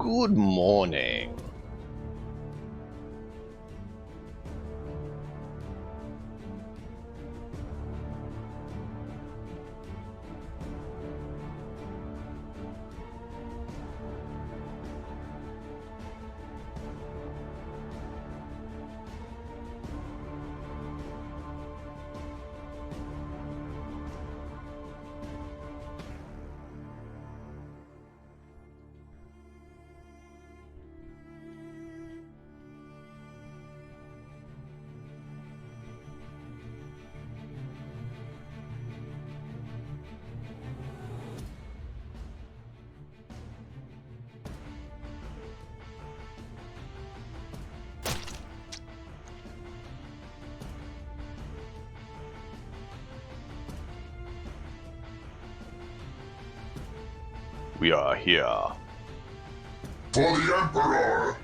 Good morning. We are here. For the Emperor!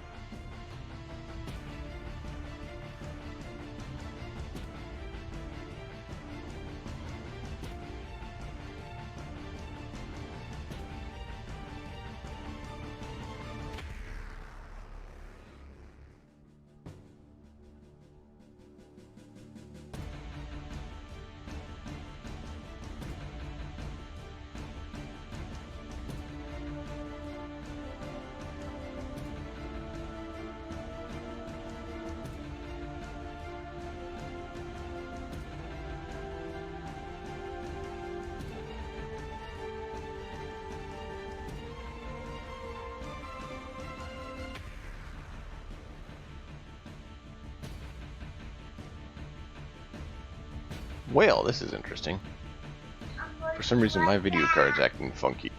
Well, this is interesting. For some reason, my video card's acting funky.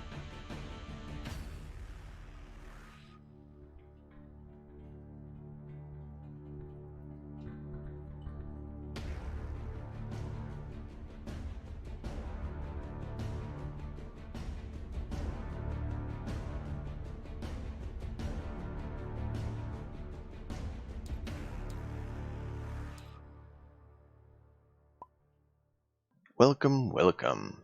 Welcome, welcome.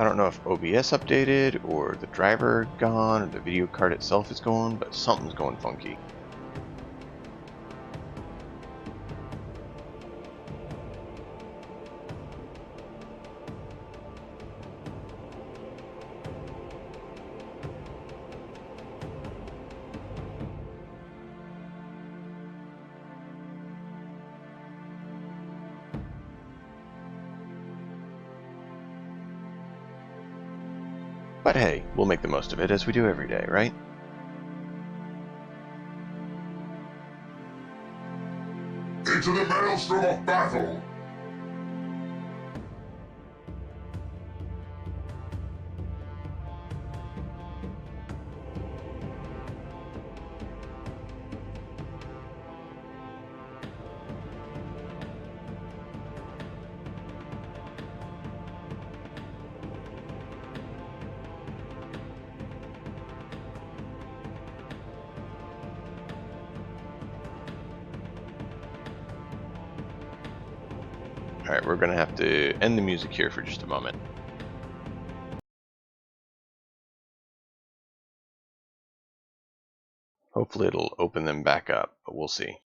I don't know if OBS updated or the driver gone or the video card itself is going, but something's going funky. But hey, we'll make the most of it as we do every day, right? Into the maelstrom of battle! Alright, we're going to have to end the music here for just a moment. Hopefully it'll open them back up, but we'll see.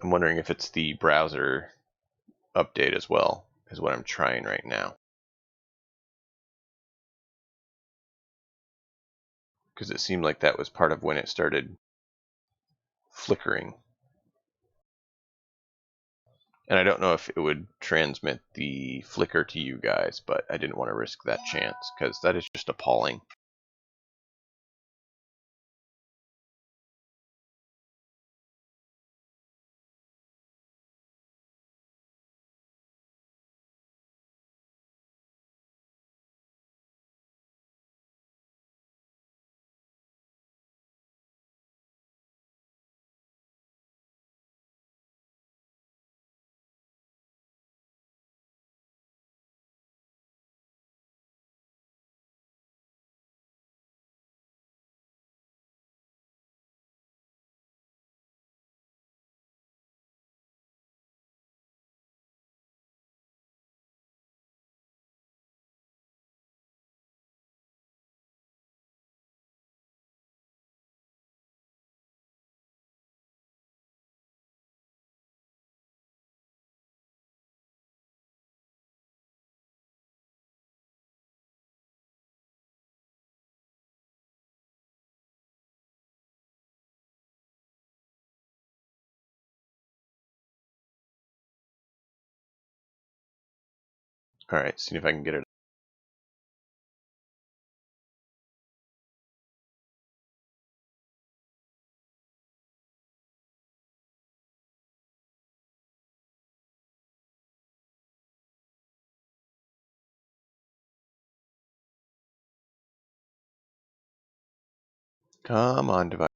I'm wondering if it's the browser update as well, is what I'm trying right now. Because it seemed like that was part of when it started flickering. And I don't know if it would transmit the flicker to you guys, but I didn't want to risk that chance, because that is just appalling. Alright, see if I can get it. Come on, device.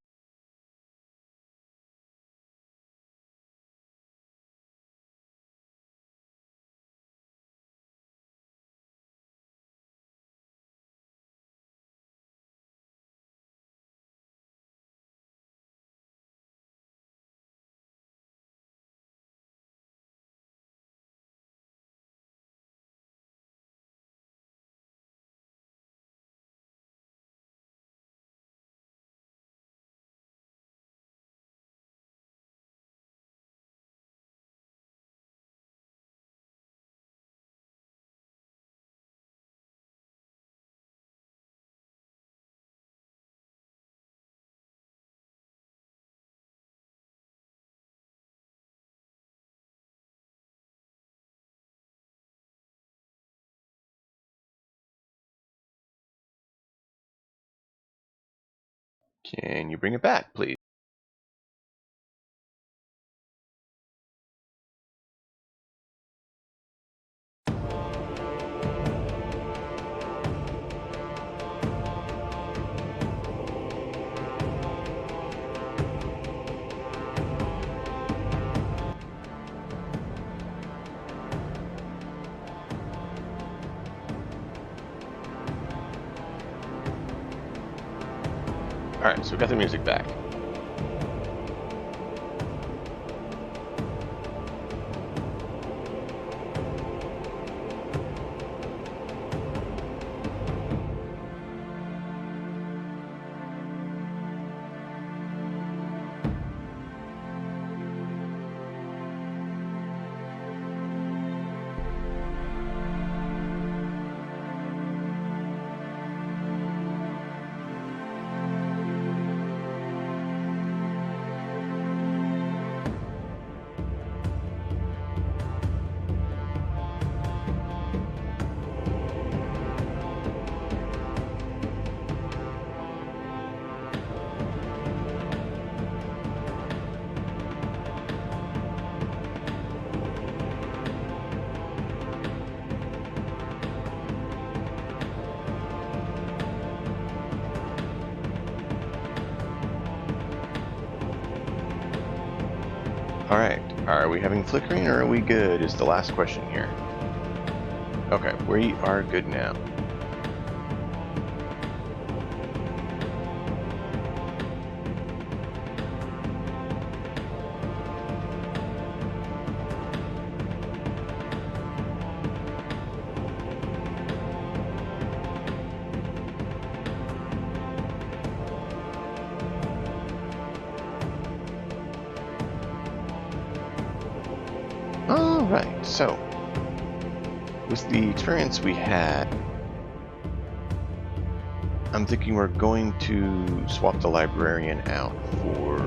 Can you bring it back, please? Alright, so we got the music back. Alright, are we having flickering or are we good is the last question here. Okay, we are good now. Alright, so with the experience we had, I'm thinking we're going to swap the librarian out for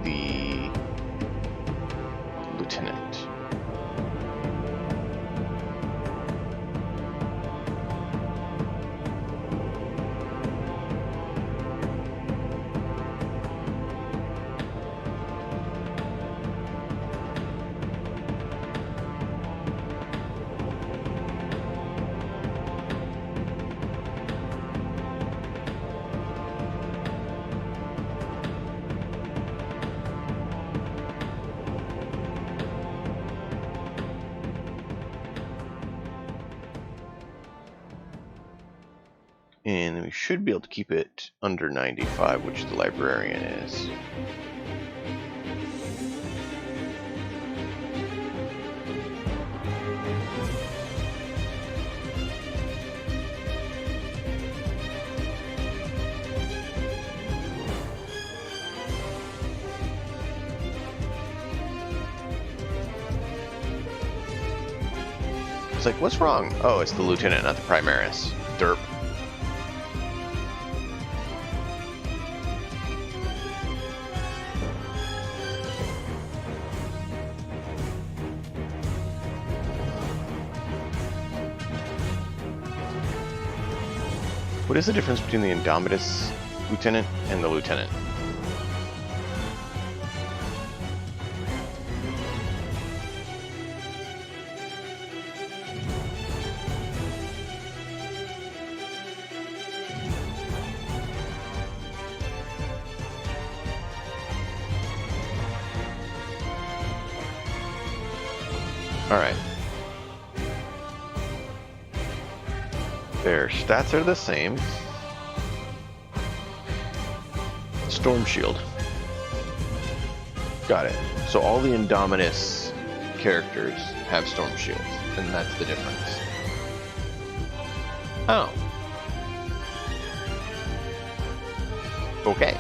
the lieutenant. And we should be able to keep it under 95, which the librarian is. It's like, what's wrong? Oh, it's the lieutenant, not the primaris. Derp. What is the difference between the Indomitus lieutenant and the lieutenant? Alright. Their stats are the same. Storm Shield. Got it. So all the Indominus characters have Storm Shields, and that's the difference. Oh. Okay.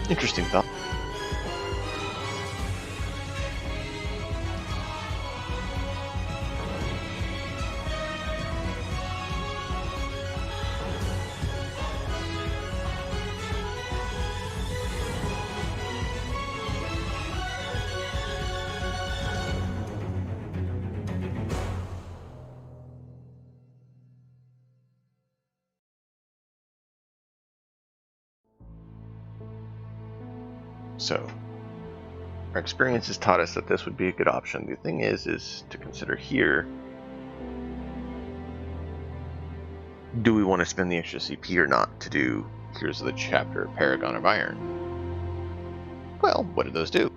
Interesting thought. So, our experience has taught us that this would be a good option. The thing is to consider here, do we want to spend the extra CP or not to do Heroes of the Chapter, Paragon of Iron? Well, what do those do?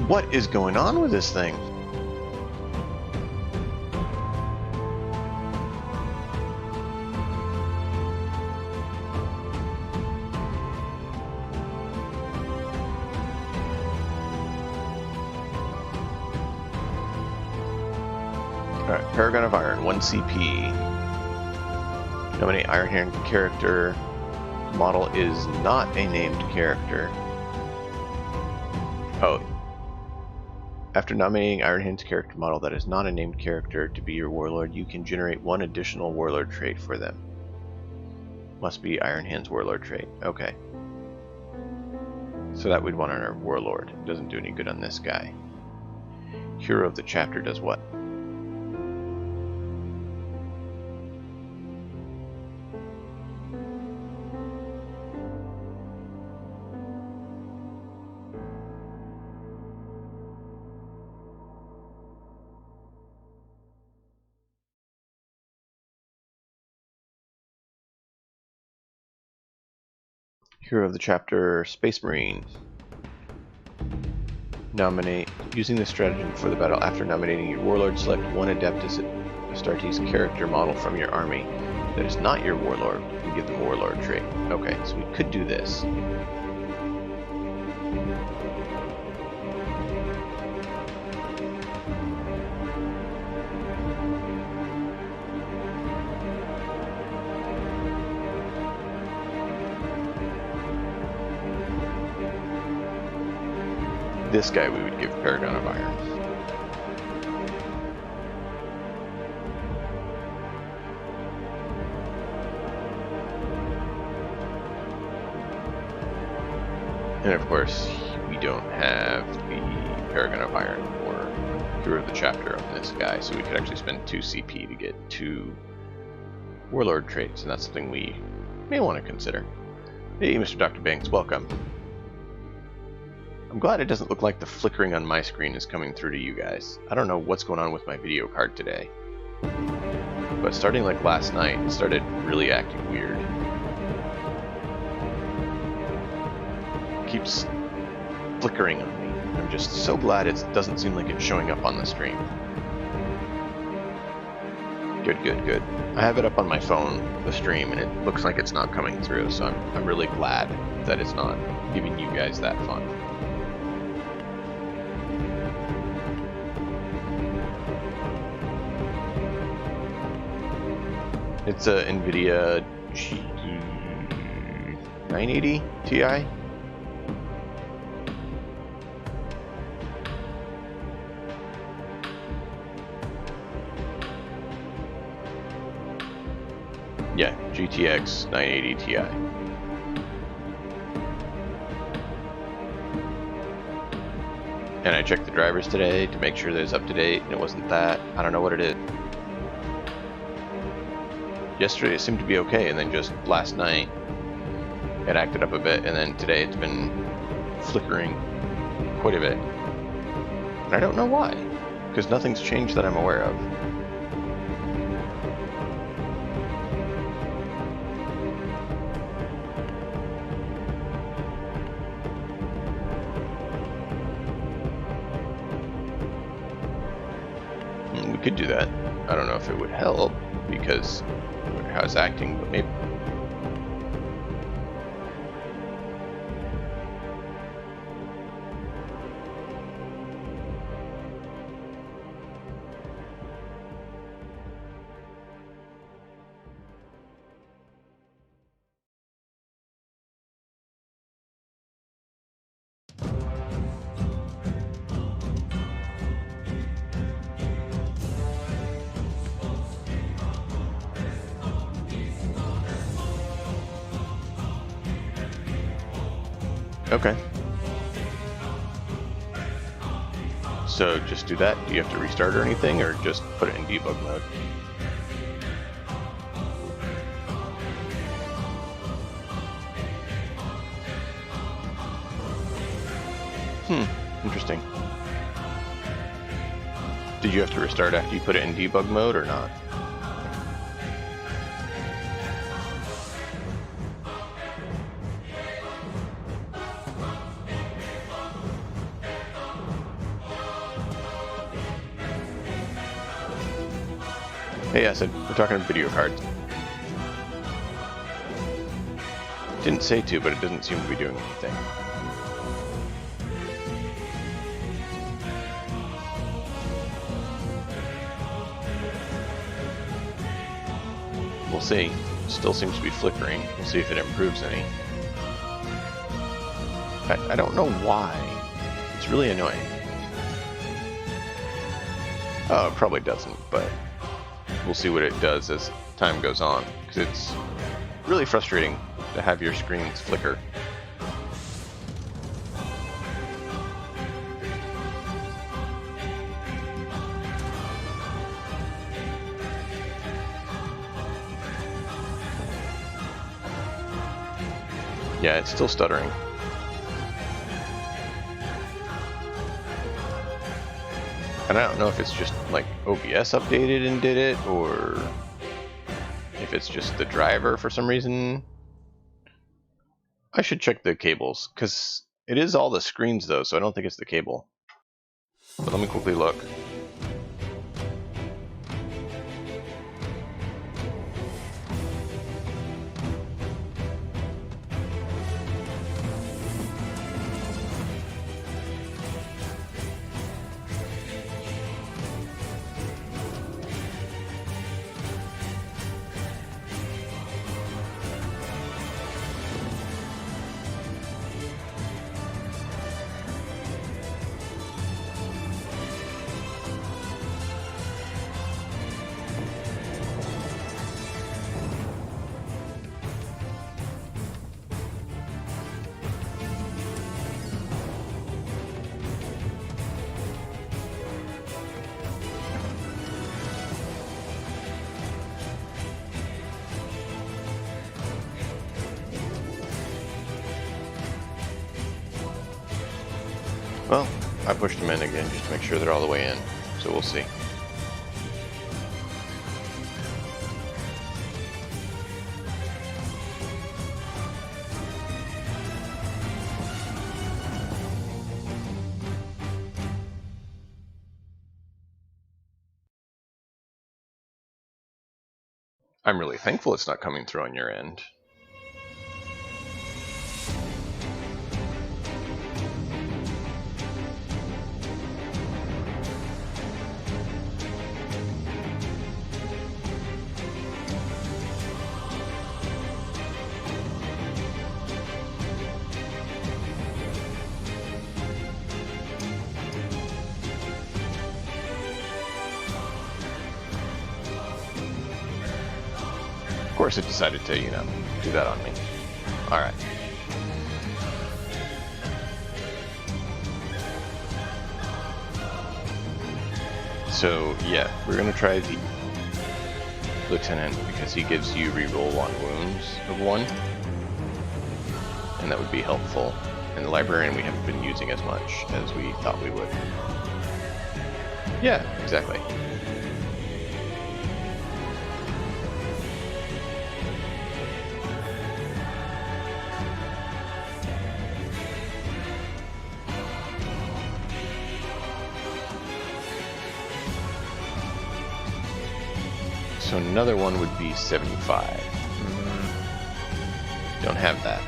What is going on with this thing? Alright, Paragon of Iron, 1 CP. Nominate Iron Hand character. Model is not a named character. Oh. After nominating Iron Hand's character model that is not a named character to be your warlord, you can generate 1 additional warlord trait for them. Must be Iron Hand's warlord trait. Okay. So that we'd want on our warlord. Doesn't do any good on this guy. Hero of the chapter does what? Hero of the chapter, Space Marine. Nominate. Using this stratagem for the battle, after nominating your warlord, select 1 Adeptus Astartes character model from your army that is not your warlord and give them warlord trait. Okay, so we could do this. This guy we would give Paragon of Iron. And of course, we don't have the Paragon of Iron or Hero of the Chapter on this guy, so we could actually spend 2 CP to get 2 Warlord traits, and that's something we may want to consider. Hey, Mr. Dr. Banks, welcome. I'm glad it doesn't look like the flickering on my screen is coming through to you guys. I don't know what's going on with my video card today. But starting like last night, it started really acting weird. It keeps flickering on me. I'm just so glad it doesn't seem like it's showing up on the stream. Good, good, good. I have it up on my phone, the stream, and it looks like it's not coming through, so I'm really glad that it's not giving you guys that fun. It's a NVIDIA G980 Ti. Yeah, GTX 980 Ti. And I checked the drivers today to make sure that it's up to date, and it wasn't that. I don't know what it is. Yesterday it seemed to be okay, and then just last night it acted up a bit, and then today it's been flickering quite a bit. And I don't know why, because nothing's changed that I'm aware of. We could do that. I don't know if it would help, because how it's acting, but maybe. Okay. So just do that. Do you have to restart or anything, or just put it in debug mode? Interesting. Did you have to restart after you put it in debug mode or not? Hey, I said we're talking video cards. Didn't say to, but it doesn't seem to be doing anything. We'll see. Still seems to be flickering. We'll see if it improves any. I don't know why. It's really annoying. Oh, it probably doesn't, but we'll see what it does as time goes on, because it's really frustrating to have your screens flicker. Yeah, it's still stuttering. And I don't know if it's just like OBS updated and did it, or if it's just the driver for some reason. I should check the cables, because it is all the screens though, so I don't think it's the cable. But let me quickly look. Well, I pushed them in again just to make sure they're all the way in, so we'll see. I'm really thankful it's not coming through on your end. Of course it decided to, do that on me. Alright. So, yeah, we're going to try the Lieutenant because he gives you reroll on wounds of 1. And that would be helpful. And the Librarian we haven't been using as much as we thought we would. Yeah, exactly. So another one would be 75. Don't have that.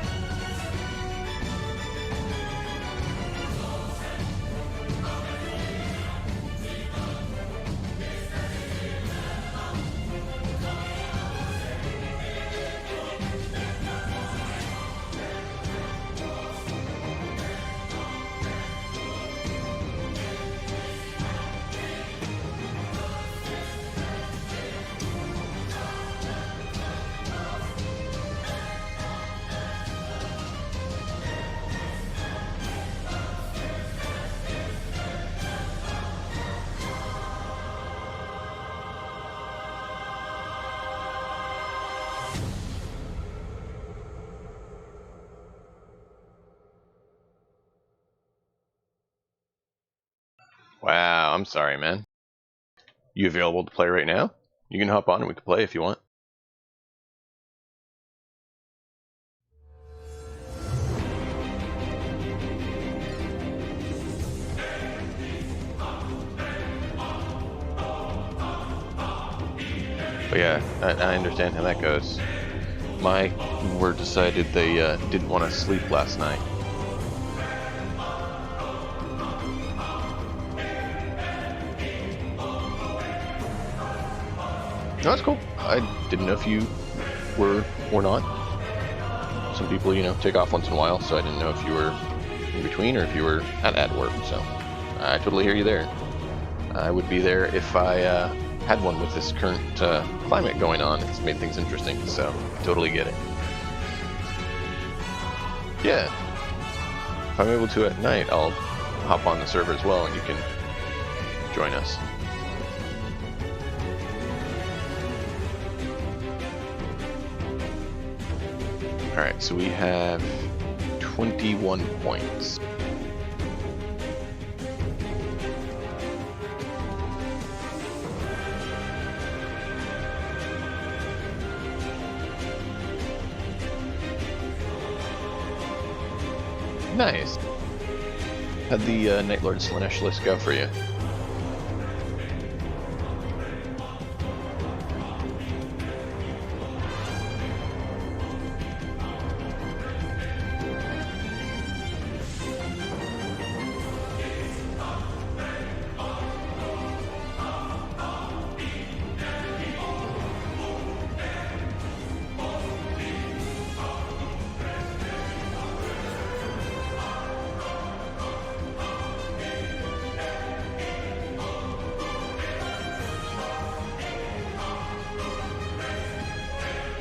Wow, I'm sorry, man. You available to play right now? You can hop on and we can play if you want. But yeah, I understand how that goes. My were decided they didn't want to sleep last night. No, that's cool. I didn't know if you were or not. Some people, you know, take off once in a while, so I didn't know if you were in between or if you were at work. So I totally hear you there. I would be there if I had one with this current climate going on. It's made things interesting, so totally get it. Yeah. If I'm able to at night, I'll hop on the server as well and you can join us. Alright, so we have 21 points. Nice. How'd the Night Lord Slanesh list go for you?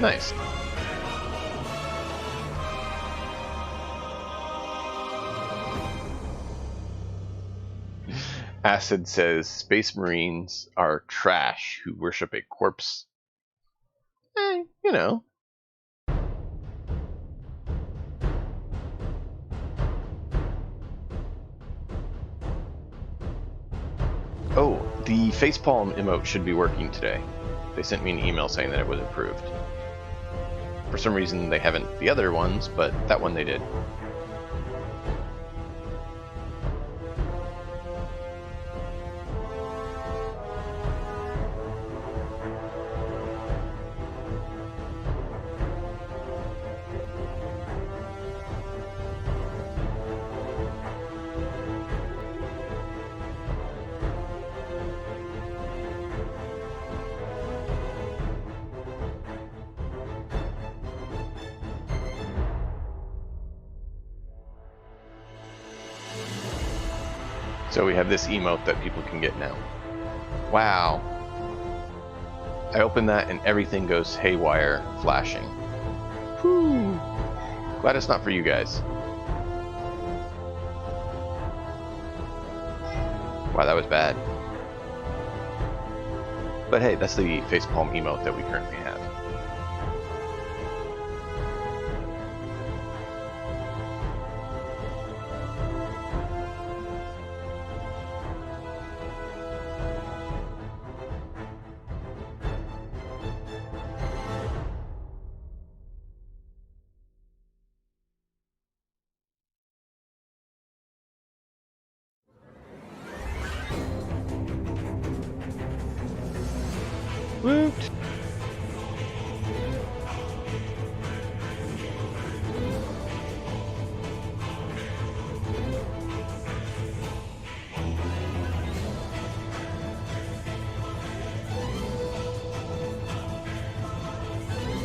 Nice. Acid says Space Marines are trash who worship a corpse. You know. Oh, the facepalm emote should be working today. They sent me an email saying that it was approved. For some reason they haven't the other ones, but that one they did. So we have this emote that people can get now. Wow. I open that and everything goes haywire, flashing. Whew. Glad it's not for you guys. Wow, that was bad. But hey, that's the facepalm emote that we currently have. Woot!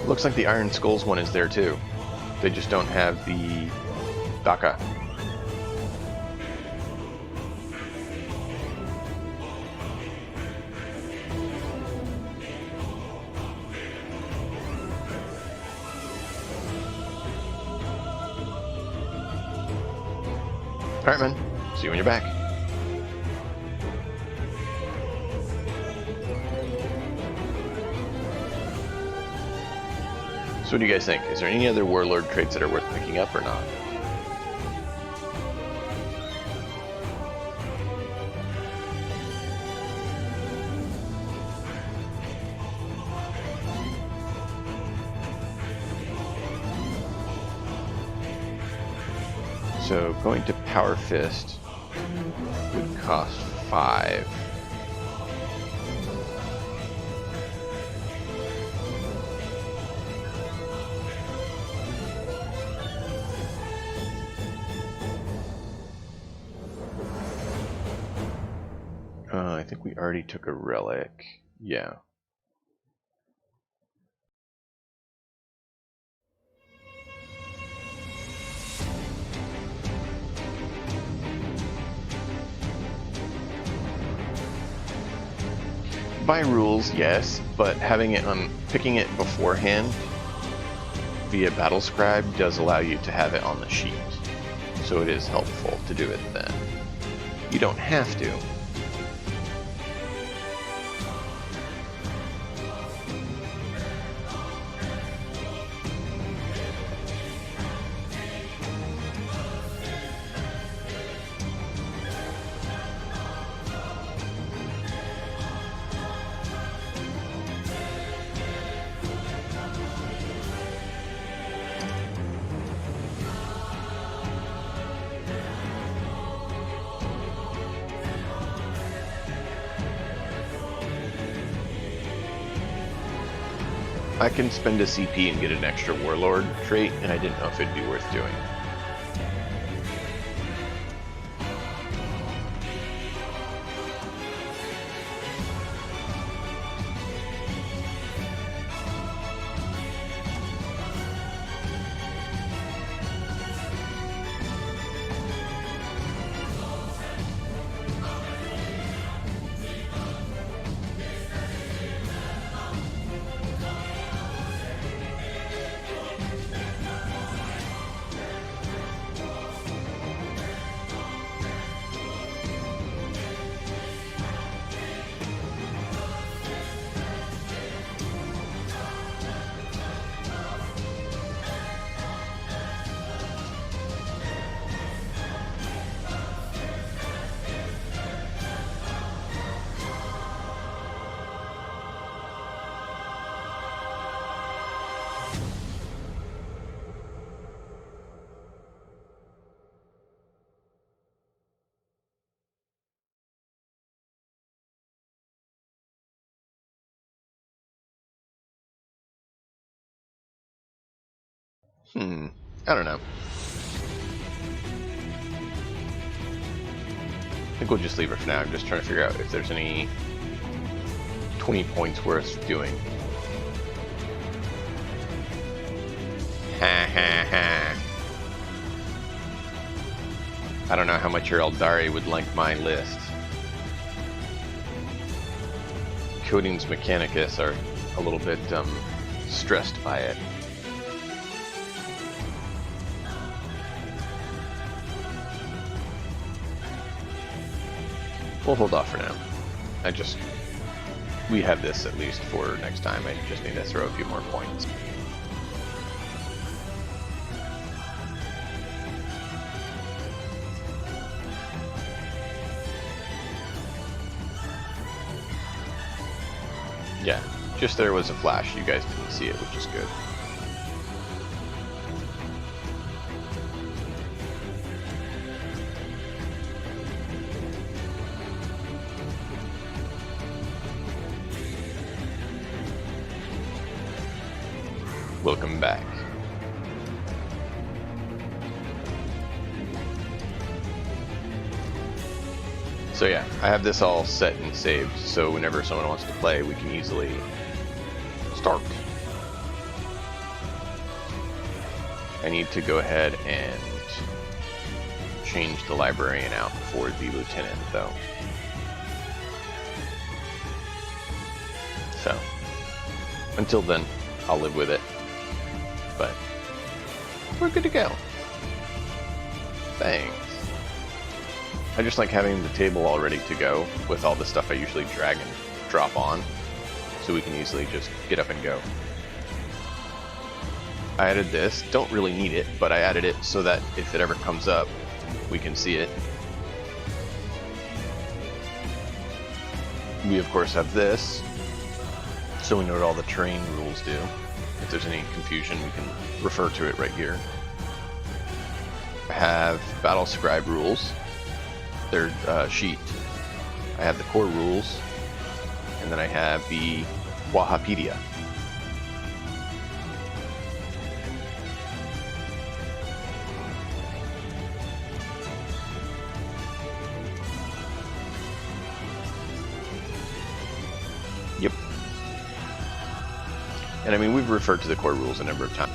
Looks like the Iron Skulls one is there too. They just don't have the DACA. Alright, man. See you when you're back. So what do you guys think? Is there any other Warlord traits that are worth picking up or not? So going to Power Fist would cost 5. think we already took a relic. Yeah. By rules, yes, but having it on picking it beforehand via Battle Scribe does allow you to have it on the sheet. So it is helpful to do it then. You don't have to. I can spend a CP and get an extra Warlord trait, and I didn't know if it'd be worth doing. I don't know. I think we'll just leave it for now. I'm just trying to figure out if there's any 20 points worth doing. Ha ha ha. I don't know how much your Eldari would like my list. Coatings Mechanicus are a little bit stressed by it. We'll hold off for now. We have this at least for next time. I just need to throw a few more points. Yeah, just there was a flash. You guys didn't see it, which is good. Welcome back. So yeah, I have this all set and saved, so whenever someone wants to play, we can easily start. I need to go ahead and change the librarian out for the lieutenant, though. So, until then, I'll live with it. But we're good to go. Thanks. I just like having the table all ready to go with all the stuff I usually drag and drop on, so we can easily just get up and go. I added this. Don't really need it, but I added it so that if it ever comes up, we can see it. We of course have this, so we know what all the terrain rules do. If there's any confusion, we can refer to it right here. I have Battle Scribe rules, their sheet. I have the core rules, and then I have the Wahapedia. And I mean, we've referred to the core rules a number of times.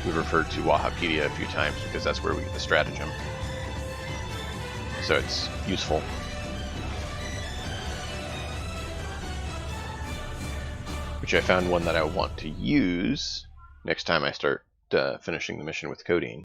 We've referred to Wahapedia a few times because that's where we get the stratagem. So it's useful. Which I found one that I want to use next time I start finishing the mission with Codeine.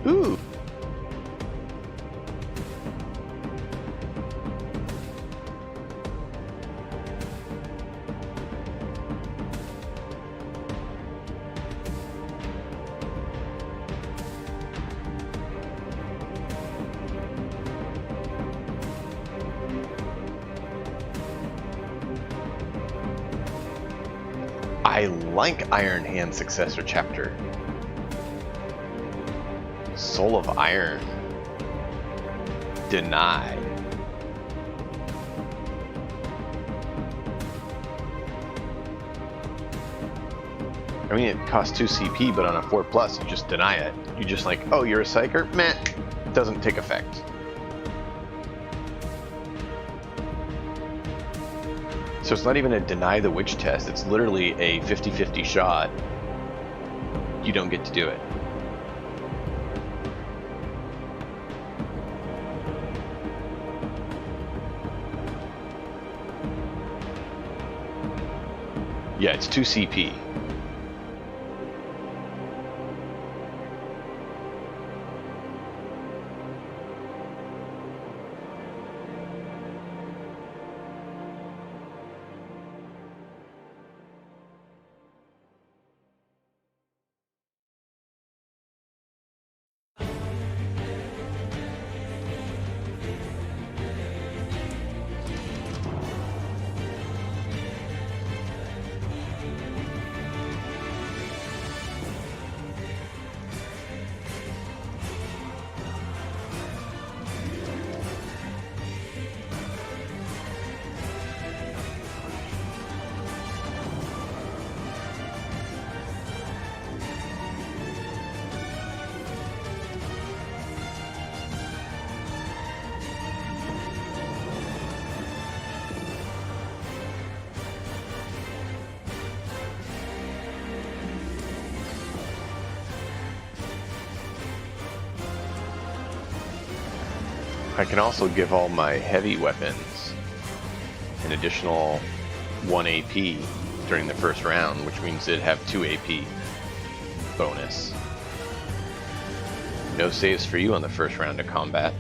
Ooh! I like Iron Hand Successor Chapter. Soul of Iron. Denied. I mean, it costs 2 CP, but on a 4+, you just deny it. You just like, oh, you're a psyker? Meh. Doesn't take effect. So it's not even a deny the witch test. It's literally a 50-50 shot. You don't get to do it. Yeah, it's 2 CP. I can also give all my heavy weapons an additional 1 AP during the first round, which means it'd have 2 AP bonus. No saves for you on the first round of combat.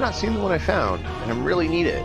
I'm not seeing the one I found, and I really need it.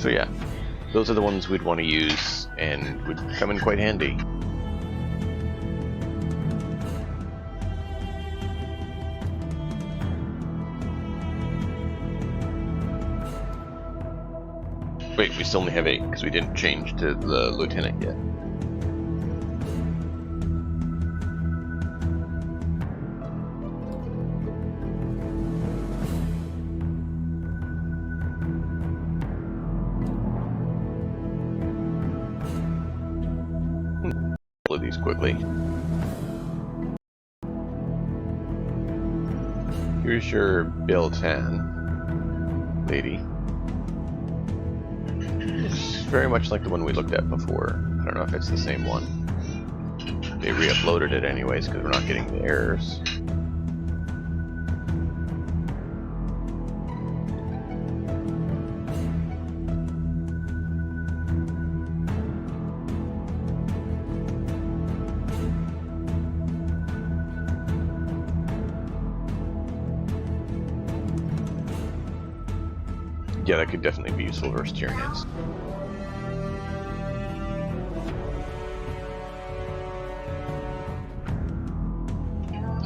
So yeah, those are the ones we'd want to use and would come in quite handy. Wait, we still only have 8 because we didn't change to the lieutenant yet. these quickly. Here's your Biltan lady. It's very much like the one we looked at before. I don't know if it's the same one. They re-uploaded it anyways because we're not getting the errors. Yeah, that could definitely be useful versus Tyranids.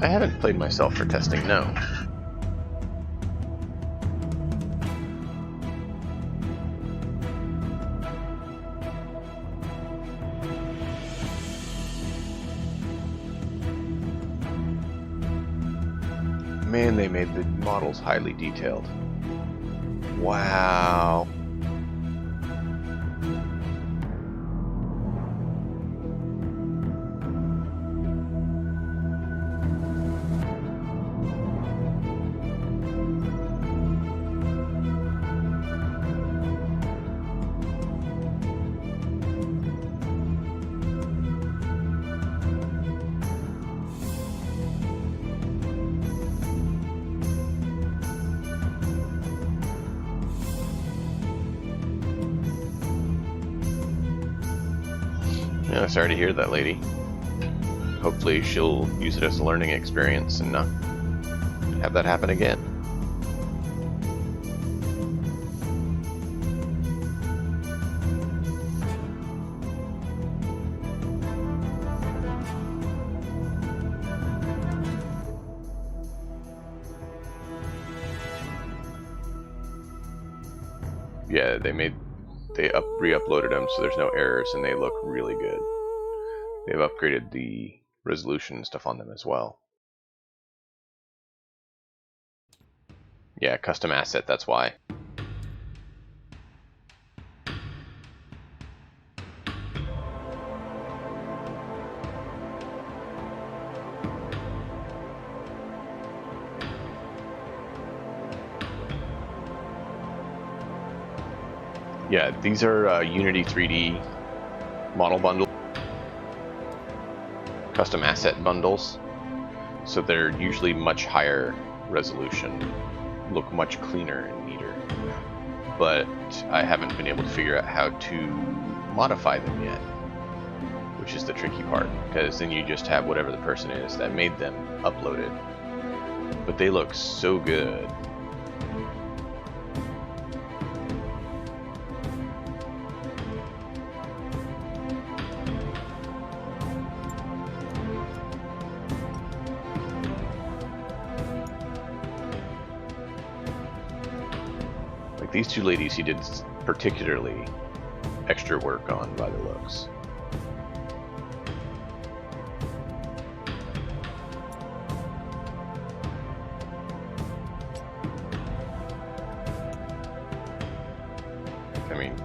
I haven't played myself for testing, no. Man, they made the models highly detailed. Wow. Yeah, sorry to hear that, lady. Hopefully she'll use it as a learning experience and not have that happen again. Yeah, they re-uploaded them so there's no errors and they look really good. They've upgraded the resolution and stuff on them as well. Yeah, custom asset, that's why. Yeah, these are Unity 3D model bundle, custom asset bundles. So they're usually much higher resolution, look much cleaner and neater. But I haven't been able to figure out how to modify them yet, which is the tricky part, because then you just have whatever the person is that made them uploaded. But they look so good. Like these two ladies he did particularly extra work on by the looks. I mean,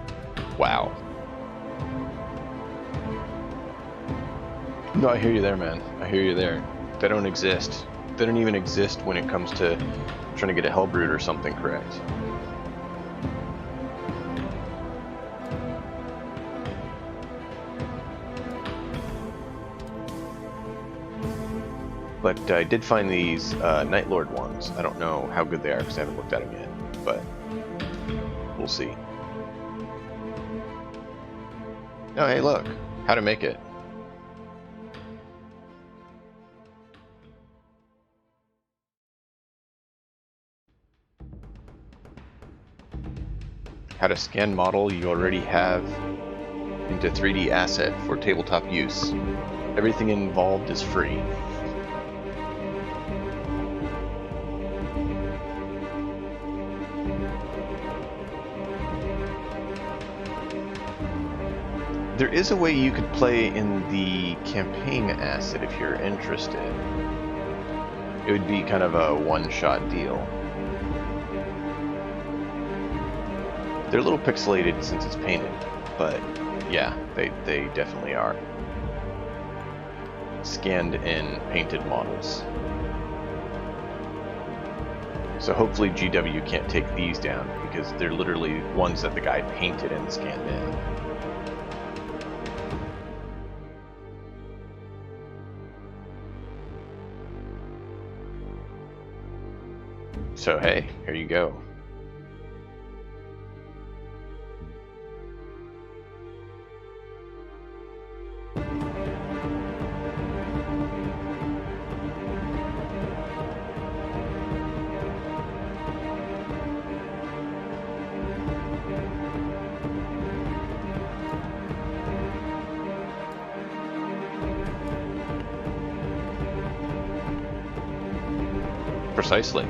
wow. No, I hear you there, man. I hear you there. They don't exist. They don't even exist when it comes to trying to get a Hellbrood or something correct. But I did find these Night Lord ones. I don't know how good they are because I haven't looked at them yet, but we'll see. Oh, hey, look. How to make it. How to scan model you already have into 3D asset for tabletop use. Everything involved is free. There is a way you could play in the campaign asset if you're interested. It would be kind of a one-shot deal. They're a little pixelated since it's painted, but yeah, they definitely are. scanned in painted models. So hopefully GW can't take these down, because they're literally ones that the guy painted and scanned in. So hey, here you go. Precisely.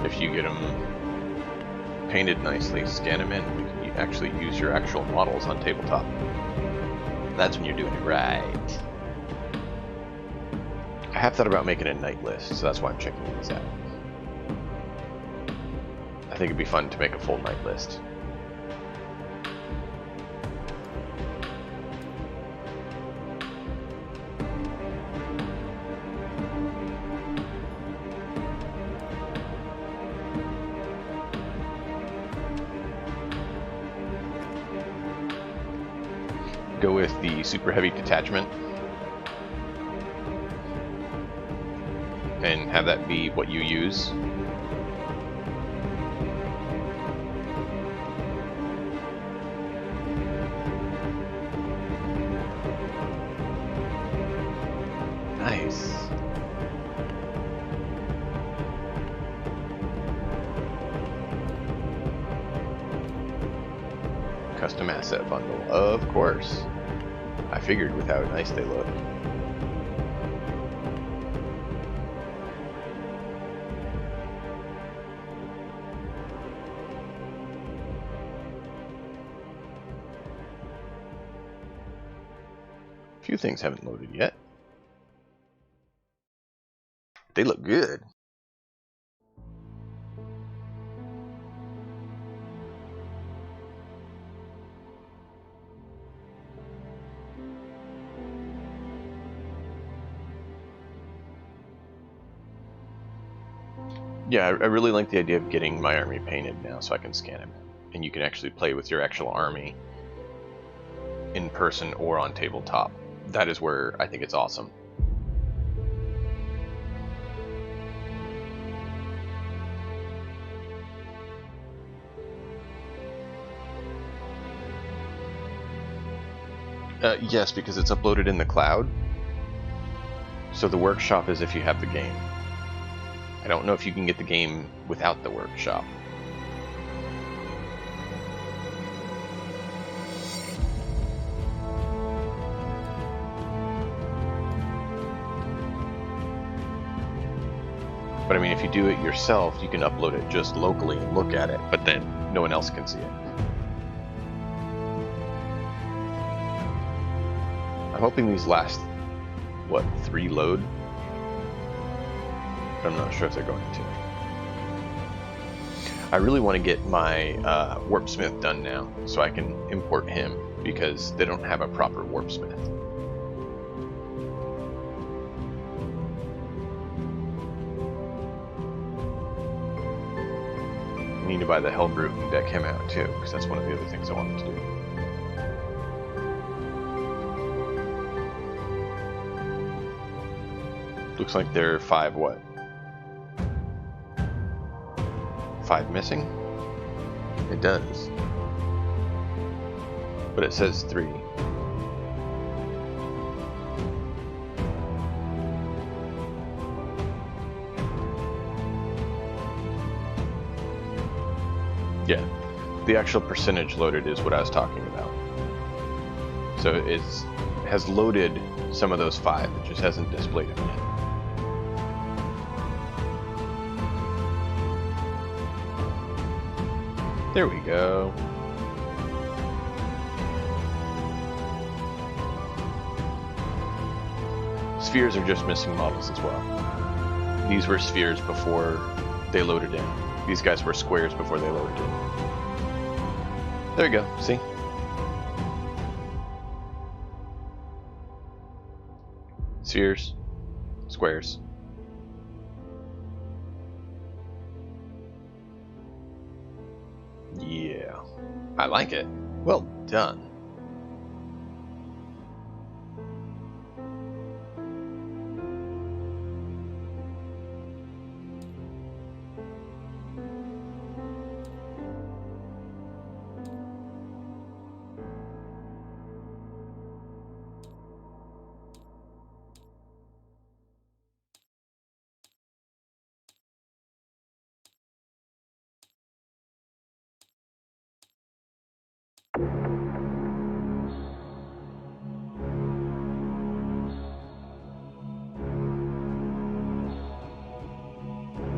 If you get them painted nicely, scan them in, you can actually use your actual models on tabletop. That's when you're doing it right. I have thought about making a night list, so that's why I'm checking these out. I think it'd be fun to make a full night list. Go with the super heavy detachment and have that be what you use. Nice. Custom asset bundle, of course. I figured with how nice they look. A few things haven't loaded yet. They look good. Yeah, I really like the idea of getting my army painted now so I can scan him. And you can actually play with your actual army in person or on tabletop. That is where I think it's awesome. Yes, because it's uploaded in the cloud. So the workshop is if you have the game. I don't know if you can get the game without the workshop. But I mean, if you do it yourself, you can upload it just locally and look at it, but then no one else can see it. I'm hoping these last, what, 3 load? But I'm not sure if they're going to. I really want to get my warpsmith done now, so I can import him, because they don't have a proper warpsmith. I need to buy the Hellbrute and deck him out too, because that's one of the other things I wanted to do. Looks like there are 5 what? 5 missing? It does. But it says 3. Yeah, the actual percentage loaded is what I was talking about. So it has loaded some of those 5, it just hasn't displayed them yet. There we go. Spheres are just missing models as well. These were spheres before they loaded in. These guys were squares before they loaded in. There you go, see? Spheres. Squares. Yeah. I like it. Well done.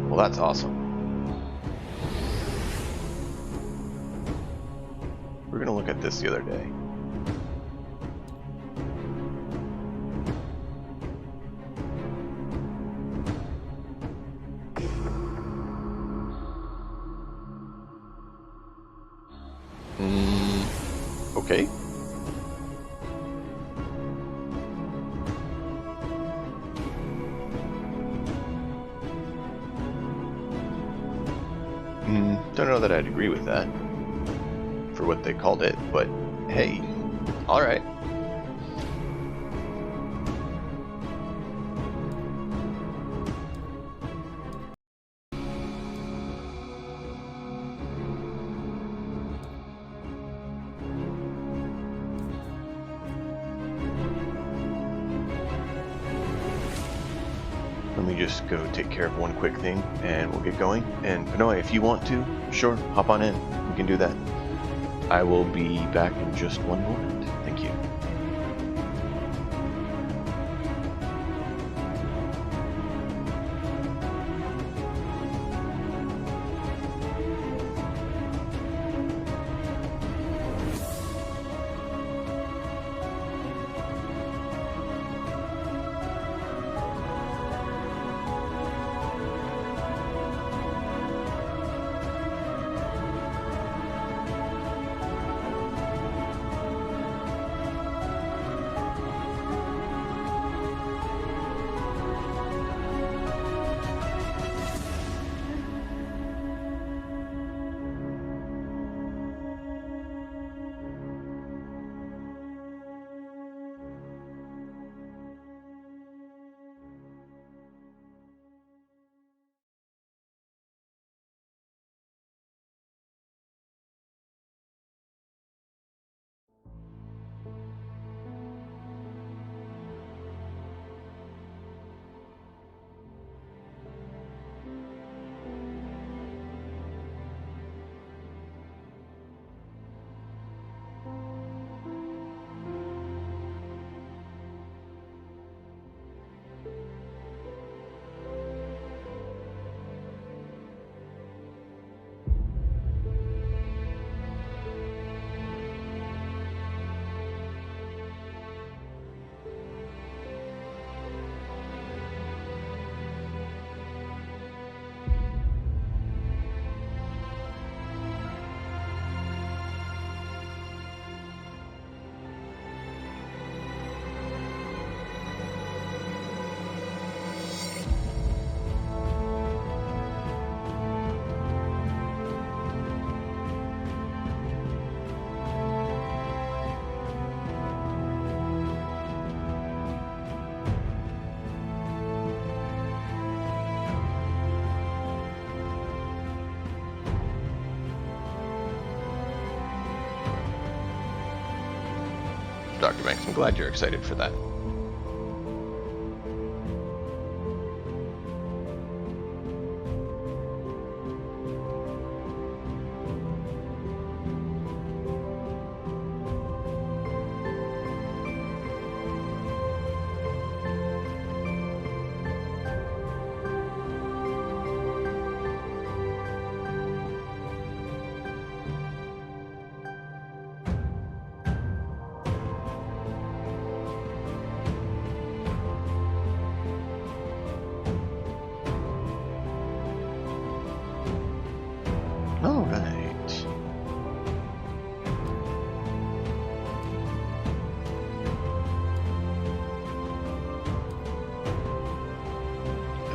Well, that's awesome. We're going to look at this the other day. Okay. Don't know that I'd agree with that for what they called it, but hey, alright. Let me just go take care of one quick thing and we'll get going. And Panoy, if you want to, sure, hop on in. We can do that. I will be back in just one moment. Thank you. Dr. Banks, I'm glad you're excited for that.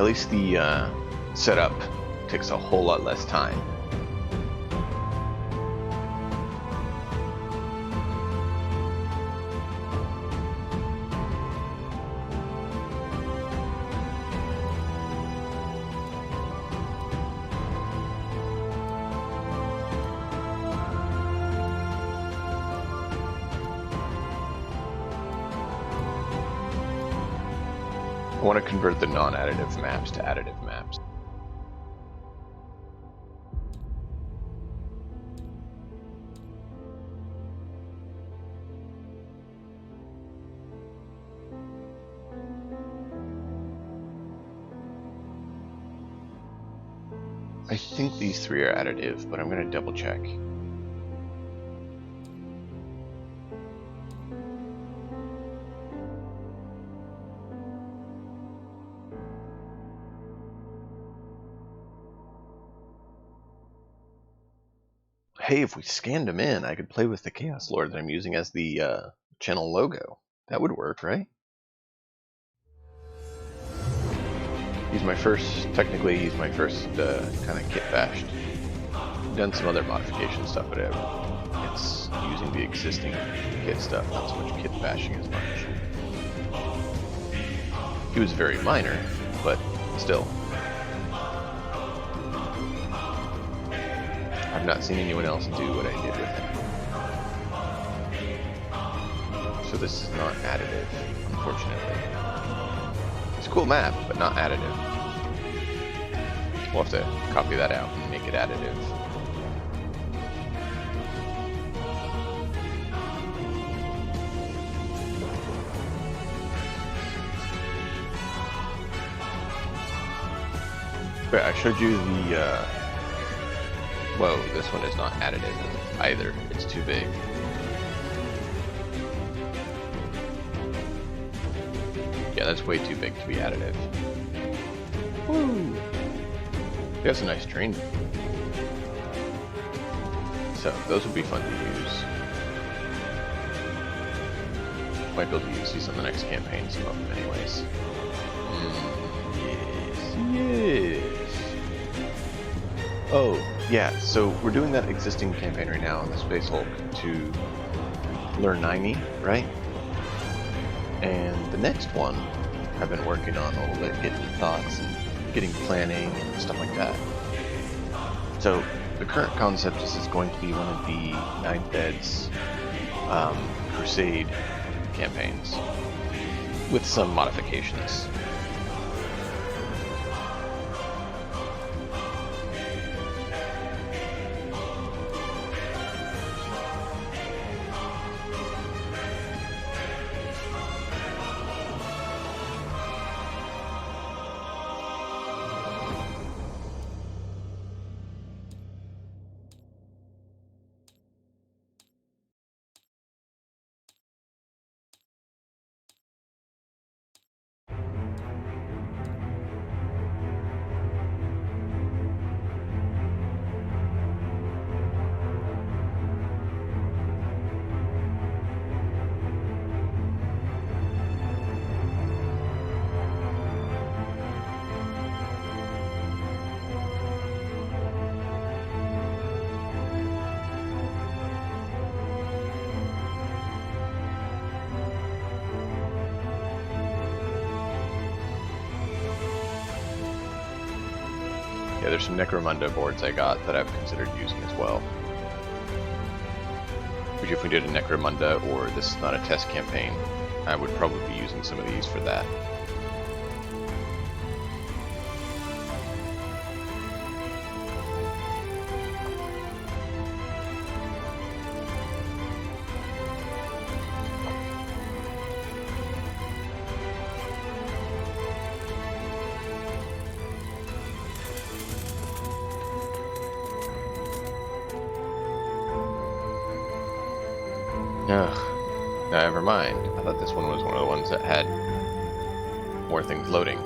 At least the setup takes a whole lot less time. I want to convert the non-additive maps to additive maps. I think these three are additive, but I'm going to double check. Hey, if we scanned them in, I could play with the Chaos Lord that I'm using as the channel logo. That would work, right? Technically he's my first kind of kit bashed. Done some other modification stuff, but it's using the existing kit stuff, not so much kit bashing as much. He was very minor, but still. I've not seen anyone else do what I did with him. So this is not additive, unfortunately. It's a cool map, but not additive. We'll have to copy that out and make it additive. But I showed you the whoa, this one is not additive either. It's too big. Yeah, that's way too big to be additive. Woo! He has a nice train. So, those would be fun to use. Might be able to use these on the next campaign, some of them anyways. Yes. Oh, yeah, so we're doing that existing campaign right now on the Space Hulk to learn 90, right? And the next one I've been working on a little bit, getting thoughts and getting planning and stuff like that. So the current concept is it's going to be one of the Ninth Ed's Crusade campaigns with some modifications. Yeah, there's some Necromunda boards I got that I've considered using as well. Which if we did a Necromunda or this is not a test campaign, I would probably be using some of these for that. Ugh. Never mind. I thought this one was one of the ones that had more things loading.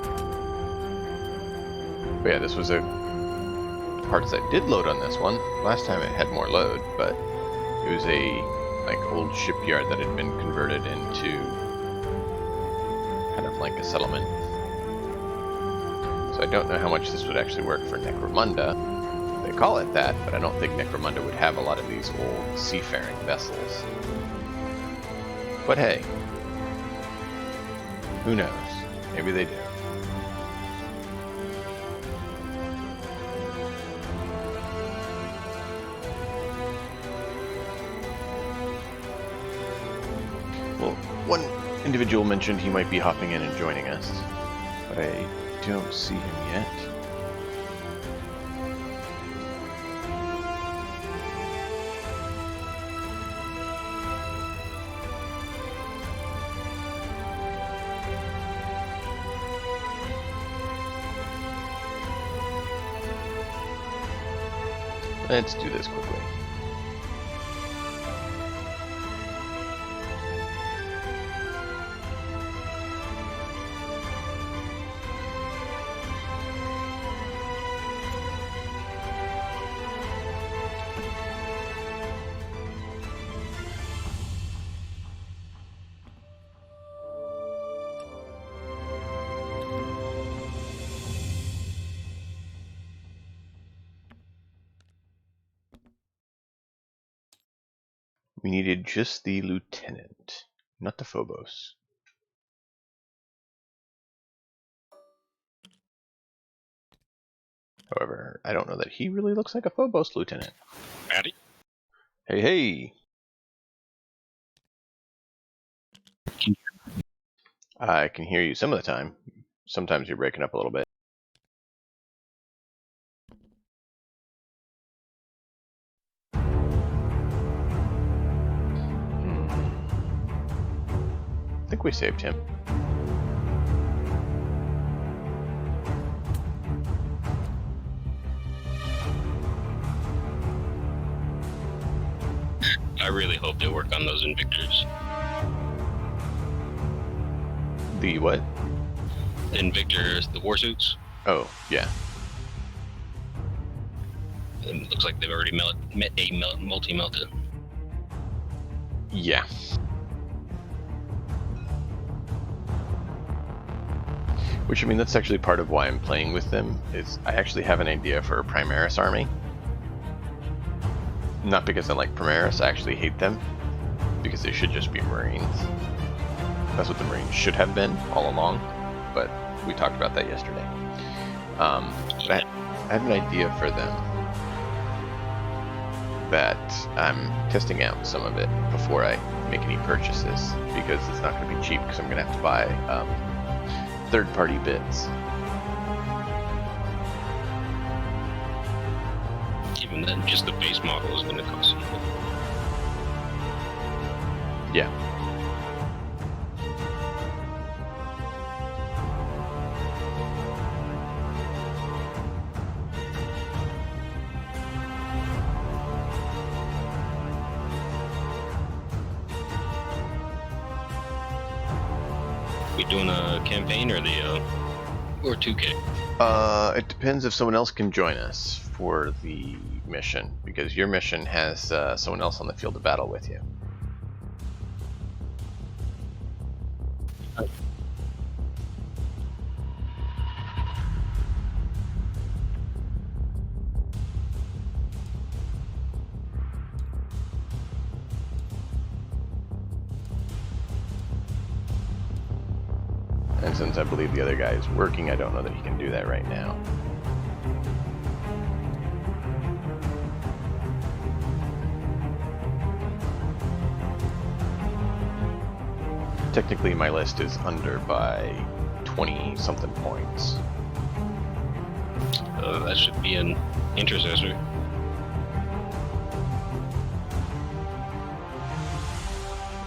But yeah, this was the parts that did load on this one. Last time it had more load, but it was a old shipyard that had been converted into kind of like a settlement. So I don't know how much this would actually work for Necromunda. They call it that, but I don't think Necromunda would have a lot of these old seafaring vessels. But hey, who knows? Maybe they do. Well, one individual mentioned he might be hopping in and joining us, but I don't see him yet. Let's do this quickly. We needed just the lieutenant, not the Phobos. However, I don't know that he really looks like a Phobos lieutenant. Howdy. Hey, hey! I can hear you some of the time. Sometimes you're breaking up a little bit. I think we saved him. I really hope they work on those Invictors. The what? The Invictors, the warsuits. Oh, yeah. It looks like they've already met a multi-melta. Yeah. Which, I mean, that's actually part of why I'm playing with them, is I actually have an idea for a Primaris army. Not because I like Primaris, I actually hate them. Because they should just be Marines. That's what the Marines should have been all along, but we talked about that yesterday. But I have an idea for them that I'm testing out some of it before I make any purchases, because it's not going to be cheap, because I'm going to have to buy third-party bits. Even then, just the base model is going to cost you. Yeah. We doing a campaign or or 2K? It depends if someone else can join us for the mission, because your mission has someone else on the field of battle with you. And since I believe the other guy is working, I don't know that he can do that right now. Technically, my list is under by 20-something points. That should be an intercessor.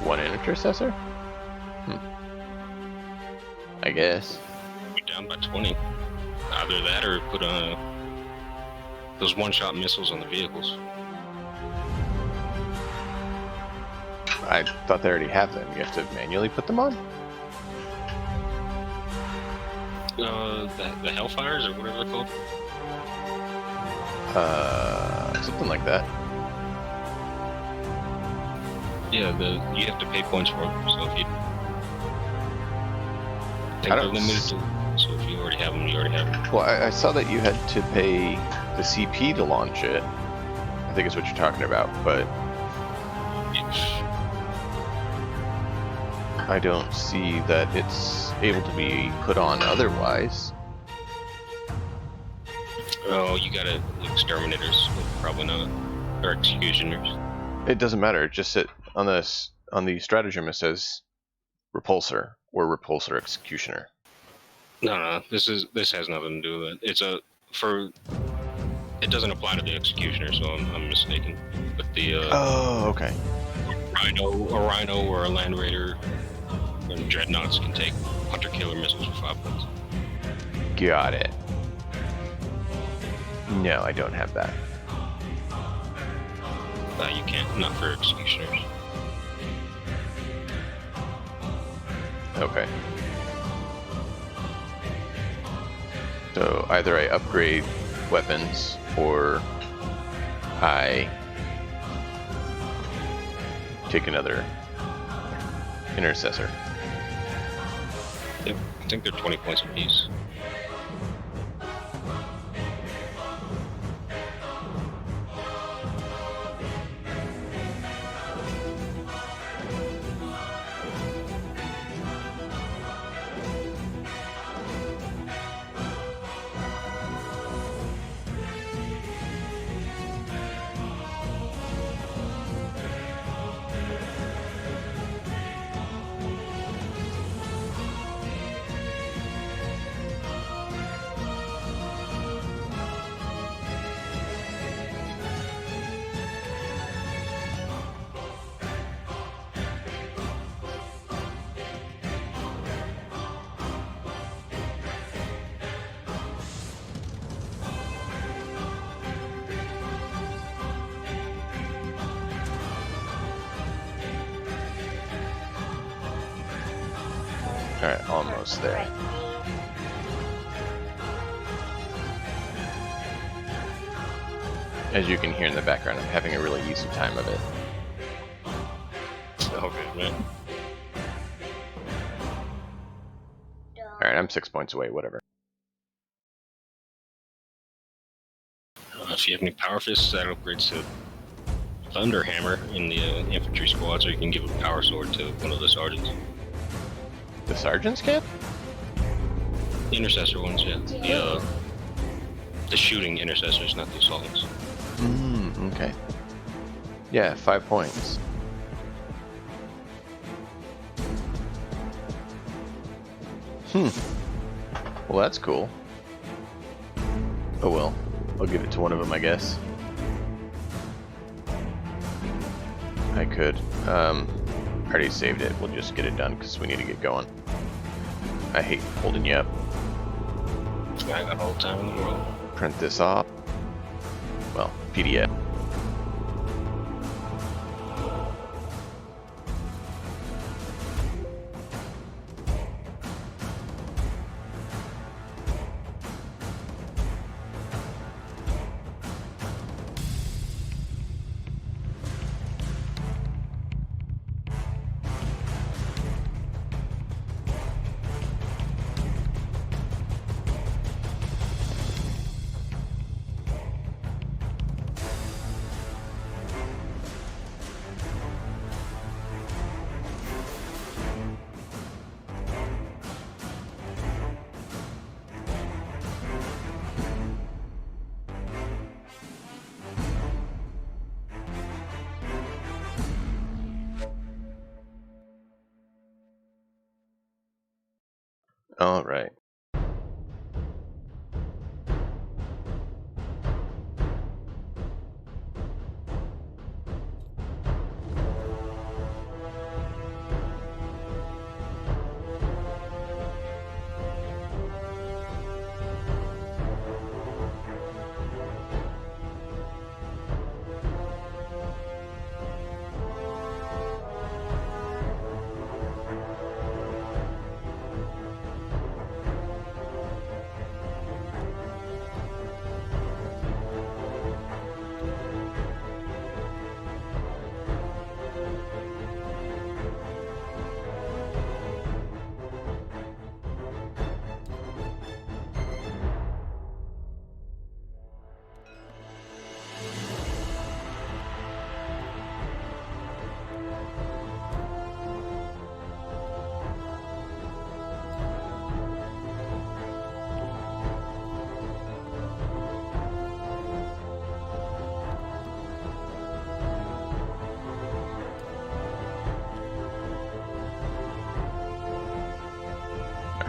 One intercessor? I guess. We're down by 20. Either that or put those one-shot missiles on the vehicles. I thought they already have them. You have to manually put them on? The Hellfires or whatever they're called? Something like that. Yeah, you have to pay points for them. So if you they're limited to, so if you already have them, you already have them. Well, I saw that you had to pay the CP to launch it. I think is what you're talking about, but I don't see that it's able to be put on otherwise. Oh, you got exterminators, probably not, or executioners. It doesn't matter. It just on the stratagem it says repulsor or repulsor executioner. No, this has nothing to do with it. It doesn't apply to the executioner, so I'm mistaken. But the Oh, okay. a rhino or a land raider and dreadnoughts can take hunter killer missiles for 5 points. Got it. No, I don't have that. You can't, not for executioners. Okay. So either I upgrade weapons or I take another intercessor. I think they're 20 points apiece. Alright, almost there. As you can hear in the background, I'm having a really easy time of it. Okay, man. Alright, I'm 6 points away, whatever. If you have any power fists, that upgrades to Thunder Hammer in the infantry squad, so you can give a power sword to one of the sergeants. The sergeants can? The intercessor ones, yeah. The shooting intercessors, not the assault ones. Okay. Yeah, 5 points. Well, that's cool. Oh well. I'll give it to one of them, I guess. I could. Already saved it. We'll just get it done because we need to get going. I hate holding you up. I got all the time in the world. Print this off. Well, PDF. All right.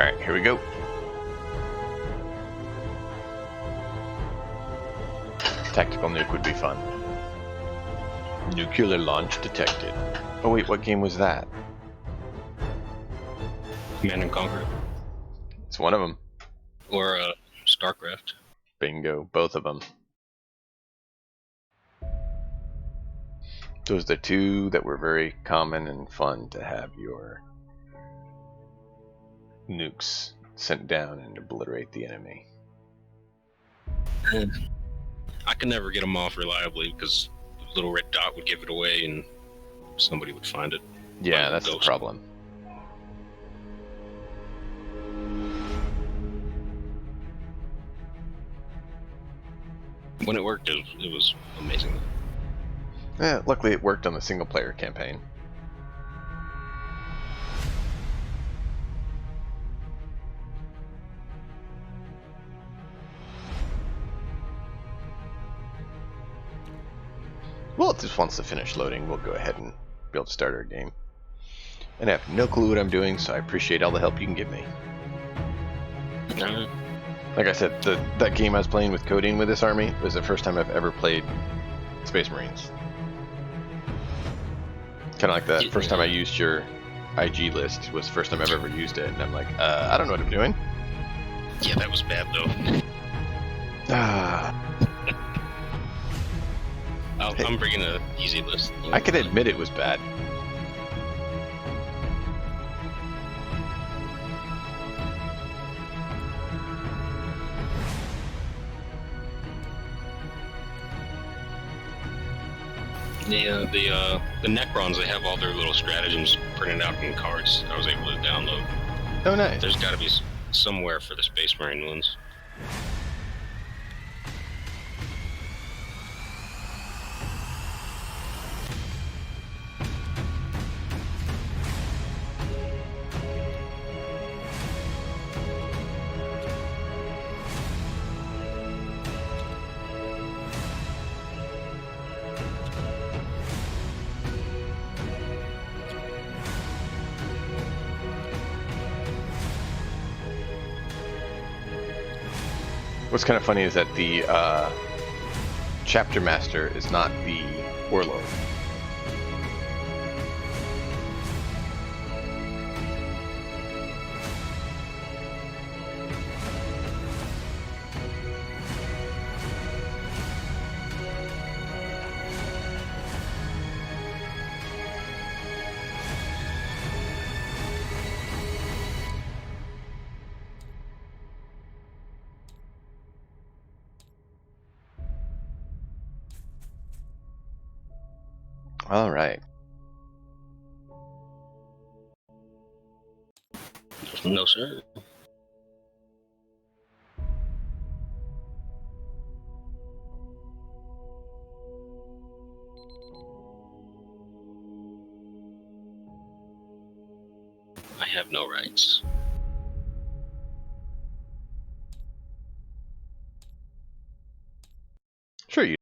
Alright, here we go. Tactical nuke would be fun. Nuclear launch detected. Oh wait, what game was that? Command and Conquer. It's one of them. Or StarCraft. Bingo, both of them. Those are the two that were very common and fun to have your nukes sent down and obliterate the enemy. I could never get them off reliably because the little red dot would give it away and somebody would find it. Yeah, that's the Ghost. problem. When it worked, it was amazing. Yeah, luckily it worked on the single player campaign. Well, just once the finish loading, we'll go ahead and be able to start our game. And I have no clue what I'm doing, so I appreciate all the help you can give me. Like I said, that game I was playing with coding with this army was the first time I've ever played Space Marines. Kind of like the first time I used your IG list was the first time I've ever used it, and I'm like, I don't know what I'm doing. Yeah, that was bad though. Hey. I'm bringing an easy list. I can admit it was bad. The Necrons, they have all their little stratagems printed out in cards. I was able to download. Oh, nice. There's got to be somewhere for the Space Marine ones. What's kind of funny is that the chapter master is not the warlord. All right. No, sir. I have no rights. Sure you.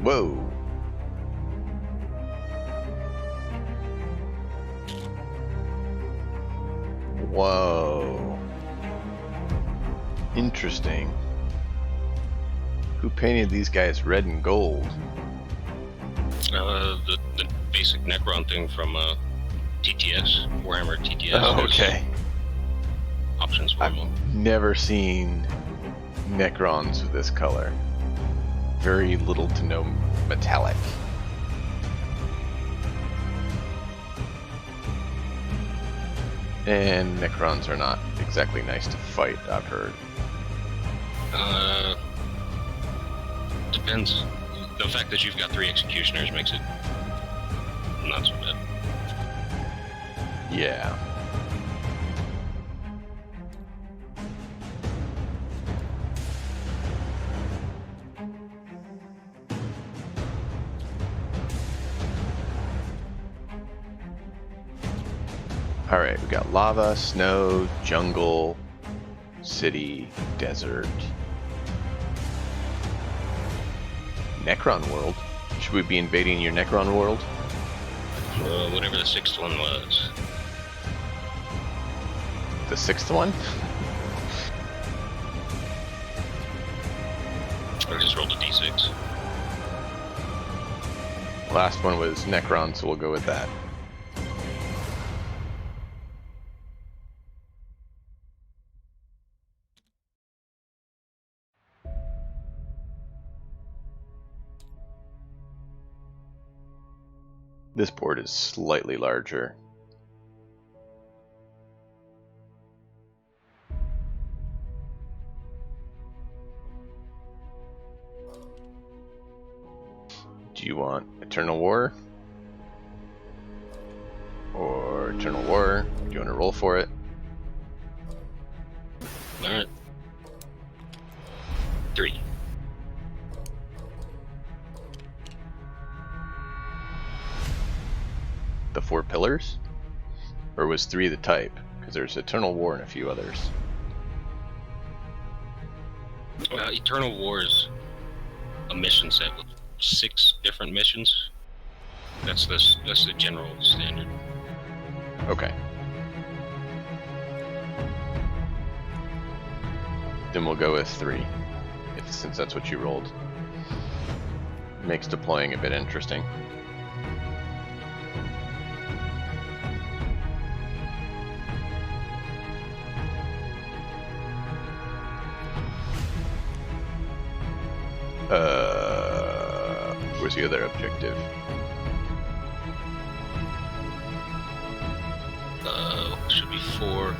Whoa. Whoa. Interesting. Who painted these guys red and gold? The basic Necron thing from TTS, Warhammer TTS. Oh, okay. options for I've them. never seen Necrons of this color. Very little to no metallic. And Necrons are not exactly nice to fight, I've heard. Depends. The fact that you've got 3 executioners makes it not so bad. Yeah. Alright, we got lava, snow, jungle, city, desert. Necron world? Should we be invading your Necron world? Whatever the 6th one was. The 6th one? I just rolled a d6. Last one was Necron, so we'll go with that. This board is slightly larger. Do you want Eternal War? Or Eternal War? Do you want to roll for it? Alright. 3. The 4 pillars? Or was 3 the type? Because there's Eternal War and a few others. Eternal War is a mission set with 6 different missions. That's the general standard. Okay. Then we'll go with 3, since that's what you rolled. Makes deploying a bit interesting. Where's the other objective? Should be 4.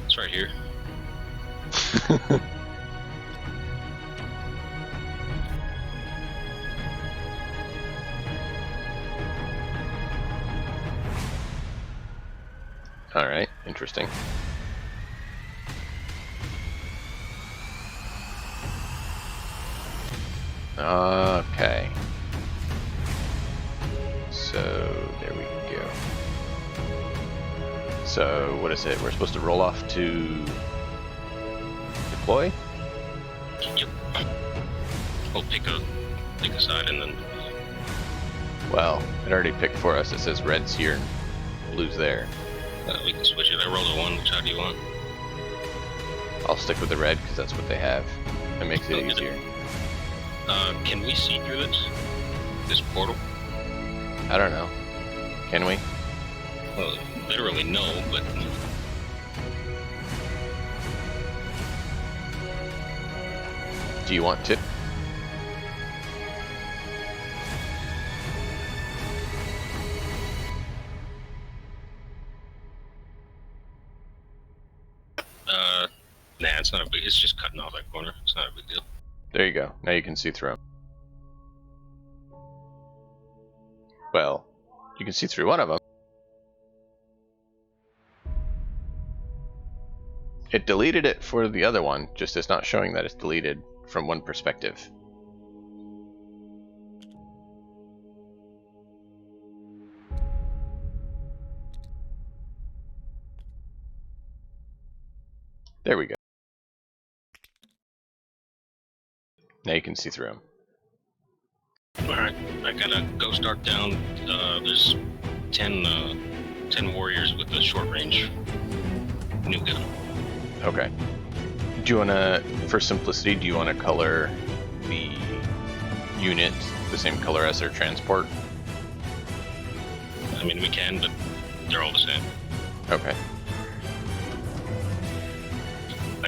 It's right here. Alright, interesting. Okay. So, there we go. So, what is it? We're supposed to roll off to deploy? Yep. We'll pick a side and then... Well, it already picked for us. It says red's here and blue's there. we can switch it. I rolled a 1. Which side do you want? I'll stick with the red because that's what they have. It makes it easier. Can we see through this portal? I don't know. Can we? Well, literally no, but... Do you want to? Nah, it's not a big... It's just cutting off that corner. It's not a big deal. There you go. Now you can see through them. Well, you can see through one of them. It deleted it for the other one, just it's not showing that it's deleted from one perspective. There we go. Now you can see through them. Alright, I got a ghost arc down. There's 10 warriors with a short range new gun. Okay. Do you want to, for simplicity, do you want to color the unit the same color as their transport? I mean, we can, but they're all the same. Okay.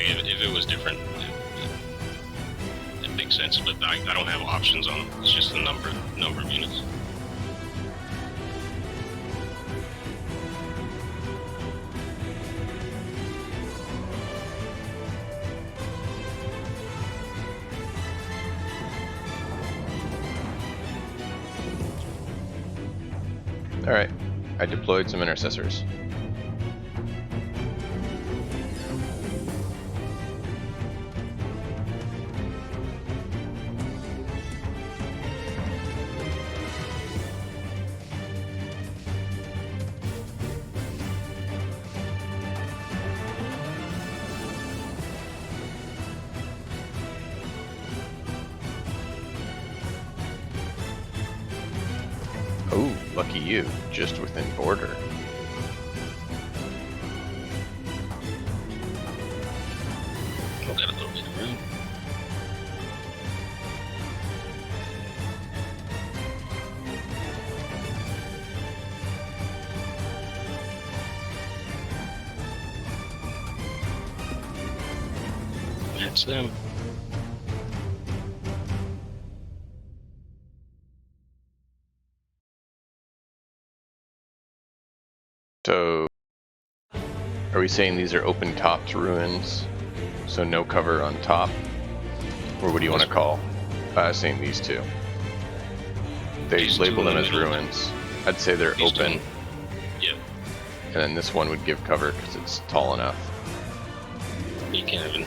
Like if it was different, it makes sense. But I don't have options on. It's just the number of units. Alright, I deployed some intercessors. Oh, lucky you, just within border. I've got a little bit of room. That's them. So, are we saying these are open topped ruins? So no cover on top? Or what do you want to call? Saying these two. They These label two them in as the middle. ruins. I'd say they're These two. open, Yeah, and then this one would give cover because it's tall enough. you can't even.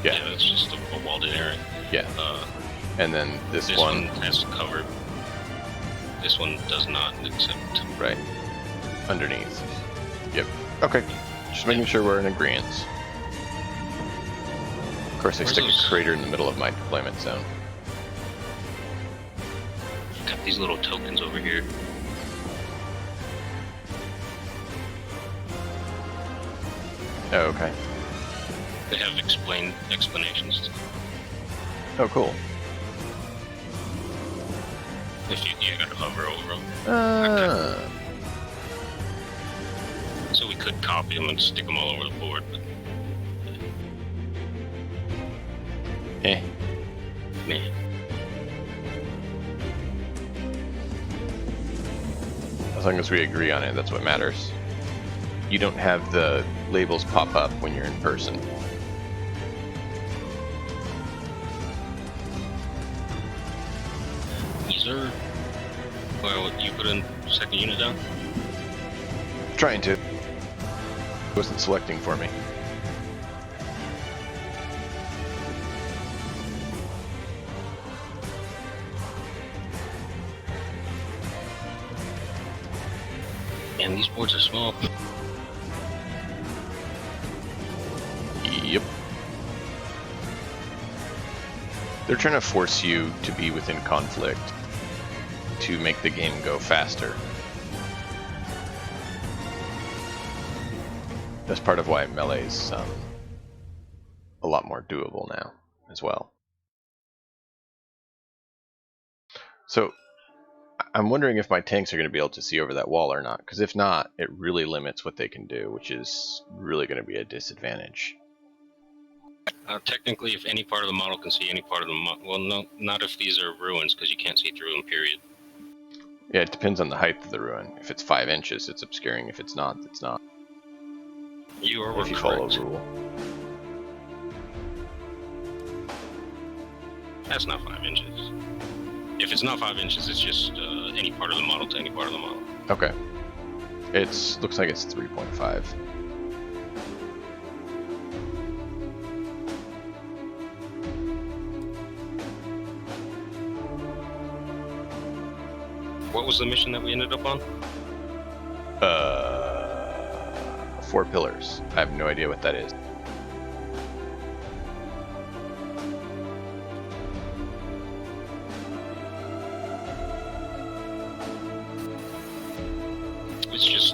Yeah, Yeah, it's just a walled in area. yeah. And then this This one has cover. This one does not, except right, underneath. Yep. Okay. Just making sure we're in agreement. Of course, I Where's stick those- a crater in the middle of my deployment zone. got these little tokens over here. Oh, okay. They have explanations. Oh, cool. If you gotta hover over them. So we could copy them and stick them all over the board, but Eh. nah. As long as we agree on it, that's what matters. You don't have the labels pop up when you're in person. These are. Well, you put in second unit down? Trying to. Wasn't selecting for me. Man, these boards are small. Yep. They're trying to force you to be within conflict to make the game go faster. That's part of why melee's a lot more doable now as well. So I'm wondering if my tanks are going to be able to see over that wall or not, because if not, it really limits what they can do, which is really going to be a disadvantage. Technically, if any part of the model can see any part of the model, well, no, not if these are ruins, because you can't see through them, period. Yeah, it depends on the height of the ruin. If it's 5 inches, it's obscuring. If it's not, it's not. You are If you follow correct. a rule. That's not 5 inches. If it's not 5 inches, it's just any part of the model to any part of the model. Okay. Looks like it's 3.5. What was the mission that we ended up on? 4 pillars. I have no idea what that is. It's just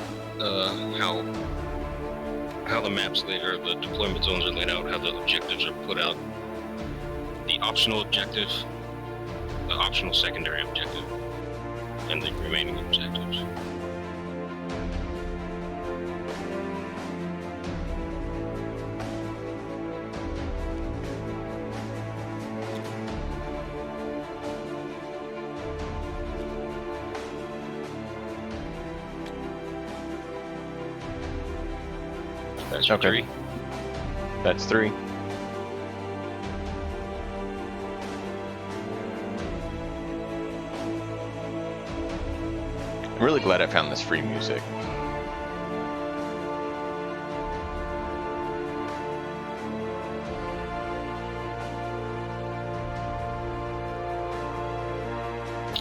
how the maps later, the deployment zones are laid out, how the objectives are put out. The optional objective, the optional secondary objective, and the remaining objectives. That's your Okay. 3. That's 3. I'm really glad I found this free music.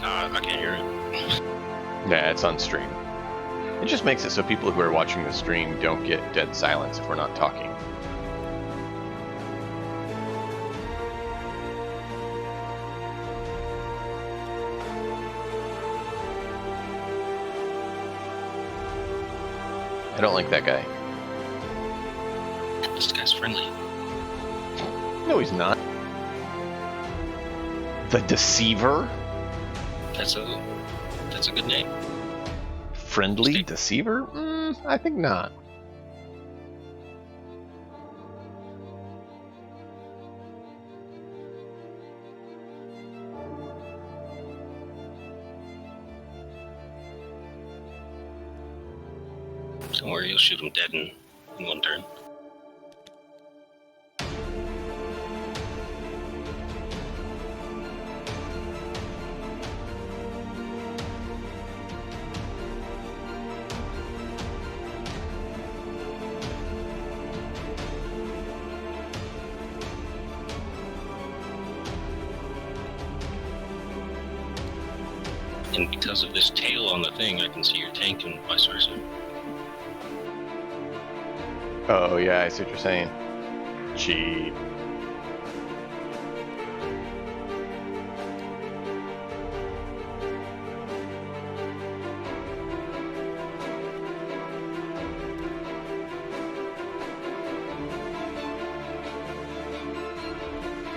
I can't hear it. Yeah, it's on stream. It just makes it so people who are watching the stream don't get dead silence if we're not talking. I don't like that guy. This guy's friendly. No, he's not. The Deceiver? That's a good name. Friendly Deceiver? I think not. Don't worry, you'll shoot him dead in 1 turn. And because of this tail on the thing, I can see your tank and vice versa. Oh, yeah, I see what you're saying. Cheat.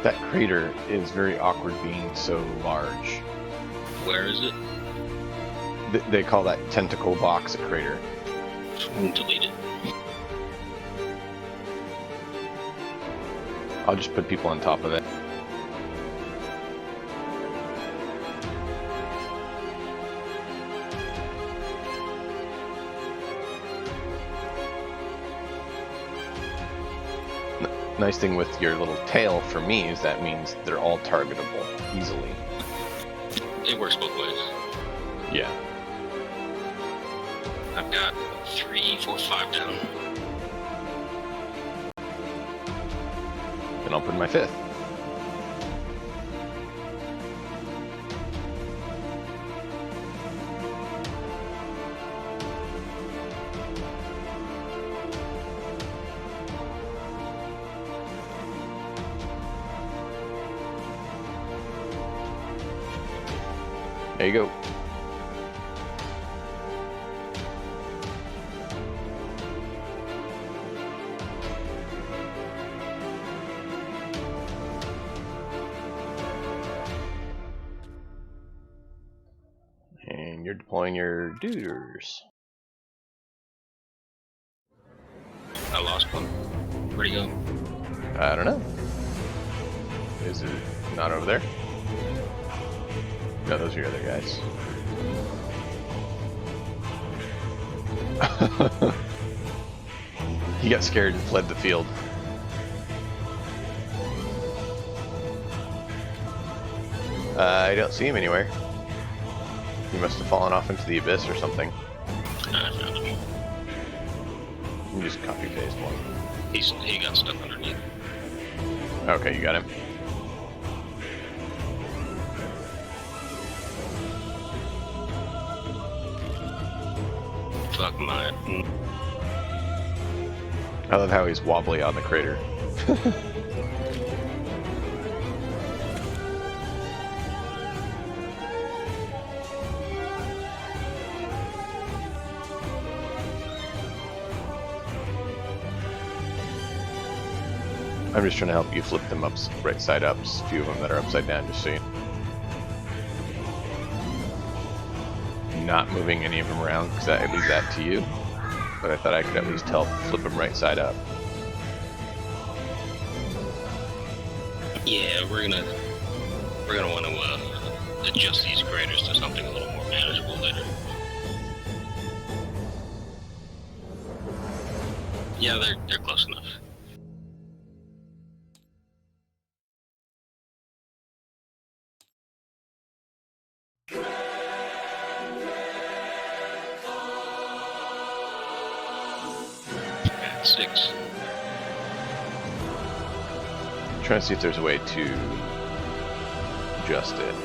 That crater is very awkward being so large. Where is it? They call that tentacle box a crater. Delete it. I'll just put people on top of it. Nice thing with your little tail for me is that means they're all targetable easily. It works both ways. Yeah. I've got 3, 4, 5 down. Then I'll put my 5th. There you go. And you're deploying your duders. I lost one. Where'd he go? I don't know. Is it not over there? No, those are your other guys. He got scared and fled the field. I don't see him anywhere. He must have fallen off into the abyss or something. I found him. You just copy paste one. He got stuck underneath. Okay, you got him. Fuck my. I love how he's wobbly on the crater. I'm just trying to help you flip them up right side up. There's a few of them that are upside down, just so you not moving any of them around, because I leave that to you. But I thought I could at least help flip them right side up. Yeah, we're gonna want to adjust these craters to something a little more manageable later. Yeah, they're close enough. At 6. Trying to see if there's a way to adjust it.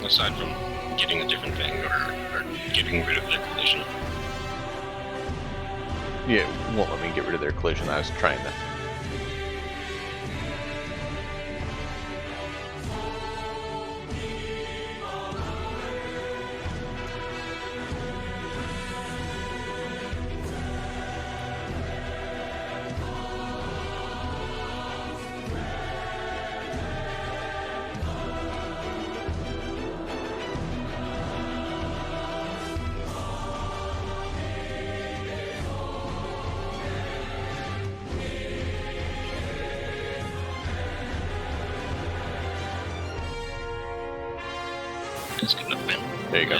Aside from getting a different Vanguard or getting rid of their collision. Yeah, it won't let me get rid of their collision. I was trying to. It's good enough, man. There you go.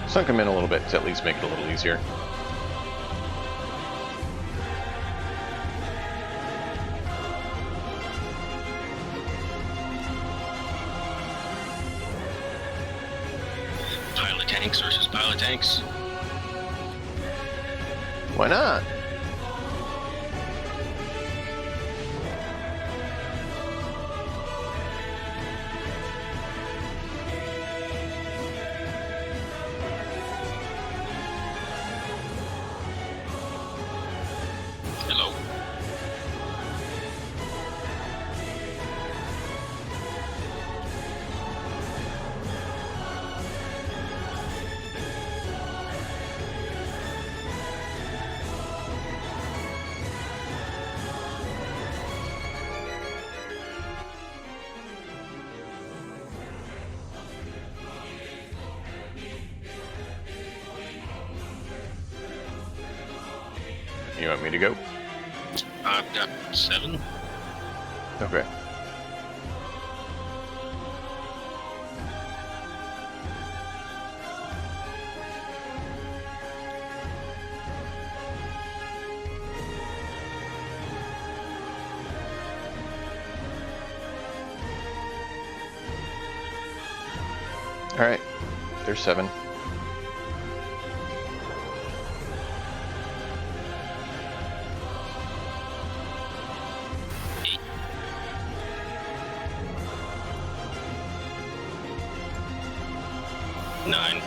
Sunk them in a little bit to at least make it a little easier. Pilot tanks versus pilot tanks. Why not? Hello. You want me to go? I've got 7. Okay. All right. There's 7. Nine.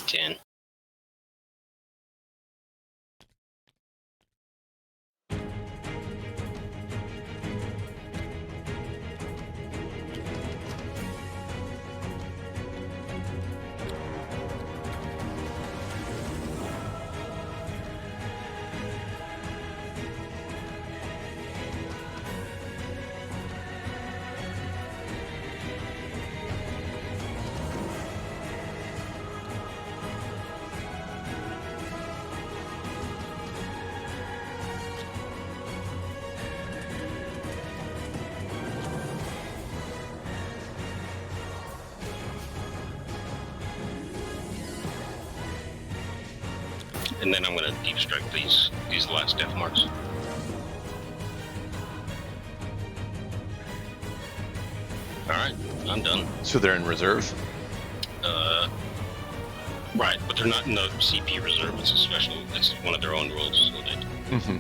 Ten. And then I'm gonna deep strike these last death marks. Alright, I'm done. So they're in reserve? Right, but they're not in the CP reserve, it's a special, it's one of their own rules, so they... Mm-hmm.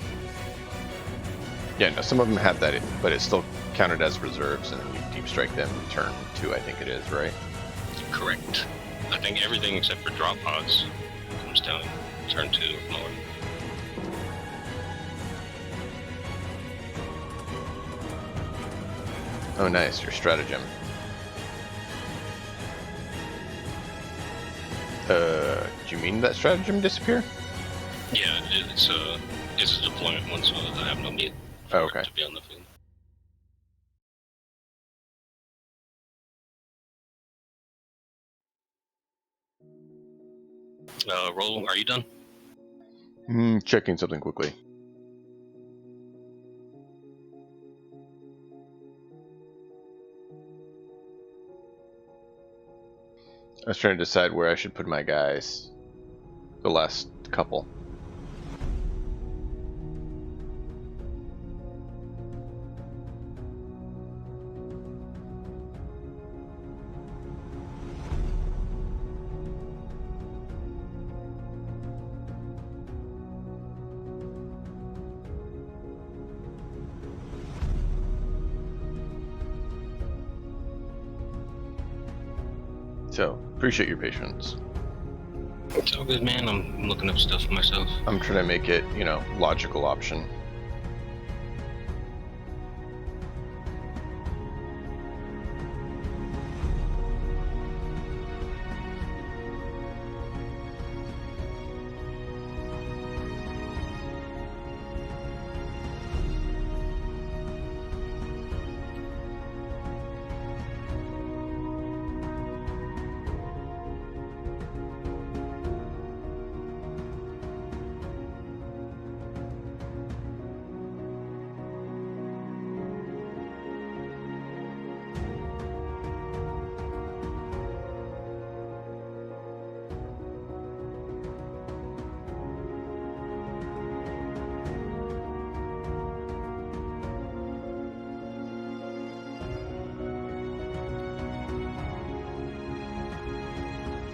Yeah, no, some of them have that, but it's still counted as reserves, and then you deep strike them turn 2, I think it is, right? Correct. I think everything except for drop pods comes down in turn 2 or more. Oh, nice, your stratagem. Do you mean that stratagem disappear? Yeah, it's a deployment one, so I have no need for Oh, okay. it to be on the field. Roll, are you done? Checking something quickly. I was trying to decide where I should put my guys. The last couple. So, appreciate your patience. It's all good, man. I'm looking up stuff myself. I'm trying to make it, logical option.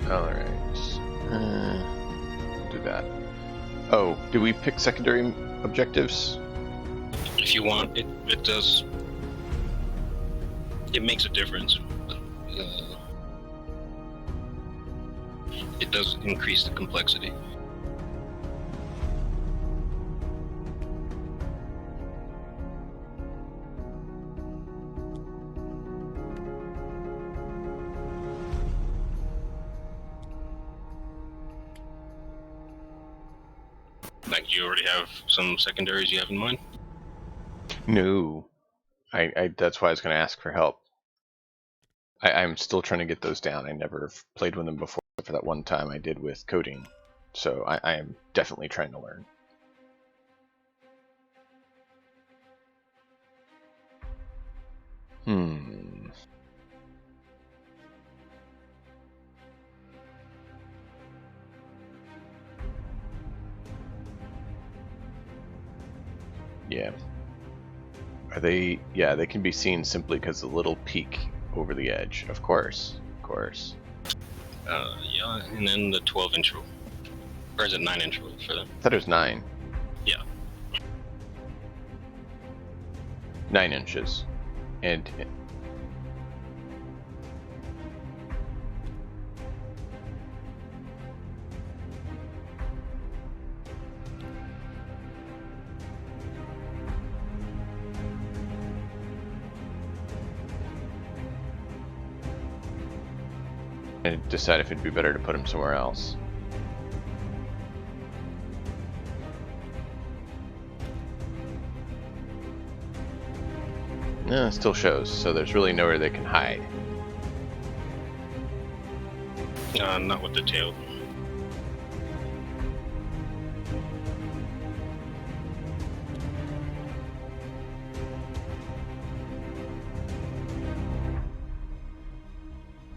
Alright. Do that. Oh, do we pick secondary objectives? If you want, it does. It makes a difference. It does increase the complexity. Like, you already have some secondaries you have in mind? No. I that's why I was going to ask for help. I'm still trying to get those down. I never played with them before for that one time I did with coding. So I am definitely trying to learn. Yeah. Are they? Yeah, they can be seen simply because of the little peak over the edge. Of course. Of course. Yeah, and then the 12-inch rule. Or is it 9-inch rule for them? I thought it was 9. Yeah. 9 inches. And decide if it'd be better to put him somewhere else. No, it still shows, so there's really nowhere they can hide. Not with the tail.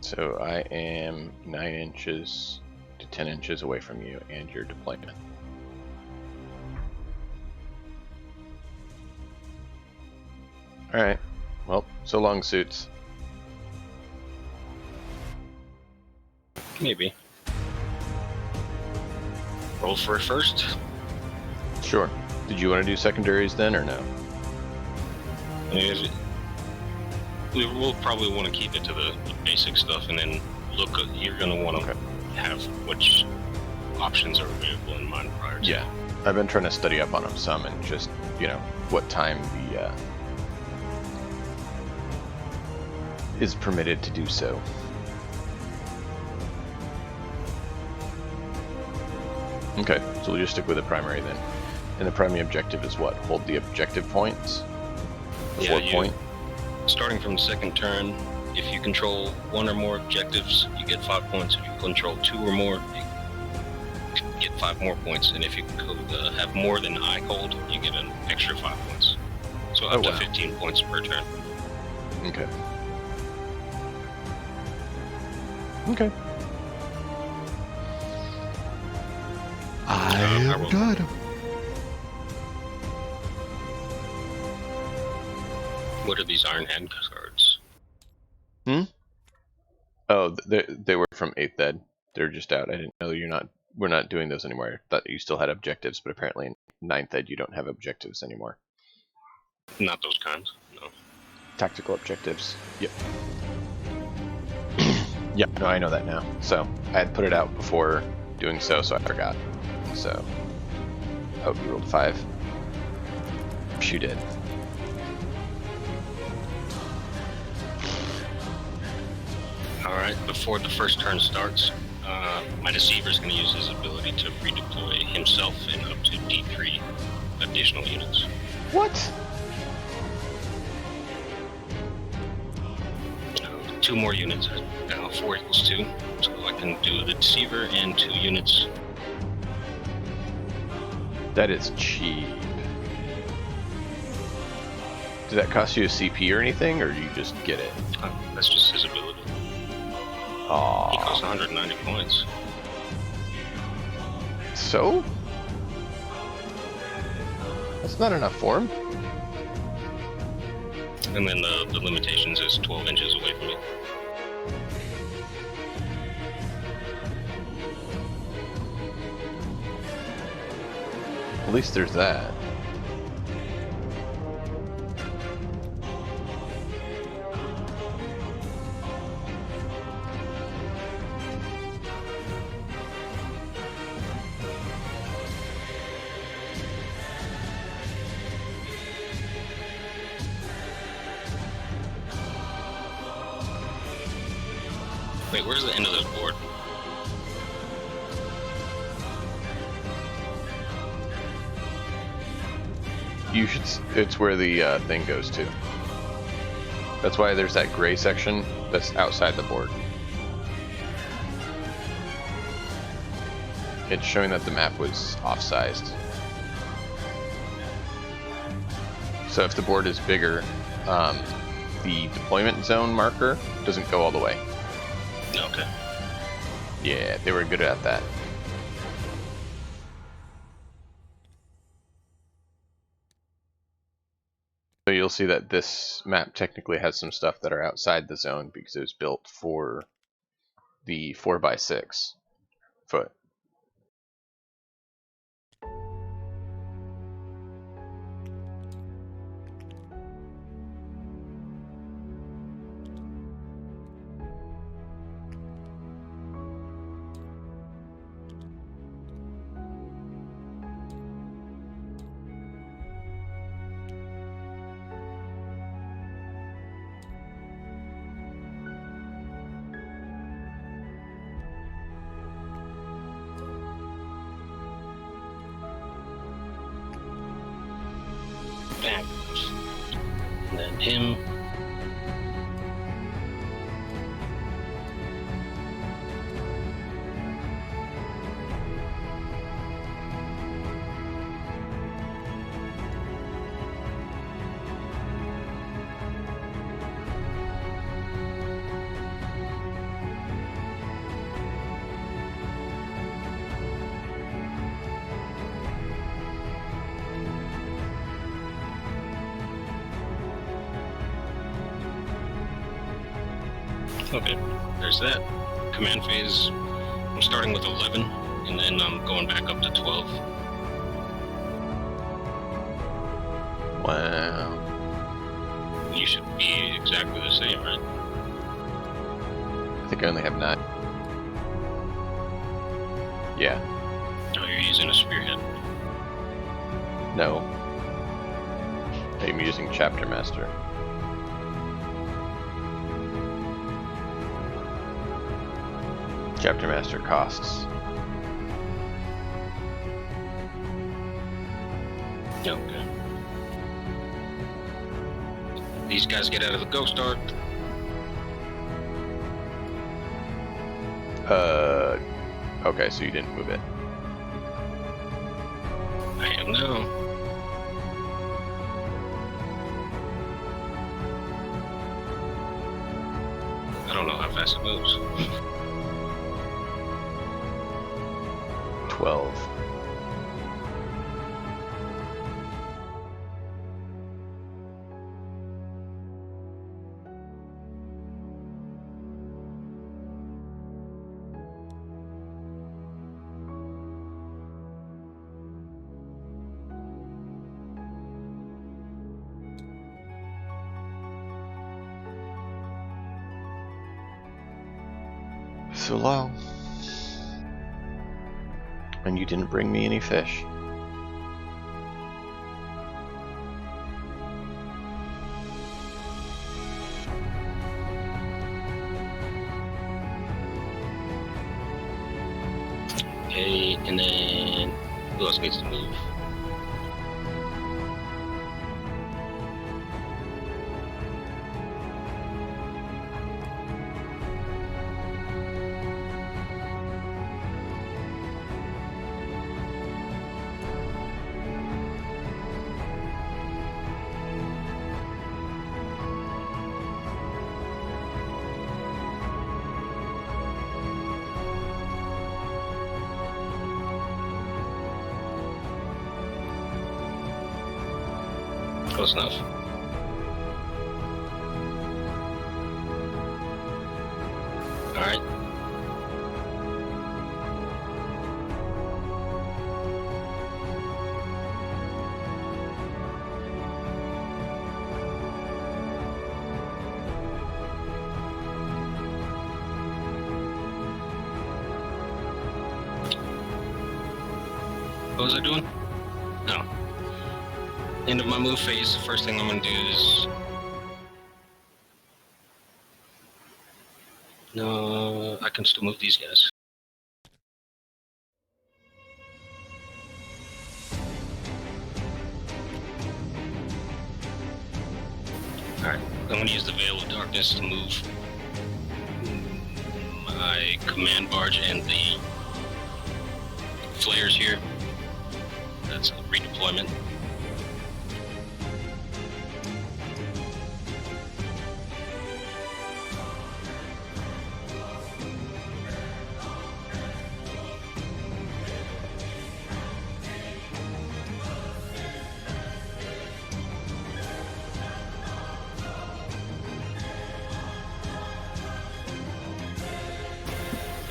So I am 9 inches to 10 inches away from you and your deployment. Alright, well, so long, suits. Maybe. Roll for it first. Sure. Did you want to do secondaries then, or no? We'll probably want to keep it to the basic stuff, and then look. You're going to want to have which options are available in mind prior to. Yeah, I've been trying to study up on them some, and just what time the is permitted to do so. Okay, so we'll just stick with the primary then. And the primary objective is what? Hold the objective points? The 4 point? Starting from the second turn, if you control 1 or more objectives, you get 5 points. If you control 2 or more, you get 5 more points. And if you have more than I hold, you get an extra 5 points. So up to 15 points per turn. Okay. Okay. I I am rolled. good. What are these Iron Hand cards? Oh, they were from 8th Ed. They're just out. I didn't know we're not doing those anymore. I thought you still had objectives, but apparently in 9th Ed you don't have objectives anymore. Not those kinds. No. Tactical objectives. Yep. Yeah, no, I know that now. So I had put it out before doing so I forgot. So, oh, you rolled 5. You did. Alright, before the first turn starts, my Deceiver's going to use his ability to redeploy himself and up to D3 additional units. What? 2 more units. Now 4 equals 2. So I can do the Deceiver and 2 units. That is cheap. Did that cost you a CP or anything, or do you just get it? That's just his ability. He Aww. costs 190 points. So? That's not enough for him. And then the limitations is 12 inches away from me. At least there's that. Wait, where's the end of this board? You should. It's where the thing goes to. That's why there's that gray section that's outside the board. It's showing that the map was off-sized. So if the board is bigger, the deployment zone marker doesn't go all the way. Okay. Yeah, they were good at that. So you'll see that this map technically has some stuff that are outside the zone because it was built for the 4x6 foot. Back. And then him. Okay, there's that. Command phase, I'm starting with 11, and then I'm going back up to 12. Wow. You should be exactly the same, right? I think I only have 9. Yeah. Oh, you're using a spearhead. No. I'm using Chapter Master. Chapter Master costs. Okay. These guys get out of the Ghost Arc. Okay, so you didn't move it. I am now. I don't know how fast it moves. 12. so low. And you didn't bring me any fish. Okay, and then who else needs to move? Close enough. All right. What was I doing? No. End of my move phase, the first thing I'm going to do is... No, I can still move these guys. Alright, I'm going to use the Veil of Darkness to move my command barge and the flares here. That's a redeployment.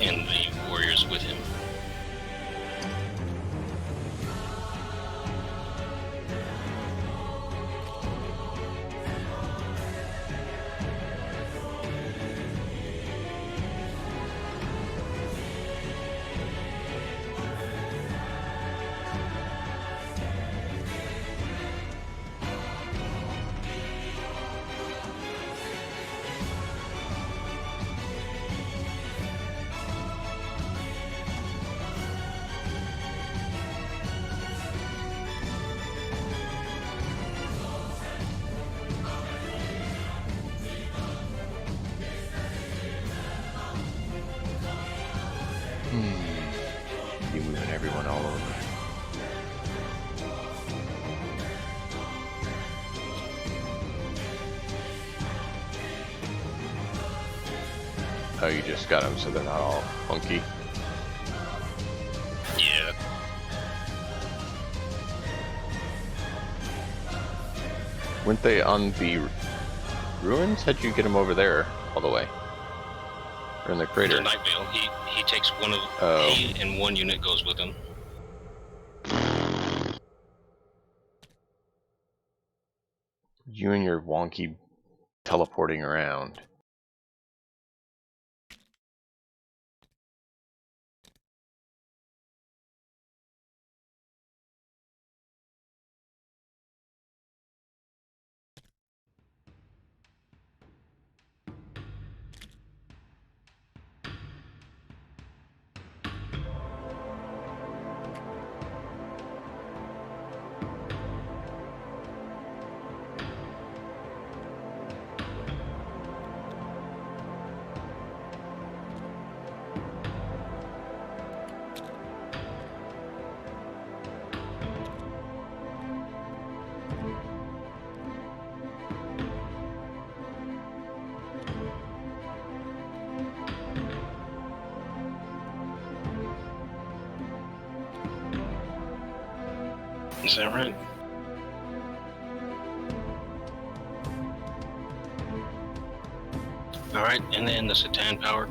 And the warriors with him. You're moving everyone all over. Oh, you just got them so they're not all funky. Yeah. Weren't they on the ruins? How'd you get them over there all the way? Or in the crater? The Night Veil. He takes one of he and one unit goes with him. You and your wonky teleporting around. Is that right? Alright, and then the Satan power.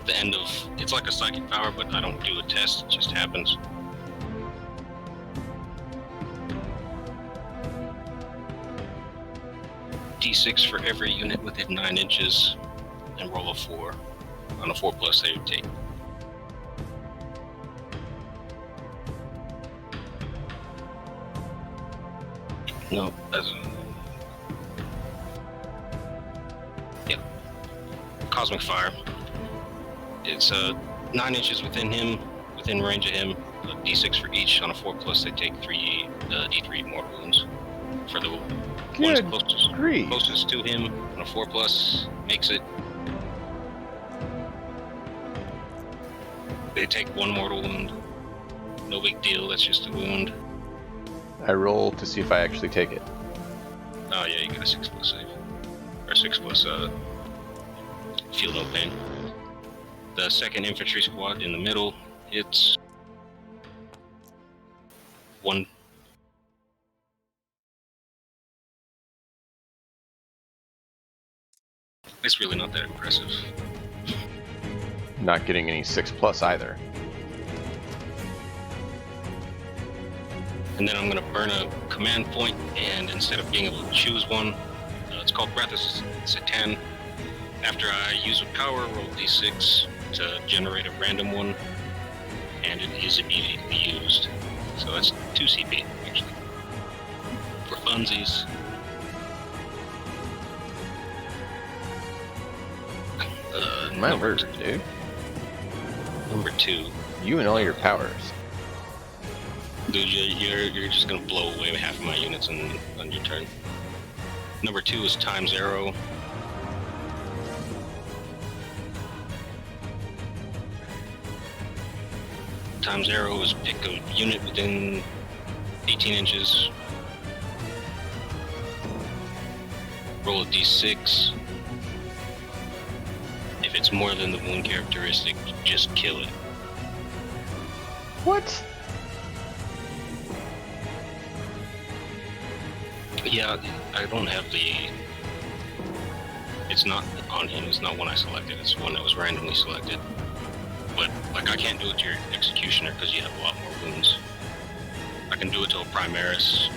The end of... It's like a psychic power, but I don't do a test, it just happens. D6 for every unit within 9 inches, and roll a 4. On a 4+, they would take. No, that's... Yeah. Cosmic Fire. It's 9 inches within him, within range of him. A D6 for each. On a 4+, they take 3 D3 mortal wounds. For the ones closest to him, on a 4+, makes it. They take 1 mortal wound. No big deal, that's just a wound. I roll to see if I actually take it. Oh yeah, you got a 6+ save. Or 6+, feel no pain. The 2nd infantry squad in the middle, it's 1. It's really not that impressive. Not getting any 6+ either. And then I'm going to burn a command point, and instead of being able to choose one, it's called Breath of Satan. After I use a power, roll d6 to generate a random one, and it is immediately used. So that's 2 CP, actually. For funsies. My word, dude. Number 2. You and all your powers. Dude, you're just gonna blow away half of my units on your turn. Number 2 is times arrow. Times arrow is pick a unit within 18 inches. Roll a d6. If it's more than the wound characteristic, just kill it. What? Yeah, I don't have the... It's not on him, it's not one I selected, it's one that was randomly selected. But, like, I can't do it to your Executioner because you have a lot more wounds. I can do it to a Primaris.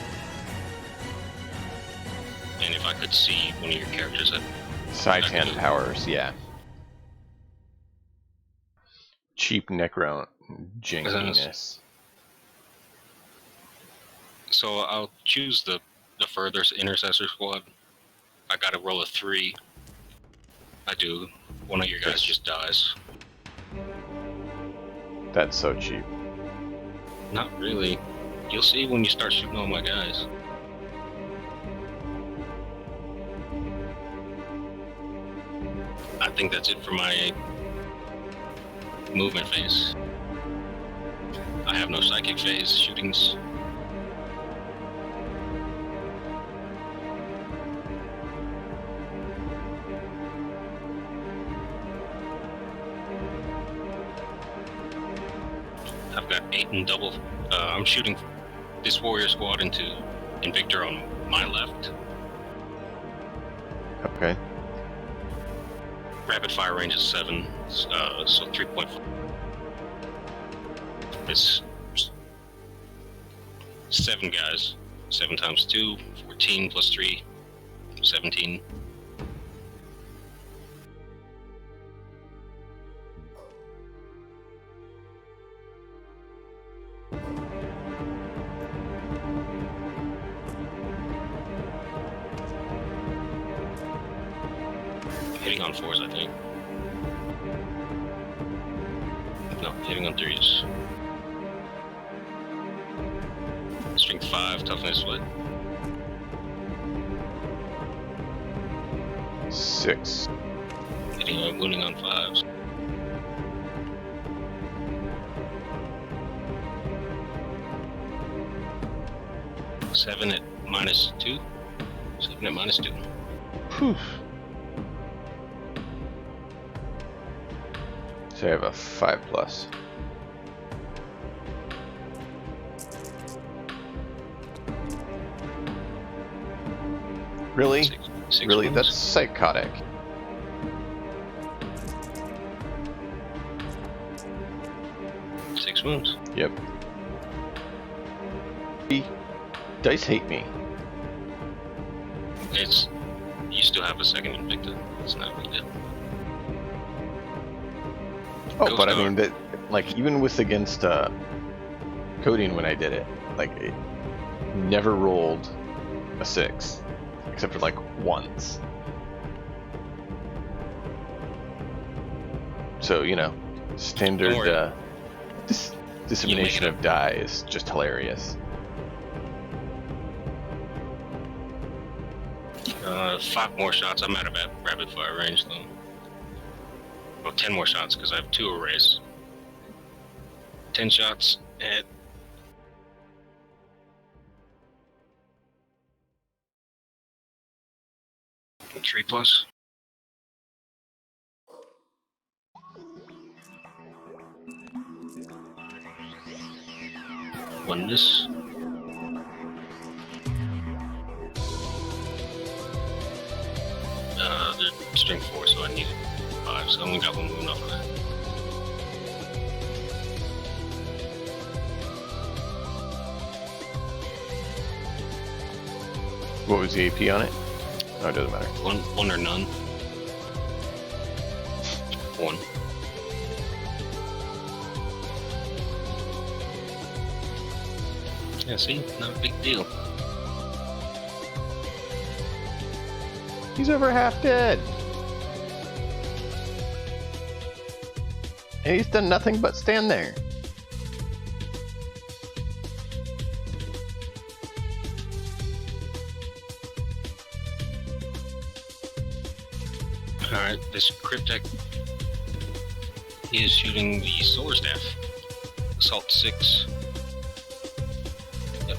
And if I could see one of your characters that... Side hand powers, yeah. Cheap Necron jankiness. So I'll choose the further Intercessor squad. I gotta roll a 3. I do. One of your guys just dies. That's so cheap. Not really. You'll see when you start shooting all my guys. I think that's it for my movement phase. I have no psychic phase shootings. I've got 8 and double. I'm shooting this warrior squad into Invictor on my left. Okay. Rapid fire range is 7, so 3.5. It's 7 guys. 7 times 2, 14 plus 3, 17. Hitting on 4s, I think. No, hitting on 3s. Strength 5, toughness what? 6. Hitting on wounding on 5s. Seven at -2. 7 at -2. Poof. So I have a 5+. Really? Six Really? wounds. That's psychotic. Six wounds. Yep. Dice hate me. It's you still have a second Invicta. It's not a big deal. Oh, but I mean that, like, even with against Coding when I did it, like, it never rolled a 6, except for like once. So, you know, standard dissemination of die is just hilarious. 5 more shots. I'm out of rapid fire range though. Well, 10 more shots because I have 2 arrays. 10 shots at 3+. One this. They're strength 4, so I needed 5, so I only got 1 wound off of that. What was the AP on it? Oh, it doesn't matter. One or none. 1. Yeah, see? Not a big deal. He's over half dead. And he's done nothing but stand there. Alright, this Cryptek is shooting the Solar Staff. Assault 6. Yep.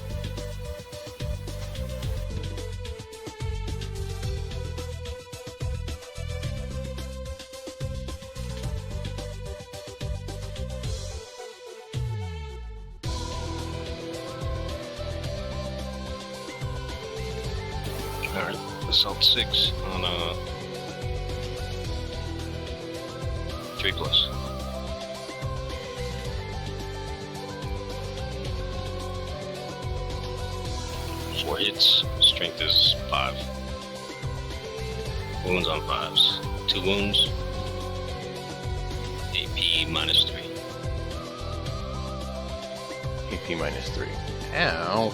Alright, Assault 6 on 3+. Four hits, strength is 5. Wounds on 5s. 2 wounds. AP -3. AP -3. Ow.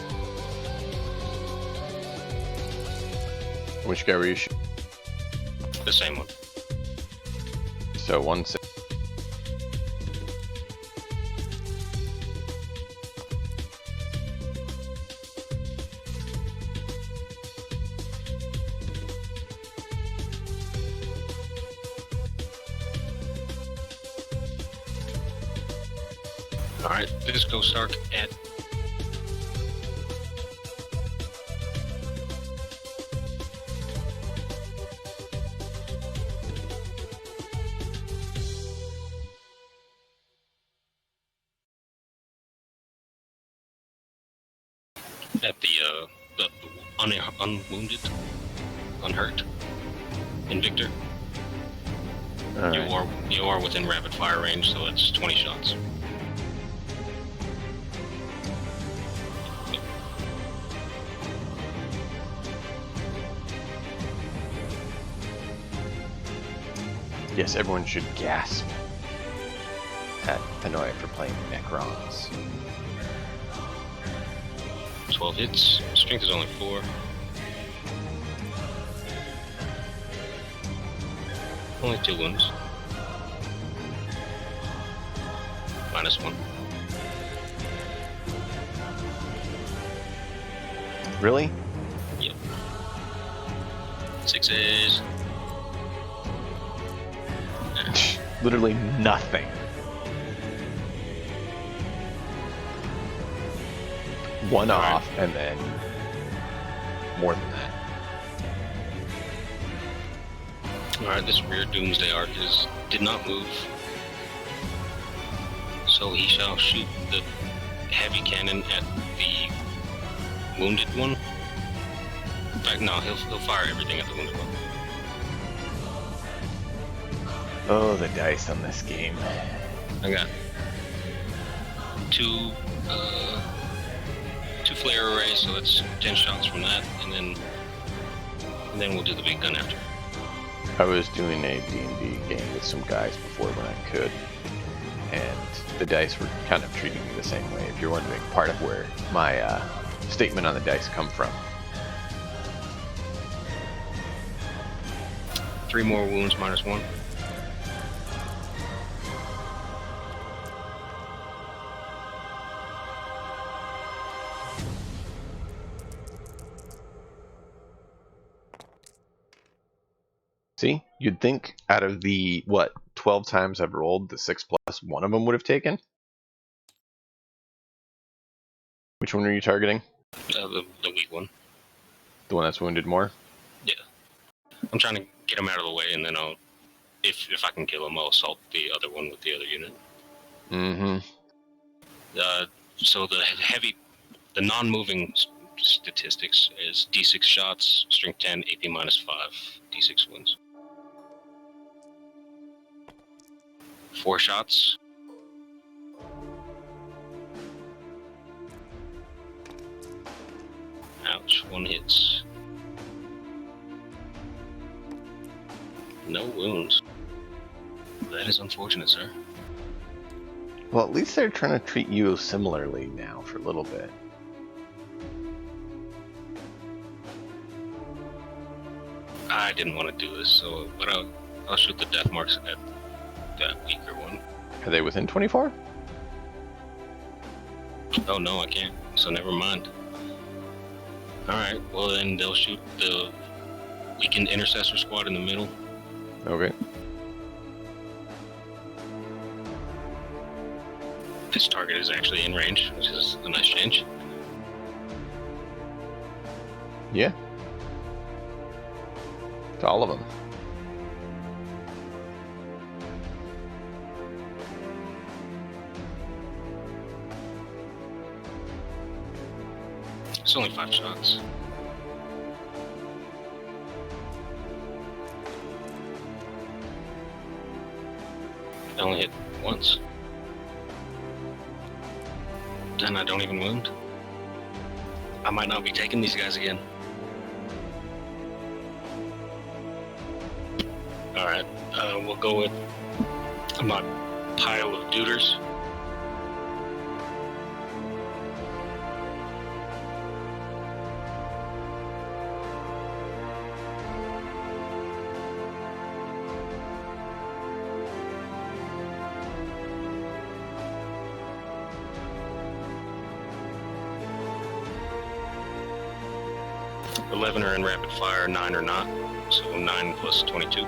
Which guy were you shooting? The same one. So 1 6. Alright, this Ghost Arc at the unwounded, unhurt, Invictor. Right. You are within rapid fire range, so it's 20 shots. Yes, everyone should gasp at Panoia for playing Necrons. 12 hits. Strength is only 4. Only 2 wounds. -1. Really? Yep. 6s. Literally nothing. One off, and then more than that. Alright, this rear Doomsday Arc did not move. So he shall shoot the heavy cannon at the wounded one. In fact, no, he'll fire everything at the wounded one. Oh, the dice on this game. I got 2 flare arrays, so that's 10 shots from that, and then we'll do the big gun after. I was doing a D&D game with some guys before when I could, and the dice were kind of treating me the same way, if you're wondering part of where my statement on the dice come from. 3 more wounds, -1. See, you'd think out of the, 12 times I've rolled, the 6+, one of them would have taken? Which one are you targeting? The weak one. The one that's wounded more? Yeah. I'm trying to get him out of the way, and then I'll, if I can kill him, I'll assault the other one with the other unit. Mm-hmm. So the non-moving statistics is D6 shots, strength 10, AP -5, D6 wounds. 4 shots. Ouch, 1 hits. No wounds. That is unfortunate, sir. Well, at least they're trying to treat you similarly now for a little bit. I didn't want to do this, but I'll shoot the death marks at that weaker one. Are they within 24? Oh no, I can't. So never mind. Alright, well then they'll shoot the weakened intercessor squad in the middle. Okay. This target is actually in range, which is a nice change. Yeah. To all of them. It's only 5 shots. I only hit once. And I don't even wound. I might not be taking these guys again. Alright, we'll go with my pile of duders. Eleven are in rapid fire, 9 are not. So 9 plus 22.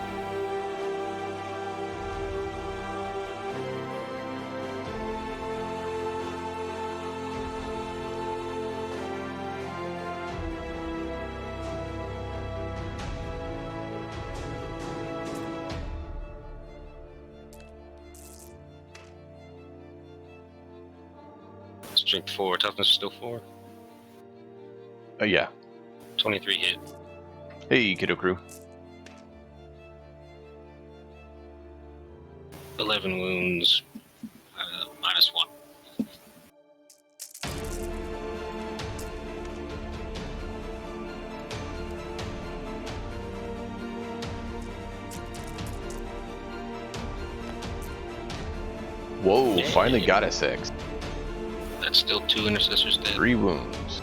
Strength 4, toughness still 4. Oh, yeah. 23 hit. Hey, Kiddo Crew. 11 wounds, -1. Whoa, Yeah. finally got a 6. That's still 2 intercessors dead. 3 wounds.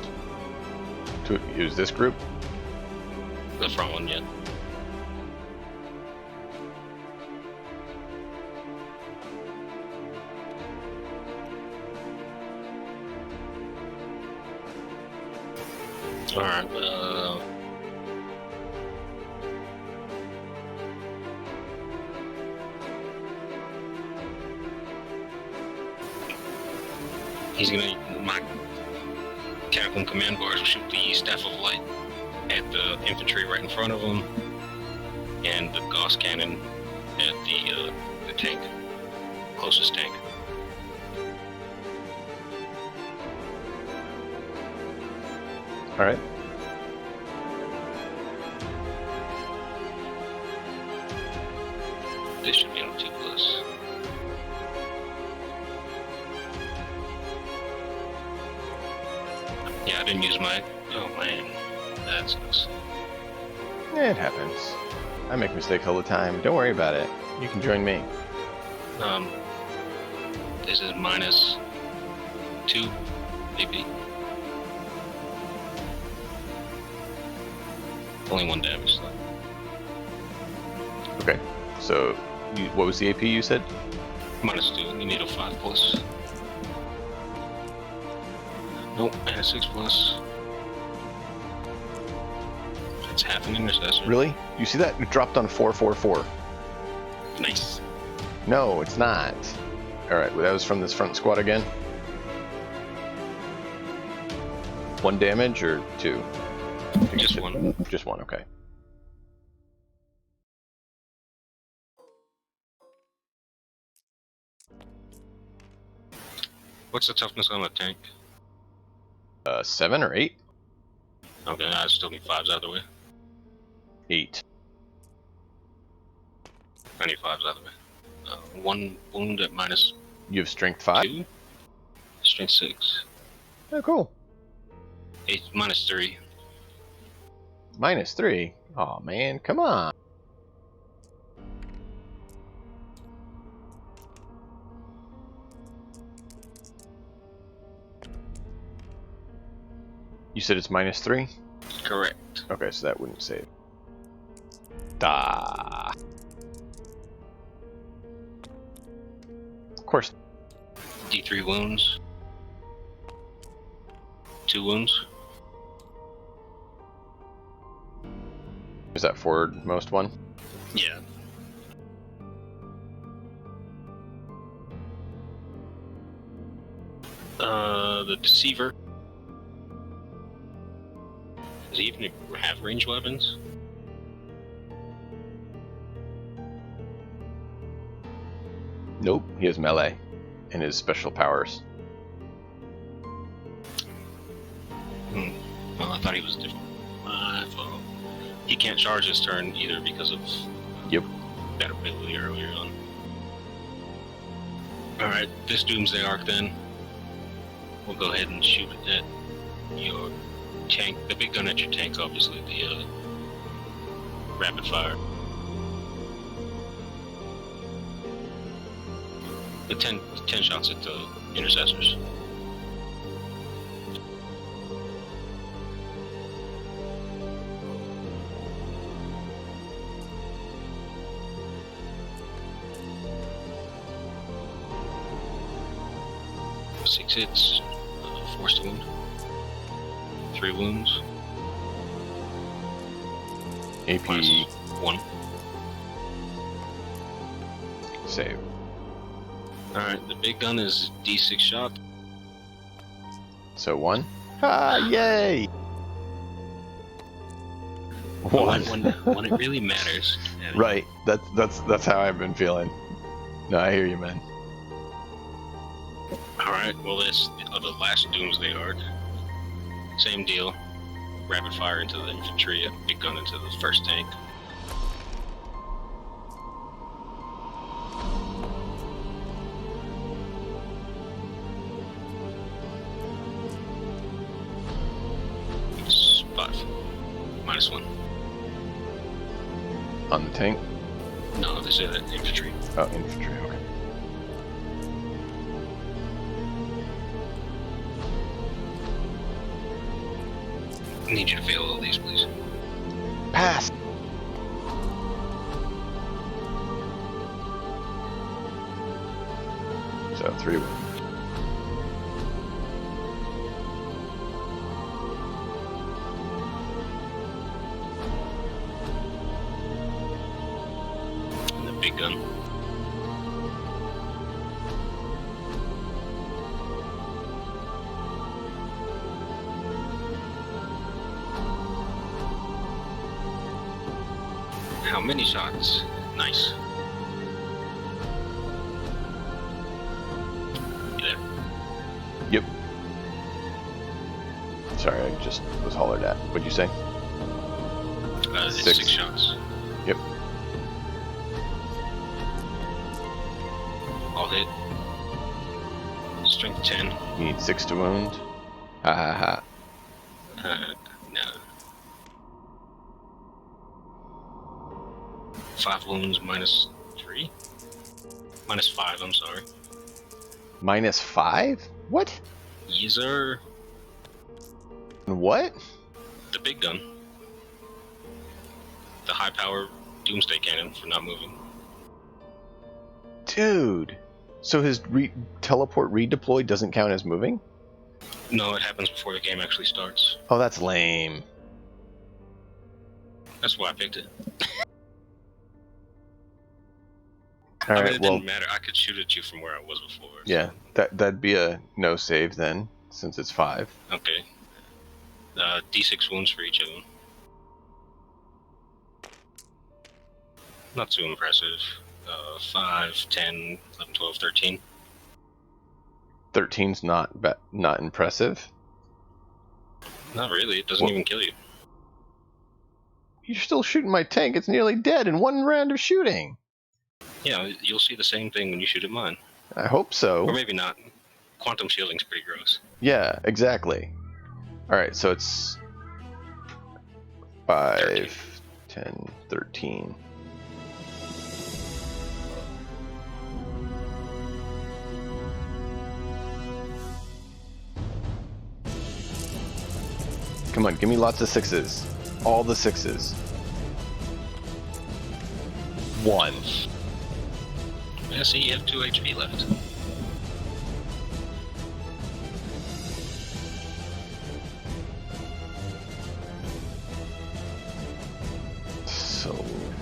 Who's this group? The front one, yeah. Alright, he's gonna, my Catacomb command bars will shoot the Staff of Light at the infantry right in front of him, and the Gauss cannon at the tank, closest tank. All right. This should be on 2+. Yeah, I didn't use my. Oh man, that sucks. It happens. I make mistakes all the time. Don't worry about it. You can join me. This is minus 2 AP. Only 1 damage left. Okay. So, what was the AP you said? Minus 2. You need a 5 plus. Nope, and a 6 plus. That's half an intercessor. Really? You see that? It dropped on 444. Nice. No, it's not. Alright, well, that was from this front squad again? 1 damage or 2? Just 1. Just 1, okay. What's the toughness on a tank? 7 or 8? Okay, I still need 5s out of the way. 8. I need 5s out of the way. 1 wound at minus You have strength 5? 2. Strength 6. Oh, cool. 8 minus 3. Minus 3? Oh man, come on. You said it's minus 3? Correct. Okay, so that wouldn't save. Da. Of course. D3 wounds. 2 wounds. Is that forward most one? Yeah. The Deceiver. Does he even have ranged weapons? Nope, he has melee and his special powers. Well, I thought he was different. Well, he can't charge his turn either because of Yep. that ability earlier on. Alright, this Doomsday Arc then. We'll go ahead and shoot at your tank, the big gun at your tank, obviously, the rapid fire. The 10 shots at the intercessors. Six hits, forced wound, 3 wounds, AP minus 1. save. Alright, the big gun is D6 shot. So 1? Ah, yay! 1. When it really matters. Right. That's how I've been feeling. No, I hear you, man. Alright, well, this the last Doomsday Arc. Same deal. Rapid fire into the infantry, a big gun into the first tank. It's 5. Minus 1. On the tank? No, this is infantry. Oh, infantry, okay. I need you to fail all these, please. Pass! So 3 wounds. And the big gun. How many shots? Nice. You there? Yep. Sorry, I just was hollered at. What'd you say? It's 6. 6 shots. Yep. All hit. Strength 10. You need 6 to wound. Ha ha ha. No. 5 wounds minus 3? Minus 5, I'm sorry. -5? What? User What? the big gun. The high power doomsday cannon for not moving. Dude. So his teleport redeploy doesn't count as moving? No, it happens before the game actually starts. Oh, that's lame. That's why I picked it. All I right, mean, it well, didn't matter. I could shoot at you from where I was before. So. yeah, that'd be a no save then, since it's 5. Okay. D6 wounds for each of them. Not too impressive. 5, 10, 11, 12, 13. 13's not impressive. Not really. It doesn't even kill you. You're still shooting my tank. It's nearly dead in 1 round of shooting. Yeah, you'll see the same thing when you shoot at mine. I hope so. Or maybe not. Quantum shielding's pretty gross. Yeah, exactly. Alright, so it's 5, 13. 10, 13. Come on, give me lots of 6s. All the 6s. 1. Yeah, see, you have 2 HP left. So lame.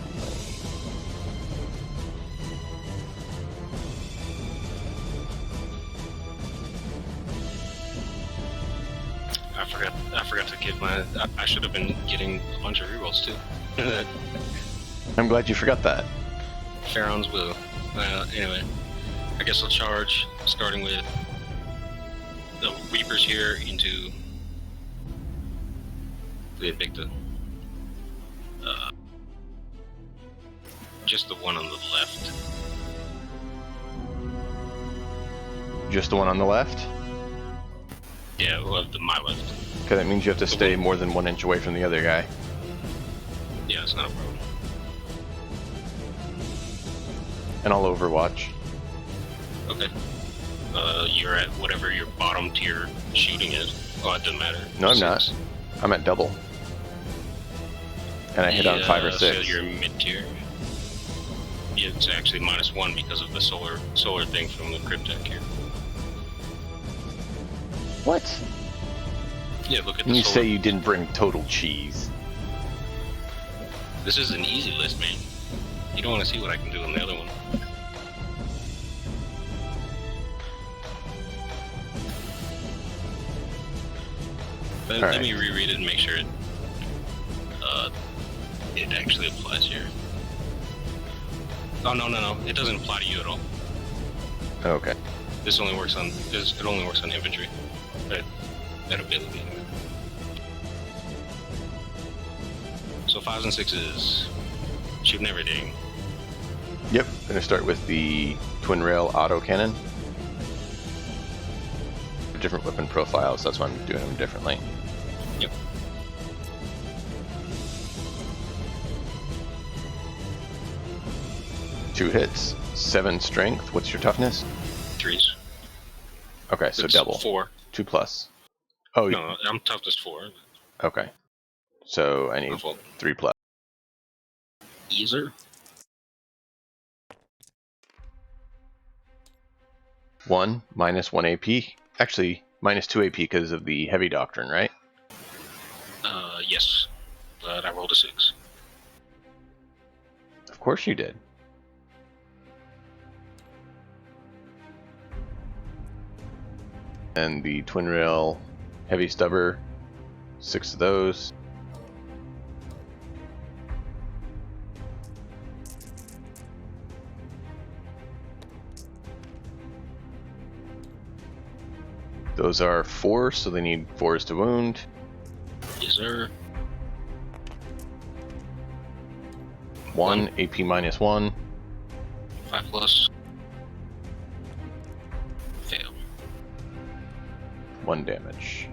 I forgot to give my... I should have been getting a bunch of rerolls, too. I'm glad you forgot that. Pharaoh's Will. Anyway, I guess I'll charge, starting with the Reapers here into the Invicta. Just the one on the left. Just the one on the left? Yeah, well, my left. Okay, that means you have to stay more than 1 inch away from the other guy. Yeah, it's not a problem. And I'll overwatch. Okay. You're at whatever your bottom tier shooting is. Oh, it doesn't matter. No, I'm 6. not. I'm at double. And I hit on 5 or 6. So you're mid tier. Yeah, it's actually -1 because of the solar thing from the Cryptek here. What? Yeah, look at And the you solar. say you didn't bring total cheese. This is an easy list, man. You don't want to see what I can do on the other one. Let me reread it and make sure it actually applies here. Oh no, it doesn't apply to you at all. Okay. It only works on infantry. That ability. So 5s and 6s, shooting everything. Yep, gonna start with the twin rail auto cannon. Different weapon profiles, that's why I'm doing them differently. Yep. Two hits, 7 strength. What's your toughness? 3s. Okay, so It's double. 4. 2 plus. Oh, No, I'm toughest 4. okay. So I need My fault. 3 plus. Easer. 1 -1 AP. Actually, -2 AP because of the heavy doctrine, right? Yes. But I rolled a 6. Of course you did. And the twin rail heavy stubber, 6 of those. Those are 4, so they need 4s to wound. Yes, sir. 1 AP -1. 5 plus. Fail. 1 damage.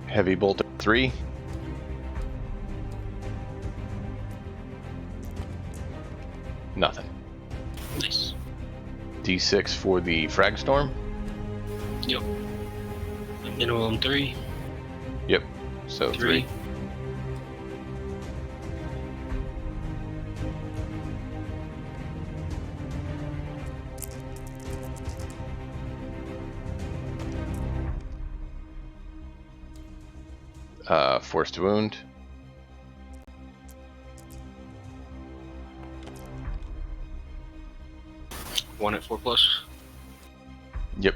Heavy bolt 3. Nothing. Nice. D6 for the frag storm. Yep. A minimum 3. Yep. So 3. Forced wound. One at 4+. Yep.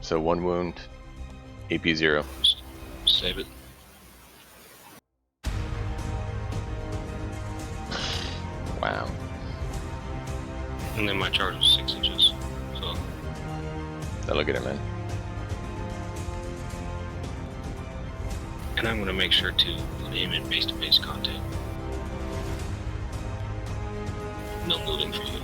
So 1 wound. AP 0. Save it. Wow. And then my charge was 6 inches. So That'll get him in. and I'm gonna make sure to put him in face-to-face contact. No moving for you.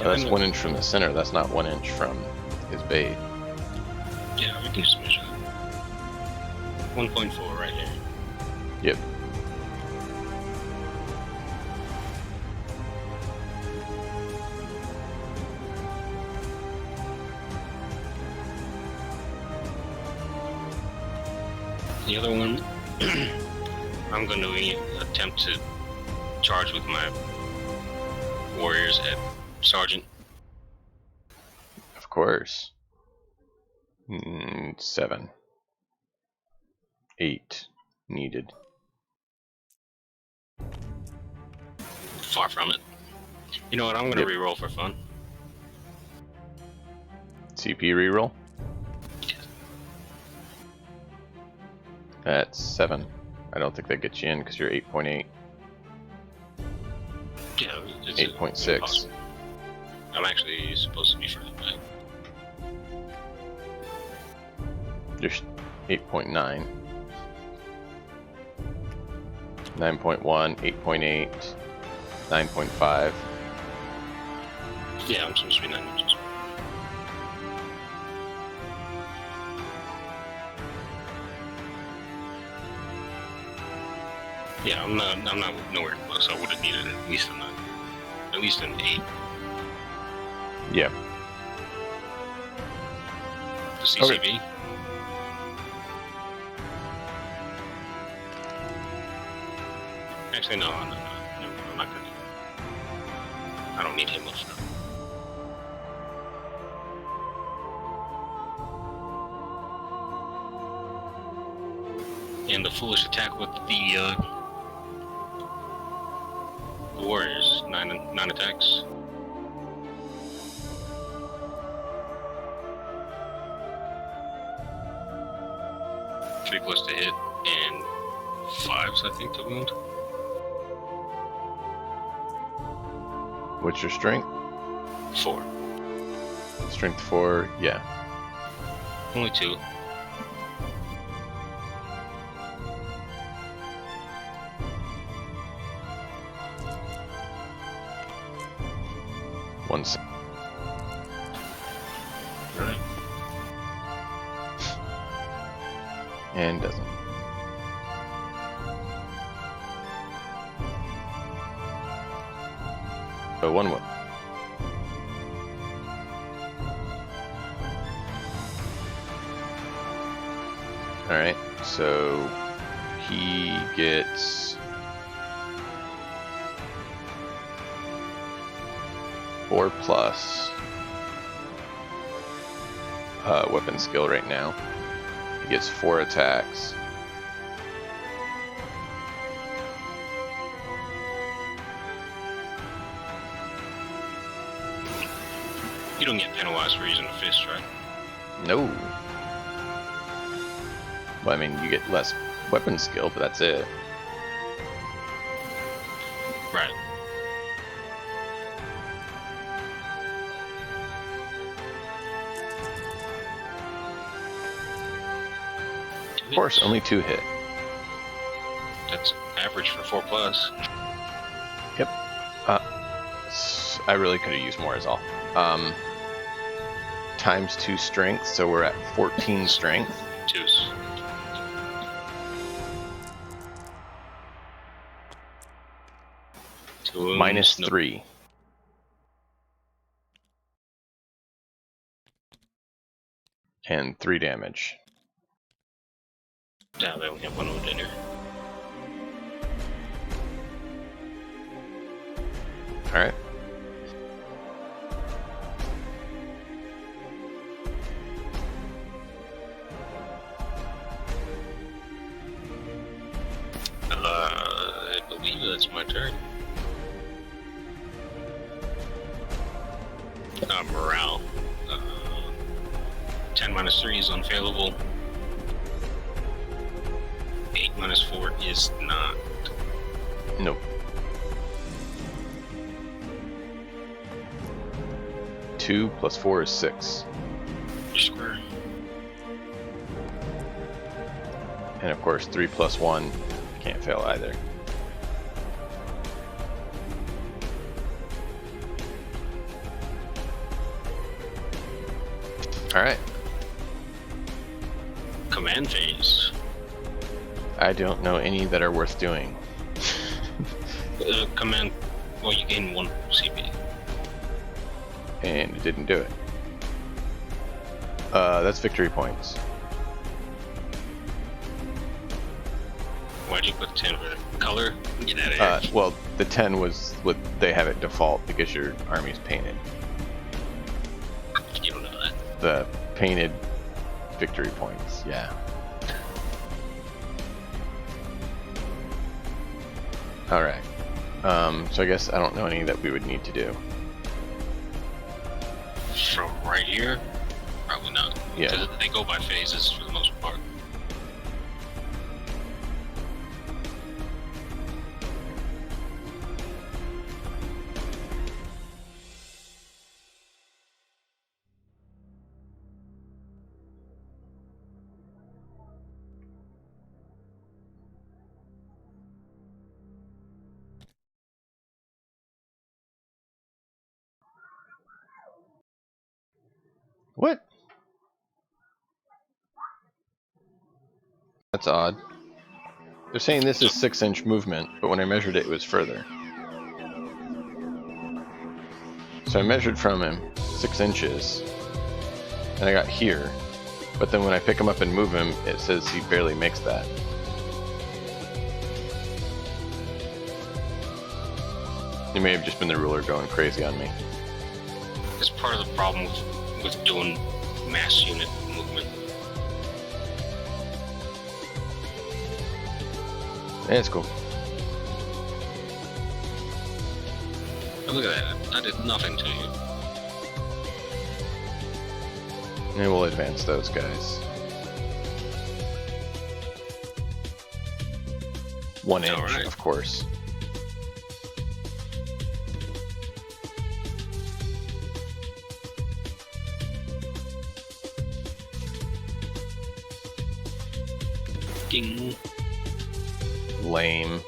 Oh, that's 1 inch from the center. That's not 1 inch from his bait. Yeah, we can just measure that. 1.4 right here. Yep. The other one, I'm going to attempt to charge with my warriors at Sergeant. Of course. 7. 8 needed. Far from it. You know what? I'm going to reroll for fun. CP reroll. That's 7. I don't think that gets you in because you're 8.8. Yeah, it's 8.6. impossible. I'm actually supposed to be further back. You're 8.9. 9.1, 8.8, 9.5. Yeah, I'm supposed to be 9 inches. Yeah, I'm not nowhere close. I would have needed at least a 9. At least an 8. Yep. The CCB? Okay. Actually, no, I'm not gonna do that. I don't need him much now. And the foolish attack with the warriors, 9 attacks. Three plus to hit and 5s, I think, to wound. What's your strength? 4. Strength 4, yeah. Only 2. One. Right. And doesn't. So 1 wound. Alright, so he gets 4 plus weapon skill right now. He gets 4 attacks. You don't get penalized for using a fist, right? No. Well, I mean, you get less weapon skill, but that's it. Right. Of course, only 2 hit. That's average for 4+. Yep. I really could have used more as all. Times 2 strength, so we're at 14 strength. Twos. Two Minus nope. 3. And 3 damage. Yeah, they only have one wound in here. Alright. I believe that's my turn. Morale. 10 minus 3 is unfailable. 8 minus 4 is not. Nope. 2 plus 4 is 6. Square. And of course, 3 plus 1 can't fail either. Alright. Command phase. I don't know any that are worth doing. Command. Well, you gain 1 CP. And it didn't do it. That's victory points. Why'd you put 10 for the color? Get out of here. Well, the 10 was what they have it default because your army's painted. You don't know that. The painted victory points, yeah. Alright. So I guess I don't know any that we would need to do. From right here? Probably not. Yeah. They go by phases for the most part. What? That's odd. They're saying this is 6-inch movement, but when I measured it, it was further. So I measured from him 6 inches, and I got here, but then when I pick him up and move him, it says he barely makes that. It may have just been the ruler going crazy on me. It's part of the problem with doing mass unit movement. Yeah, it's cool. Oh, look at that. I did nothing to you. And we'll advance those guys. 1 inch, Alright. of course. Ding. Lame.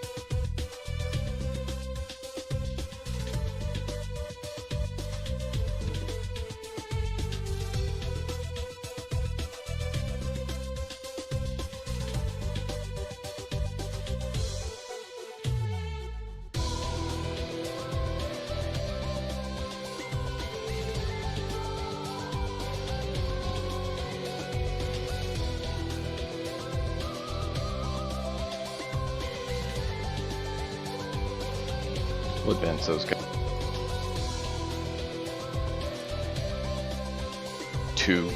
We'll advance those guys. 2.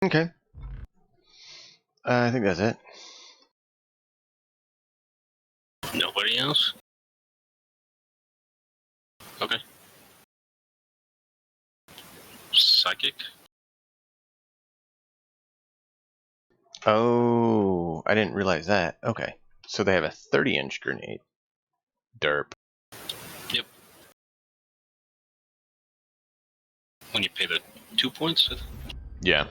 Okay. I think that's it. Nobody else? Okay. Psychic? Oh, I didn't realize that. Okay. So they have a 30-inch grenade. Derp. Yep. When you pay the 2 points? Yeah.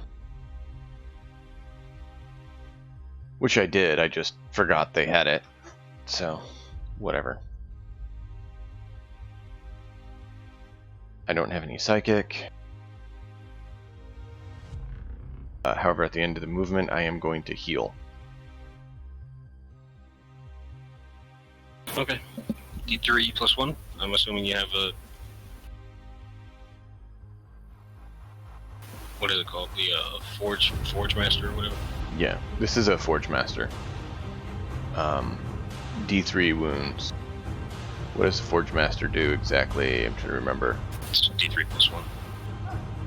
Which I did, I just forgot they had it. So, whatever. I don't have any psychic. However, at the end of the movement, I am going to heal. Okay. D3 plus 1? I'm assuming you have a... What is it called? The Forge Master or whatever? Yeah, this is a Forge Master. D3 wounds. What does the Forge Master do exactly? I'm trying to remember. It's D3 plus 1.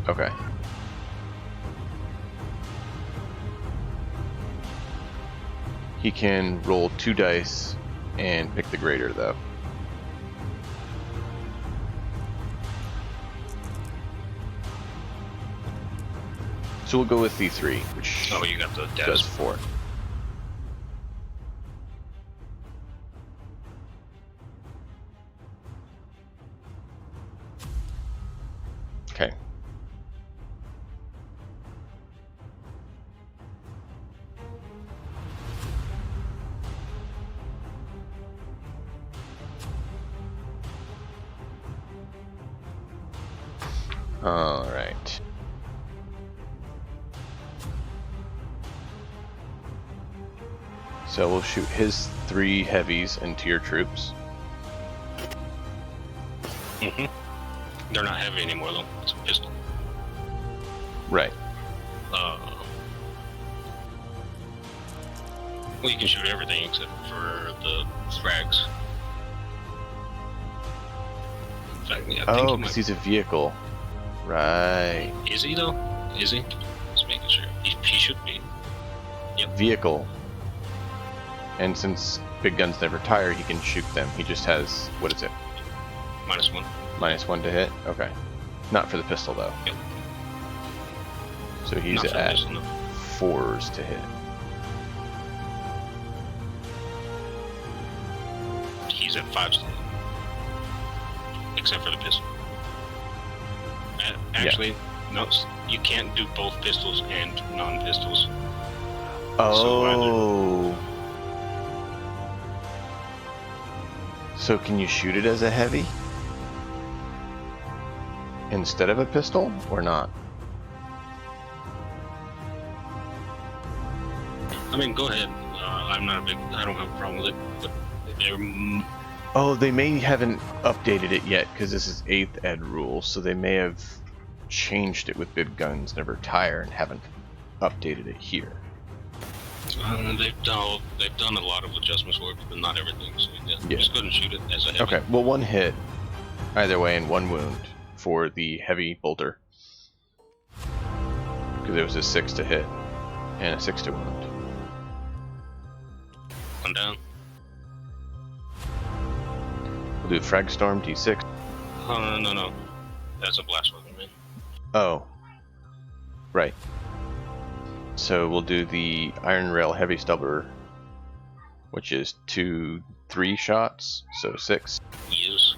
Okay. He can roll 2 dice and pick the greater, though. So we'll go with D3, which Oh, you got the does dash. 4. Okay. All right. So we'll shoot his 3 heavies into your troops. Mm-hmm. They're not heavy anymore, though. It's a pistol. Right. Well, you can shoot everything except for the frags. In fact, yeah, I think Oh, he because might... he's a vehicle. Right. Is he, though? Is he? Just making sure. He should be. Yep. Vehicle. And since big guns never tire, he can shoot them. He just has, what is it? -1. -1 to hit? Okay. Not for the pistol, though. Yep. So he's Not for the at pistol, no. 4s to hit. He's at 5 still. Except for the pistol. Actually, no, you can't do both pistols and non-pistols. Oh. So can you shoot it as a heavy? Instead of a pistol, or not? I mean, go ahead. I'm not a big... I don't have a problem with it. But they're... Oh, they may haven't updated it yet, because this is 8th ed rules, so they may have changed it with big guns never tire and haven't updated it here. They've done a lot of adjustments for it, but not everything. So Yeah. Just go ahead and shoot it as a heavy. Okay, well, 1 hit, either way, and 1 wound for the heavy bolter. Because it was a 6 to hit, and a 6 to wound. 1 down. We'll do Frag Storm, D6. Oh, no. That's a blast weapon, man. Oh. Right. So we'll do the Iron Rail Heavy Stubber, which is 2-3 shots, so 6. Yes.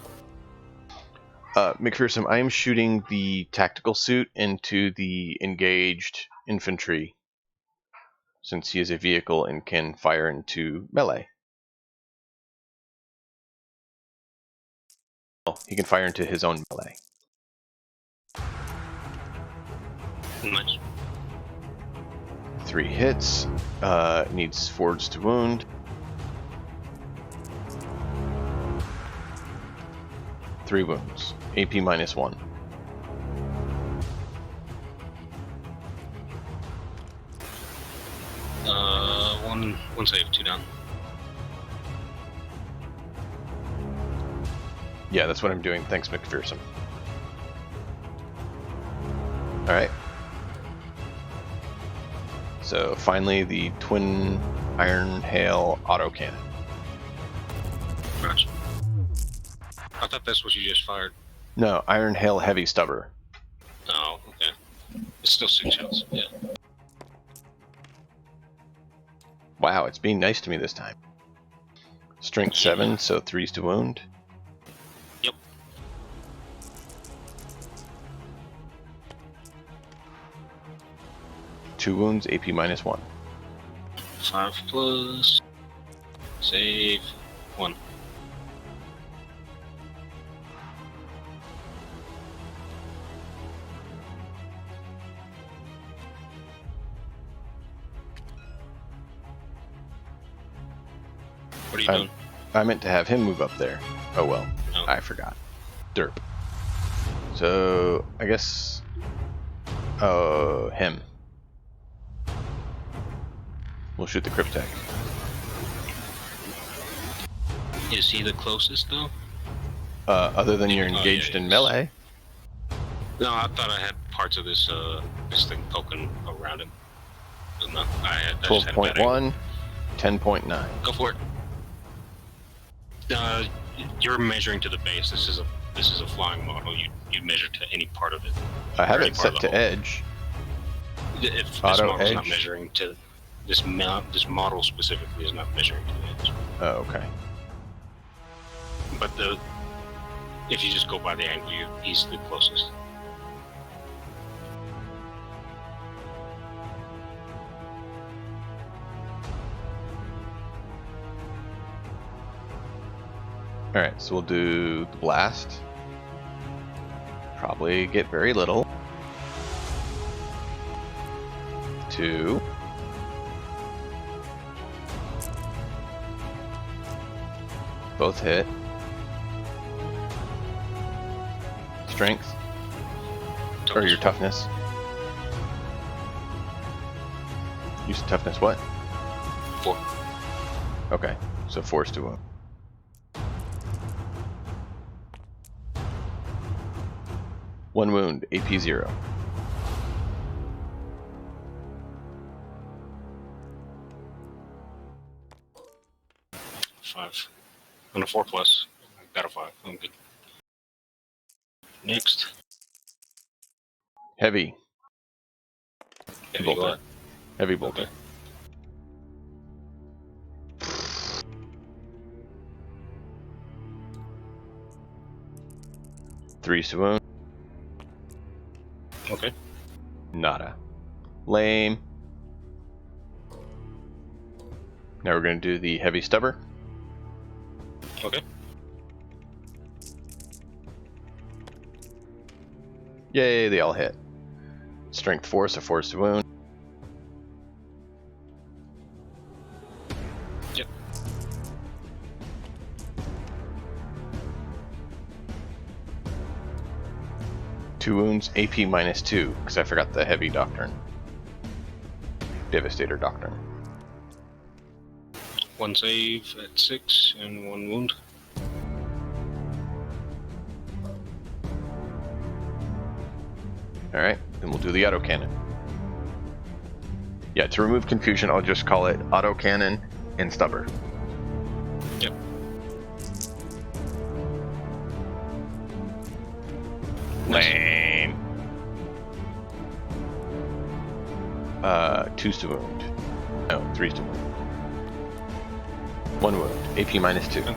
McPherson, I am shooting the tactical suit into the engaged infantry, since he is a vehicle and can fire into melee. Well, he can fire into his own melee. Nice. 3 hits, needs forwards to wound. Three wounds. AP -1. One save, 2 down. Yeah, that's what I'm doing. Thanks, McPherson. Alright. So finally, the twin iron hail autocannon. Gotcha. I thought that's what you just fired. No, iron hail heavy stubber. Oh, okay. It's still 6 shells. Yeah. Wow, it's being nice to me this time. Strength 7, so 3s to wound. Yep. Two wounds, AP -1. 5 plus. Save 1. What are you doing? I meant to have him move up there. Oh well, Oh. I forgot. Derp. So, I guess... him. We'll shoot the Cryptek. Is he the closest though? Other than you're engaged in melee. No, I thought I had parts of this this thing poking around him. But no, I just had a bad angle. 12.1, 10.9. Go for it. You're measuring to the base. This is a flying model. You measure to any part of it. I have Any it part of set the to hull. edge. If this Auto model's not edge. measuring to this model specifically is not measuring to the edge. Oh, okay. But if you just go by the angle, he's the closest. Alright, so we'll do the blast. Probably get very little. 2. Both hit. Strength. Or your toughness. Use toughness what? 4. Okay, so 4's to wound. One wound, AP 0. Five. On a 4 plus. I got a 5. I'm good. Next. Heavy. Heavy Bolter. what? Heavy bolter. Okay. Three to wound. Okay. Nada. Lame. Now we're going to do the heavy stubber. Okay. Yay, they all hit. Strength 4, so 4's to wound. Yep. Two wounds, AP -2, because I forgot the heavy doctrine. Devastator doctrine. 1 save at 6 and 1 wound. Alright, then we'll do the autocannon. Yeah, to remove confusion, I'll just call it autocannon and stubber. Yep. Lame. 2's to wound. No, 3's to wound. 1 wound. AP -2.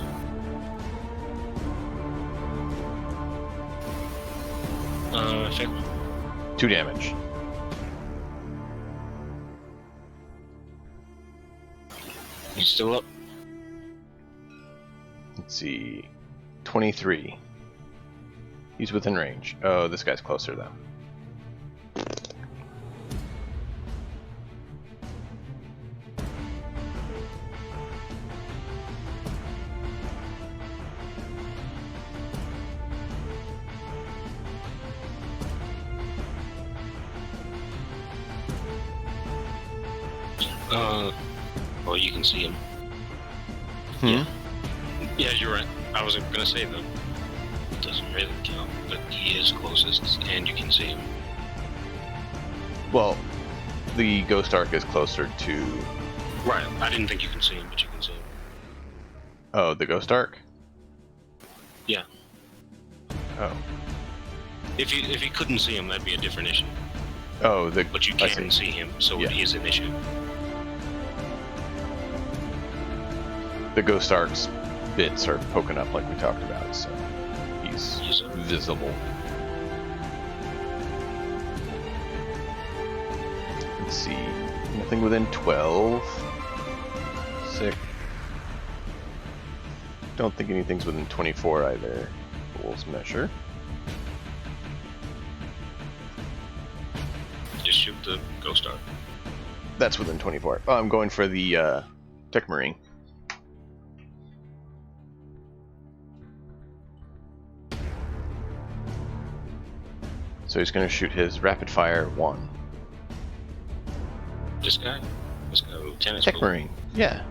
Fail. 2 damage. He's still up. Let's see. 23. He's within range. Oh, this guy's closer though. Well, you can see him. Hmm? Yeah, you're right. I was gonna say that it doesn't really count, but he is closest, and you can see him. Well, The Ghost Arc is closer to... Right. I didn't think you can see him, but you can see him. Oh, the Ghost Arc? Yeah. Oh. If you couldn't see him, that'd be a different issue. Oh, But you can see him, so it is an issue. The Ghost Arc's bits are poking up like we talked about, so he's visible. Let's see. Nothing within 12. 6. Don't think anything's within 24 either. Fool's measure. Just shoot the Ghost Arc. That's within 24. Oh, I'm going for the Tech Marine. So he's going to shoot his rapid fire 1. This guy? This guy, Lieutenant Tech Marine. Yeah.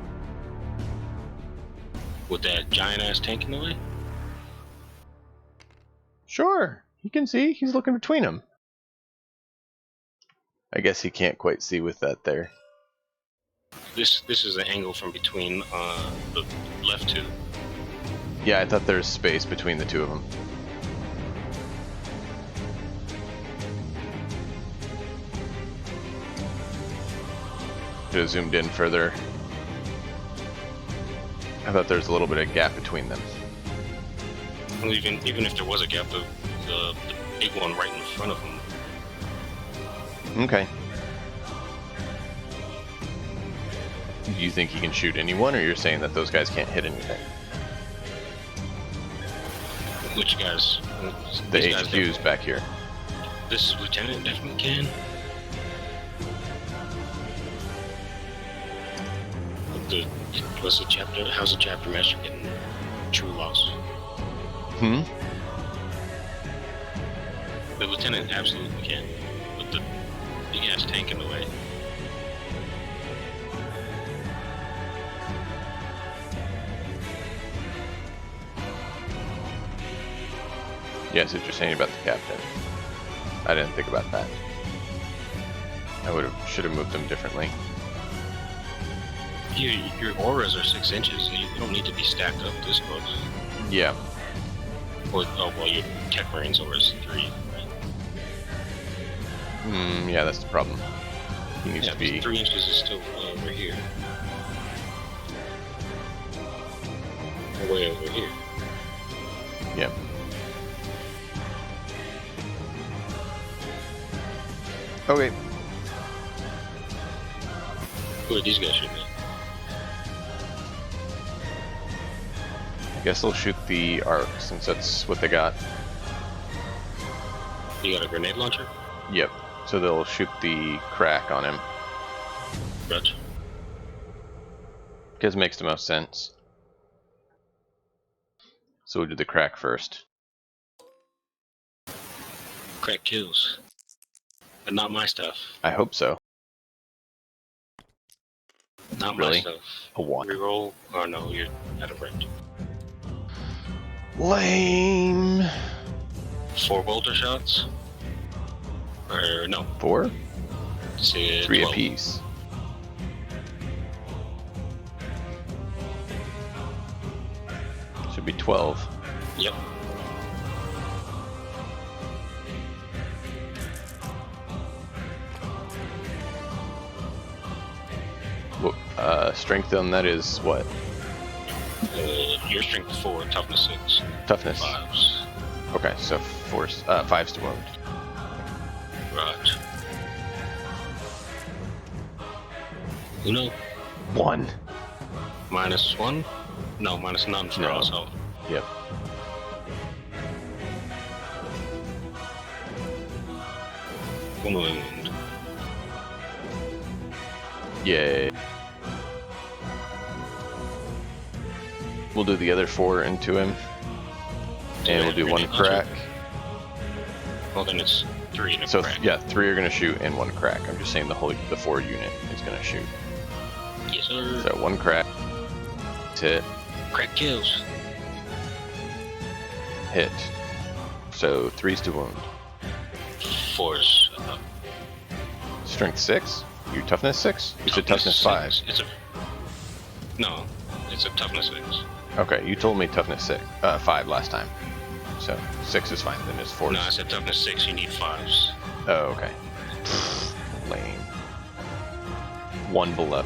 With that giant ass tank in the way? Sure. He can see. He's looking between them. I guess he can't quite see with that there. This is the angle from between the left two. Yeah, I thought there's space between the two of them. Should have zoomed in further. I thought there's a little bit of gap between them. Well, even if there was a gap, the big one right in front of him. Okay. Do you think he can shoot anyone, or you're saying that those guys can't hit anything? Which guys? The These guys HQ's back here. This lieutenant definitely can. What's the chapter? How's the chapter master getting true loss? Hmm? The lieutenant absolutely can, with the big ass tank in the way. Yes, what you're saying about the captain. I didn't think about that. I should have moved them differently. Your auras are 6 inches. You don't need to be stacked up this close. Yeah. Or well, your Tech Marine's aura is 3. Right? Yeah, that's the problem. He needs to be 3 inches is still over here. Way over here. Yeah. Okay. Who are these guys shooting at? I guess they'll shoot the arc since that's what they got. You got a grenade launcher? Yep. So they'll shoot the crack on him. Gotcha. Because it makes the most sense. So we'll do the crack first. Crack kills. But not my stuff. I hope so. Not Really? my stuff. A 1. Reroll. Oh no, you're out of range. Lame. 4 bolter shots? Or no. 4? Say 3 12. apiece. Should be 12. Yep. Strength on that is what? Your strength 4, toughness 6. Toughness. 5s. Okay, so 5's to wound. Right. Uno. 1. -1? No, minus none for No. assault. Yep. Wound. Yay. We'll do the other 4 into him. And we'll do 1 crack. Well, then it's 3 and a So crack. yeah, 3 are gonna shoot and 1 crack. I'm just saying the 4 unit is gonna shoot. Yes, sir. So 1 crack. Hit. Crack kills. Hit. So 3's to wound. 4's strength 6? You're toughness 6? You said toughness 5. No, it's a toughness 6. Okay, you told me toughness 5 last time. So 6 is fine, then it's 4. No, I said toughness 6, you need 5s. Oh, okay. Lame. 1 below.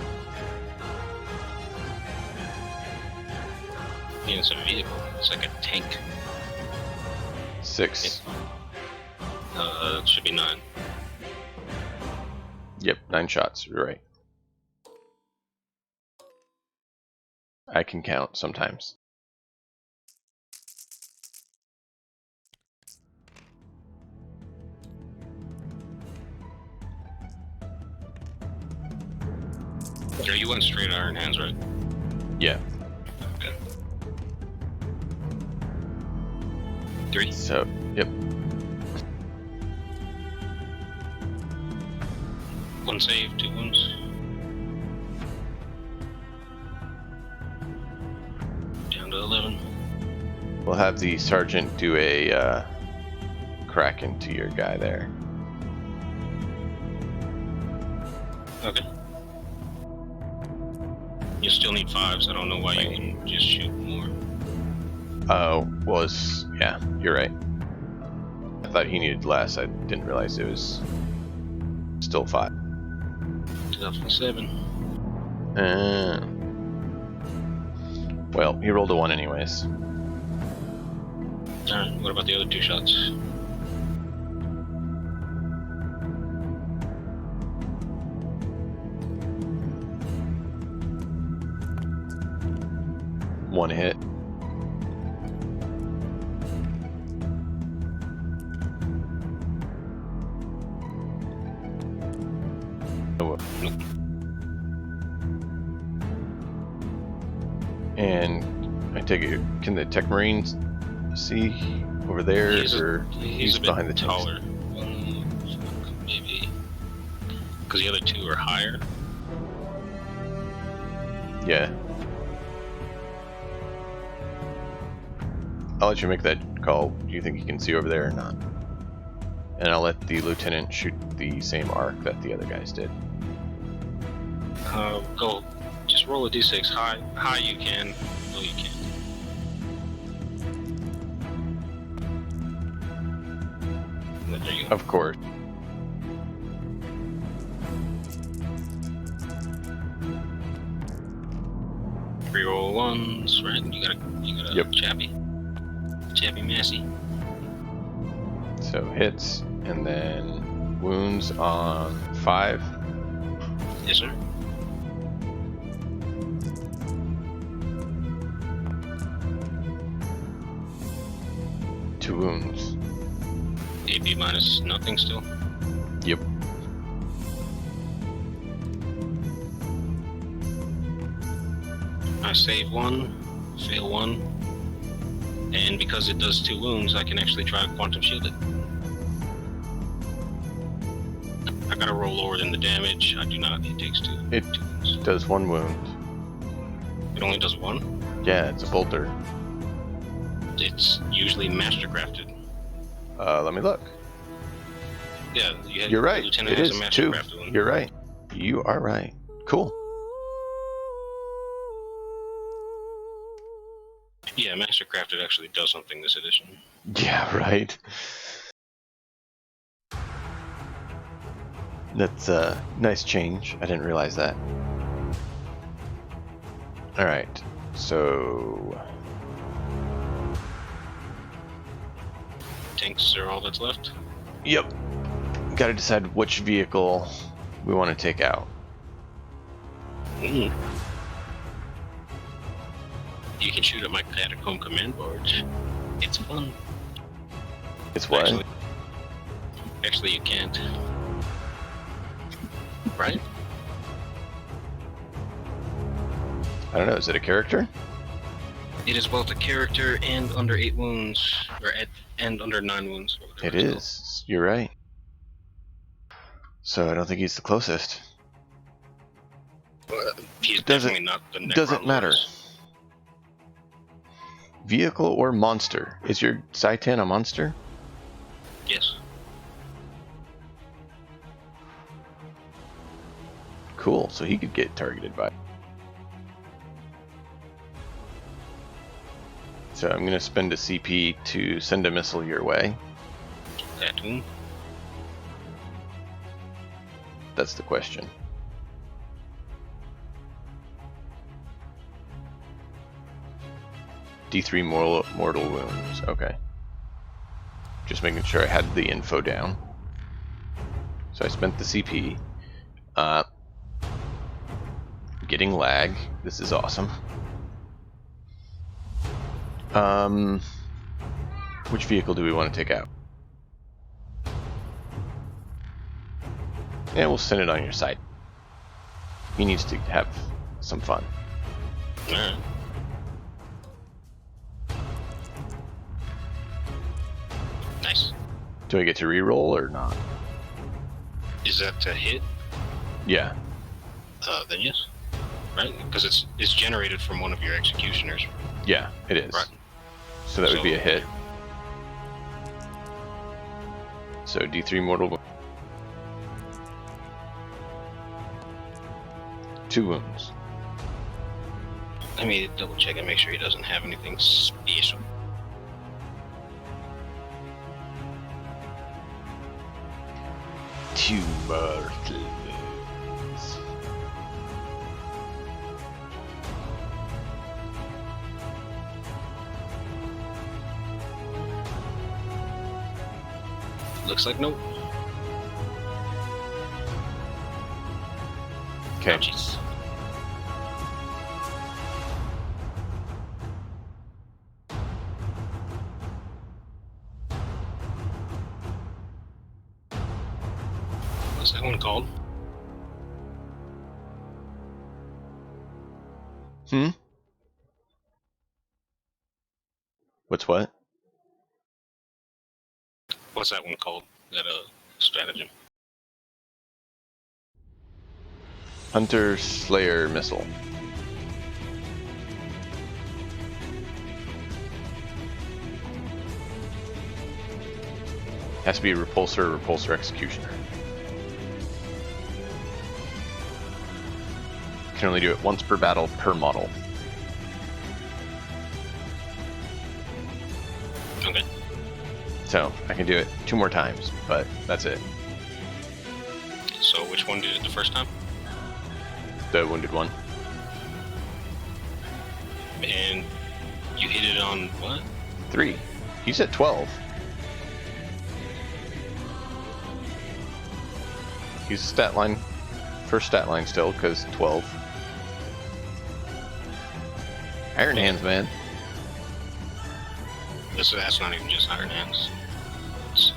Yeah, it's a vehicle. It's like a tank. 6. It should be 9. Yep, 9 shots. You're right. I can count sometimes. Yeah, you went straight Iron Hands, right? Yeah. Okay. 3. So, yep. 1 save, 2 wounds. Down to 11. We'll have the sergeant do a crack into your guy there. Okay. You still need 5s. I don't know why you wouldn't just shoot more. Yeah, you're right. I thought he needed less. I didn't realize it was still 5. 2007. Well, he rolled a 1 anyways. Alright, what about the other 2 shots? One hit. Oh, Nope. and I take it, can the Tech Marines see over there, or He's a bit behind the tanks? taller. Maybe. Because the other 2 are higher. Yeah. I'll let you make that call. Do you think you can see over there or not? And I'll let the lieutenant shoot the same arc that the other guys did. Go. Just roll a d6. High you can. Low you can. There you go. Of course. Reroll 1s, right? You got a Yep. Chappy Massey. So hits, and then wounds on 5. Yes, sir. Two wounds. AP minus nothing still. Yep. I save 1, fail 1, and because it does 2 wounds, I can actually try to quantum shield it. I gotta roll lower than the damage. I do not. It takes 2. It 2 wounds. does 1 wound. It only does 1. Yeah, it's a bolter. It's usually mastercrafted. Let me look. Yeah, You're right. The lieutenant It has is a 2. mastercrafted one. You're right. You are right. Cool. Yeah, mastercrafted actually does something this edition. Yeah, right. That's a nice change. I didn't realize that. Alright, so... Tanks are all that's left. Yep. Gotta decide which vehicle we want to take out. You can shoot at my catacomb command barge. It's fun. It's what? Actually, you can't. Right? I don't know, is it a character? It is both a character and under 8 wounds, and under 9 wounds. Or It whatever is. You're right. So I don't think he's the closest. He's Doesn't- definitely not the Doesn't matter. Necrolords. Vehicle or monster? Is your Saitan a monster? Yes. Cool, so he could get targeted by. So I'm going to spend a CP to send a missile your way. That one. That's the question. D3 mortal wounds. Okay. Just making sure I had the info down. So I spent the CP. Getting lag. This is awesome. Which vehicle do we want to take out? Yeah, we'll send it on your side. He needs to have some fun. Alright. Nice. Do I get to reroll or not? Is that to hit? Yeah. Then yes. Right? Because it's generated from one of your executioners. Yeah, it is. Right. So that would be a hit. So D3 mortal wound. 2 wounds. Let me double check and make sure he doesn't have anything special. Two mortal wounds. Looks like nope. Okay. Jeez. What's that one called? What's what? What's that one called? That stratagem. Hunter Slayer missile. Has to be a repulsor executioner. Can only do it once per battle per model. Okay. So I can do it 2 more times, but that's it. So which one did it the first time? The wounded one. And you hit it on what? 3. He's at 12. He's stat line, first stat line still, because 12. Iron Hands, man. That's not even just Iron Hands.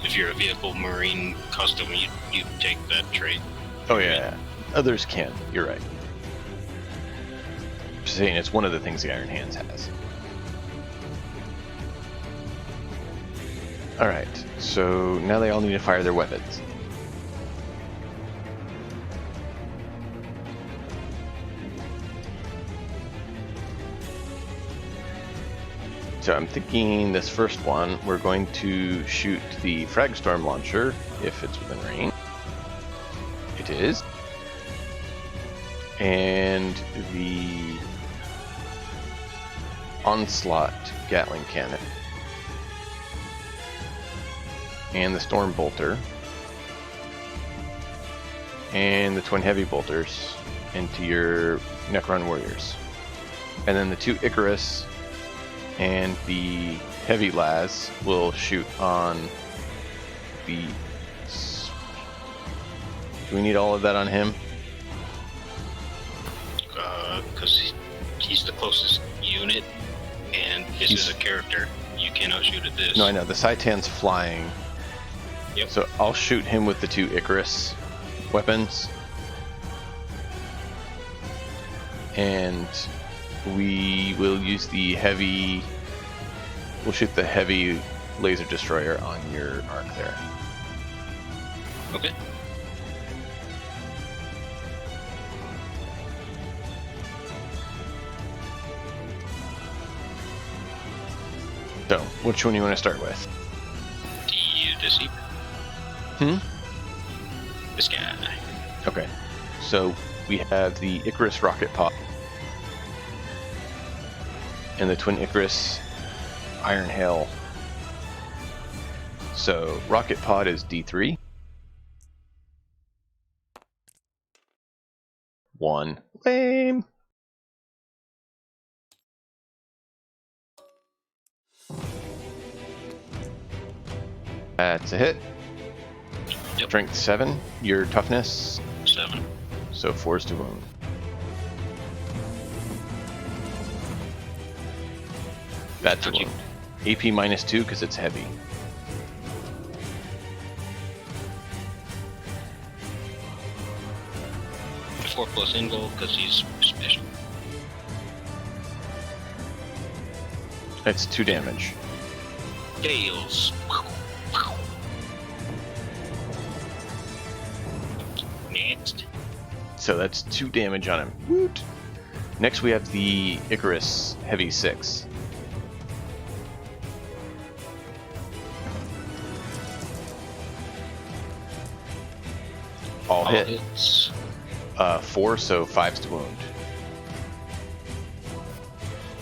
If you're a vehicle marine custom, you take that trait. Oh yeah, others can. You're right. Just saying, it's one of the things the Iron Hands has. All right, so now they all need to fire their weapons. So I'm thinking this first one, we're going to shoot the frag storm launcher if it's within range. It is. And the onslaught Gatling cannon. And the storm bolter. And the twin heavy bolters into your Necron warriors. And then the 2 Icarus and the heavy las will shoot on the... Do we need all of that on him? Because he's the closest unit, and this is a character. You cannot shoot at this. No, I know. The Saitan's flying. Yep. So I'll shoot him with the 2 Icarus weapons. And we will use the heavy... We'll shoot the heavy laser destroyer on your arc there. Okay. So, which one do you want to start with? The Deceiver. Hmm? This guy. Okay. So, we have the Icarus rocket pod and the Twin Icarus Iron Hail. So rocket pod is D3. 1. Lame. That's a hit. Yep. Strength 7. Your toughness 7. So 4 is to wound. That's a Gotcha. wound. AP -2 because it's heavy. Four plus invul because he's special. It's 2 damage. Gales. Next. So that's 2 damage on him. Woot! Next we have the Icarus Heavy 6. All hit. Hits. 4, so 5's to wound.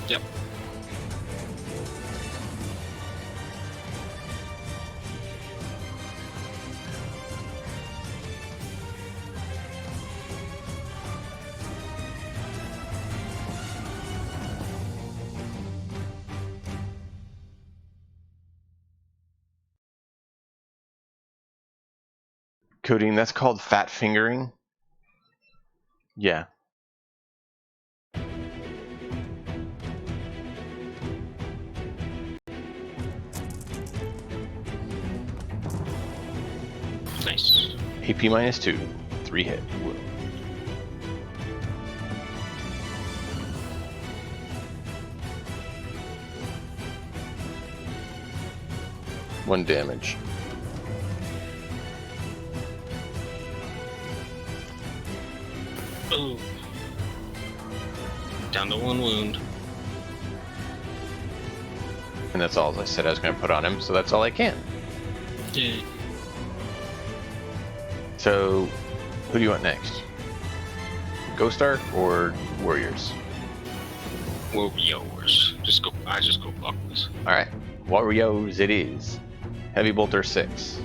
Yep. Coding, that's called fat fingering. Yeah. Nice. AP -2. 3 hit. Whoa. One damage. Oh. Down to 1 wound. And that's all I said I was going to put on him, so that's all I can. Yay. So, who do you want next? Ghost Ark or Warriors? Warriors. I just go clockwise. Alright, Warriors it is. Heavy Bolter 6.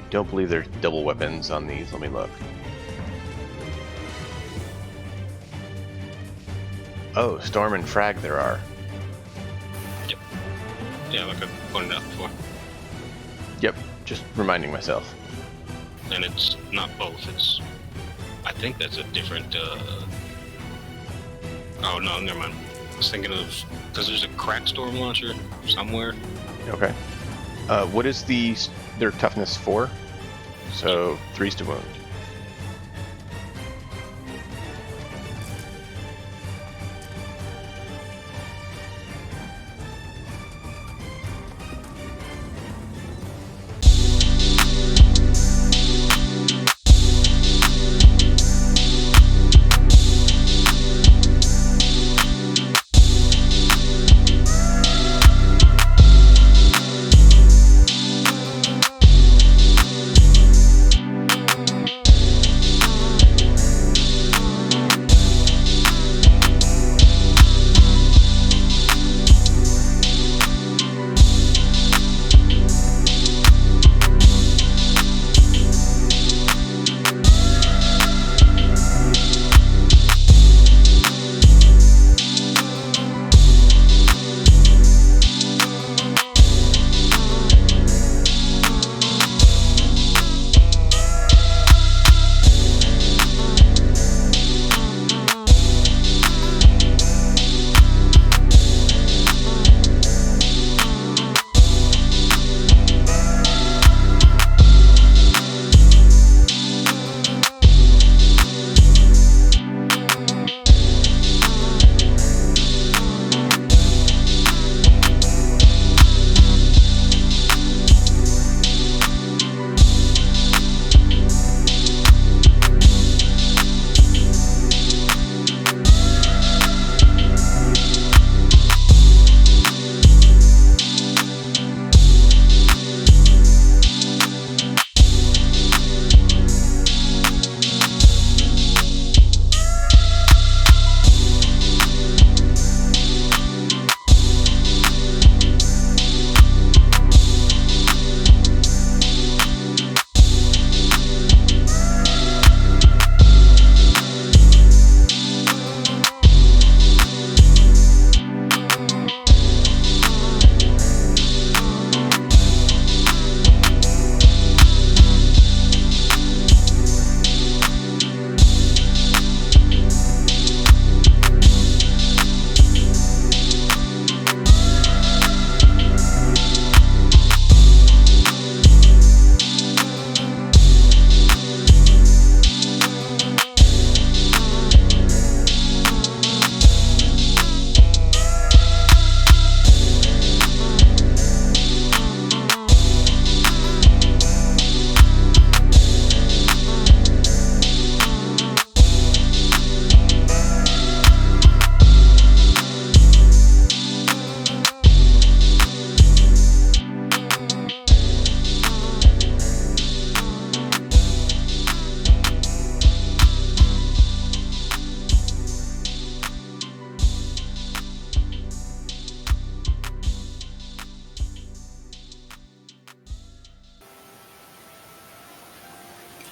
Don't believe there's double weapons on these. Let me look. Oh, Storm and Frag there are. Yep. Yeah, like I pointed out before. Yep, just reminding myself. And it's not both, it's... I think that's a different, Oh, no, never mind. I was thinking of... Because there's a crack storm launcher somewhere. Okay. What is their toughness 4? So 3's to wound.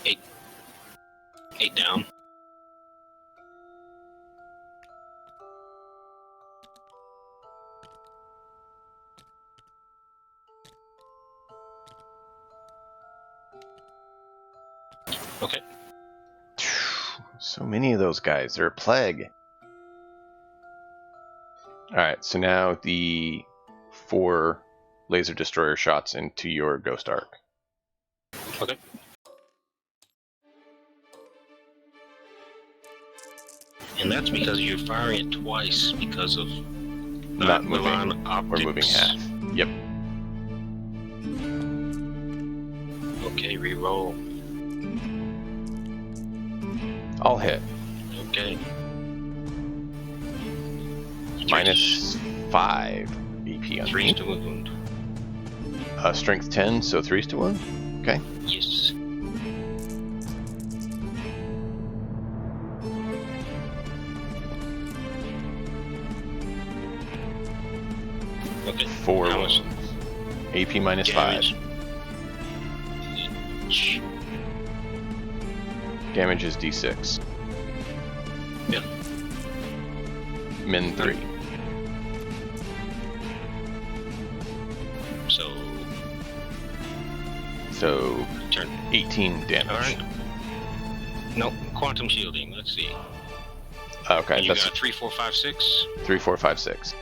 8. 8 down. Okay. So many of those guys. They're a plague. Alright, so now the 4 laser destroyer shots into your Ghost Arc. Okay. And that's because you're firing it twice because of Not moving. Milan optics. We're moving half. Yep. Okay, re-roll. I'll hit. Okay. Minus 5 BP on 3 me. to wound. Strength 10, so 3's to 1. Okay. Yes. Okay. 4 How much wounds. AP minus damage? 5. Damage is D6. Yeah. Min 3. So Turn. 18 damage. Alright. No, quantum shielding. Let's see. Okay, You that's got 3, 4, 5, 6. 3, 4, 5, 6.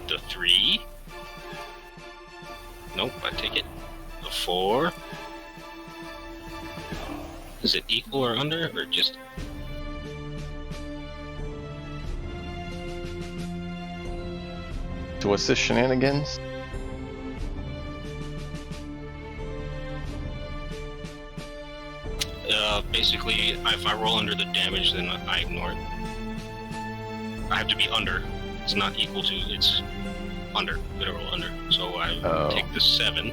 The 3. Nope, I take it. The 4. Is it equal or under, or just... So what's this shenanigans? Basically, if I roll under the damage, then I ignore it. I have to be under. It's not equal to, it's under. Gotta roll under. So I take the 7,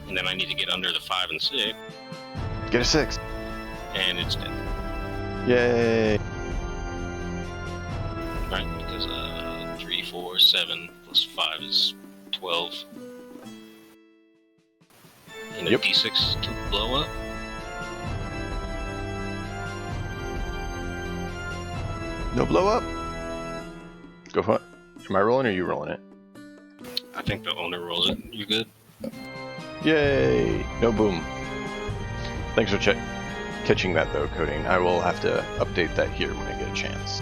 and then I need to get under the 5 and 6, Get a 6. and it's dead. Yay! Right, because 3, 4, 7 plus 5 is 12. And a Yep. d6 to blow up. No blow up? Go for it. Am I rolling or are you rolling it? I think the owner rolls it. You good? Yay! No boom. Thanks for catching that though, Coding. I will have to update that here when I get a chance.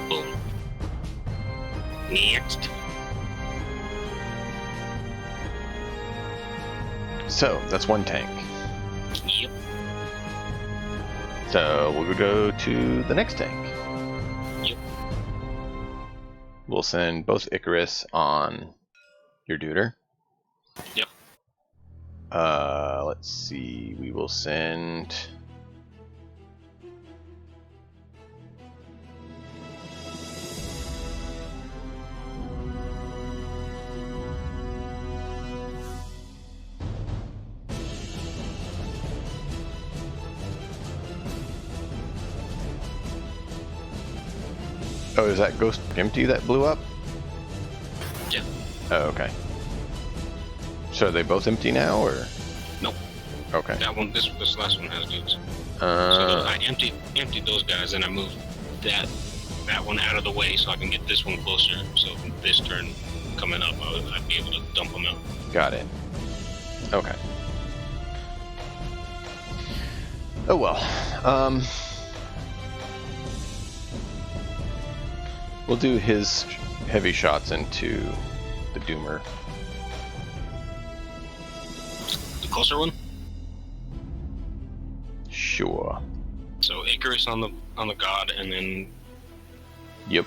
Boom. Next. So, that's one tank. Yep. So, we'll go to the next tank. Yep. We'll send both Icarus on your Duder. Yep. Let's see. We will send... Oh, is that Ghost Empty that blew up? Yeah. Oh, okay. So are they both empty now, or? Nope. Okay. That one, this last one has dudes. So I emptied those guys, and I moved that one out of the way so I can get this one closer. So this turn coming up, I'd be able to dump them out. Got it. Okay. Oh well. We'll do his heavy shots into the Doomer. The closer one. Sure. So Icarus on the god, and then Yep.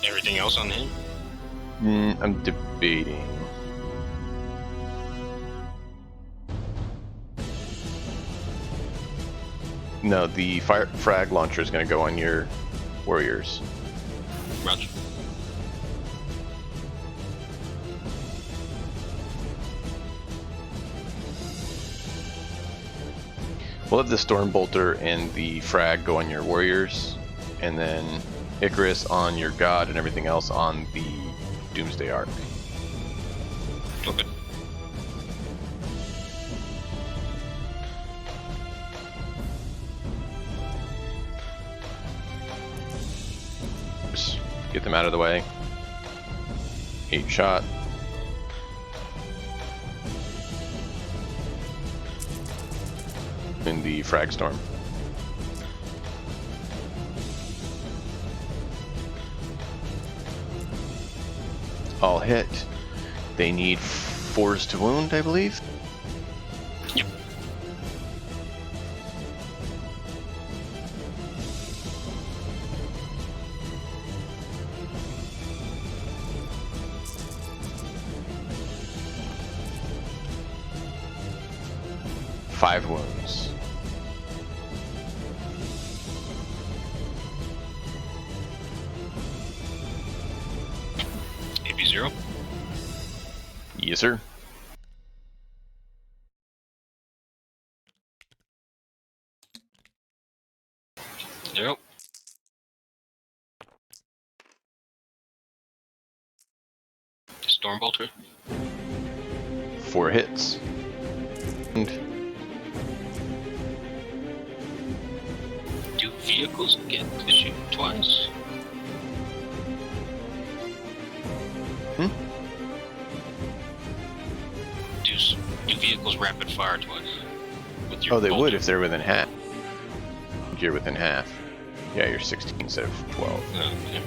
everything else on him. I'm debating. No, the frag launcher is going to go on your warriors. Roger. We'll have the Storm Bolter and the frag go on your warriors, and then Icarus on your god and everything else on the Doomsday Arc. Okay. Just get them out of the way. 8 shot. In the frag storm. All hit. They need 4s to wound, I believe. Yep. Five wounds. AP 0. Yes, sir. Zero. Stormbolter. 4 hits. And Do vehicles get to shoot twice? Do vehicles rapid fire twice? With your oh, they would bolter? if they're within half. You're within half. Yeah, you're 16 instead of 12. Oh, okay.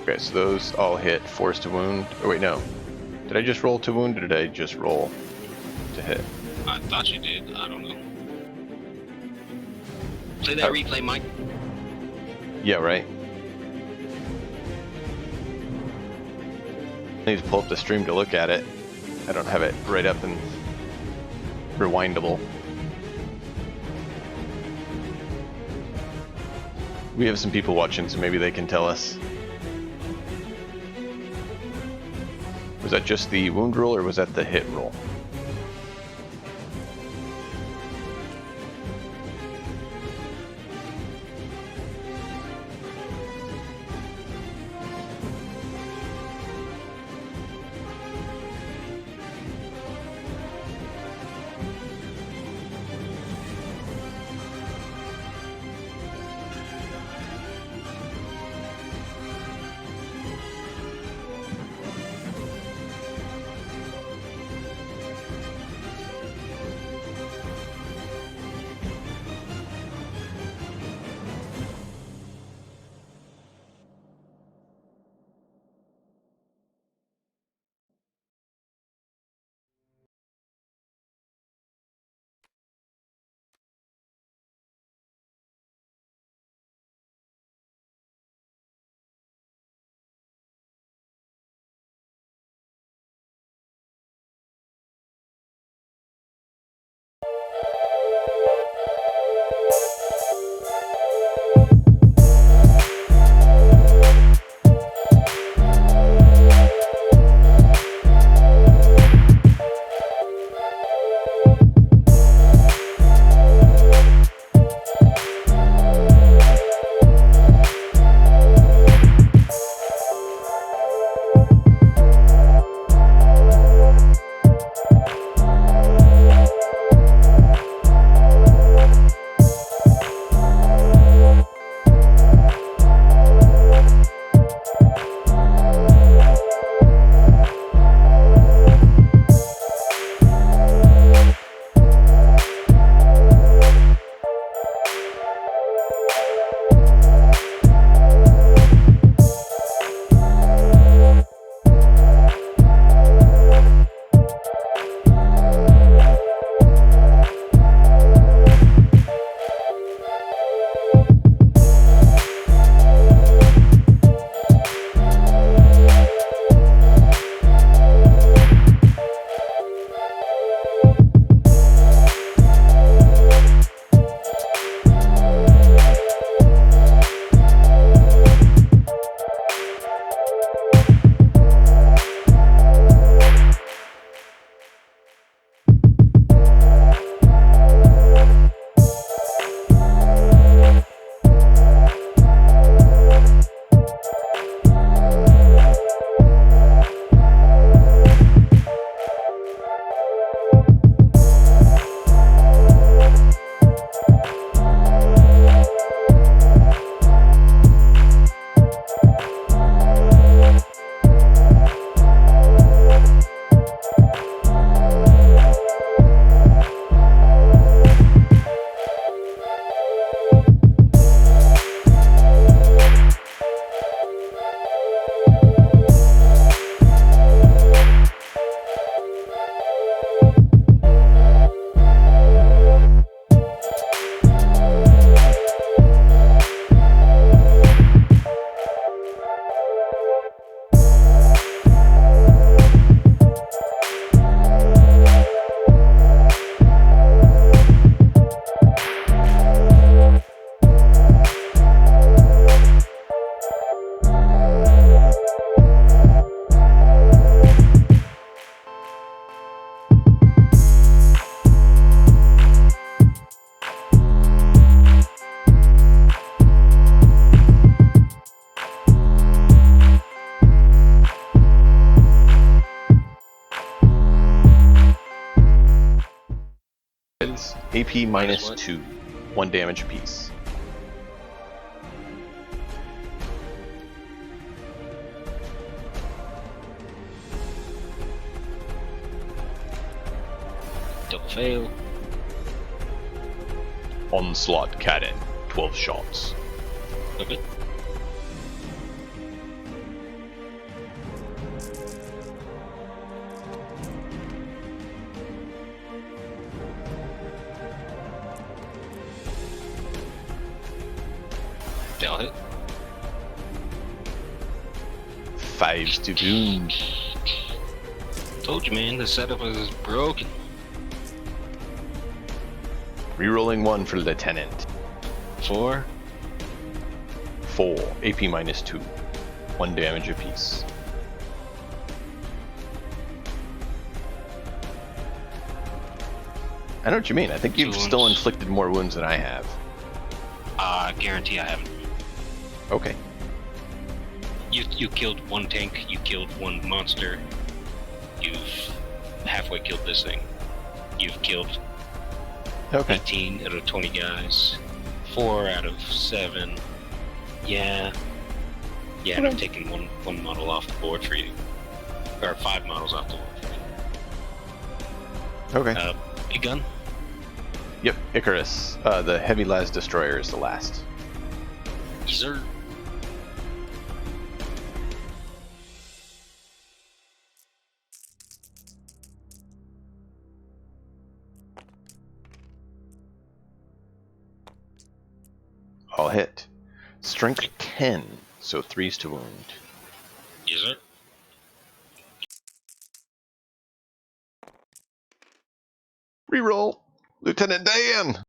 Okay, so those all hit. 4s to wound. Oh wait, no. Did I just roll to wound, or did I just roll to hit? I thought you did. I don't know. Play that replay, Mike. Yeah, right. I need to pull up the stream to look at it. I don't have it right up and rewindable. We have some people watching, so maybe they can tell us. Was that just the wound roll, or was that the hit roll? AP Minus what? -2. 1 damage apiece. Double fail. Onslaught cannon. 12 shots. Okay. They'll hit. 5 to wound. Told you, man, the setup is broken. Rerolling 1 for Lieutenant. 4. 4. AP -2. 1 damage apiece. I know what you mean. I think you've still inflicted more wounds than I have. I guarantee I haven't. Okay. You killed 1 tank, you killed 1 monster, you've halfway killed this thing. You've killed Okay. 18 out of 20 guys, 4 out of 7. Yeah. Yeah, and I'm taking one model off the board for you. Or 5 models off the board for you. Okay. Big gun? Yep, Icarus. The Heavy Las Destroyer is the last. Sir. All hit. Strength 10, so 3s to wound. Yes, sir. Reroll! Lieutenant Dan!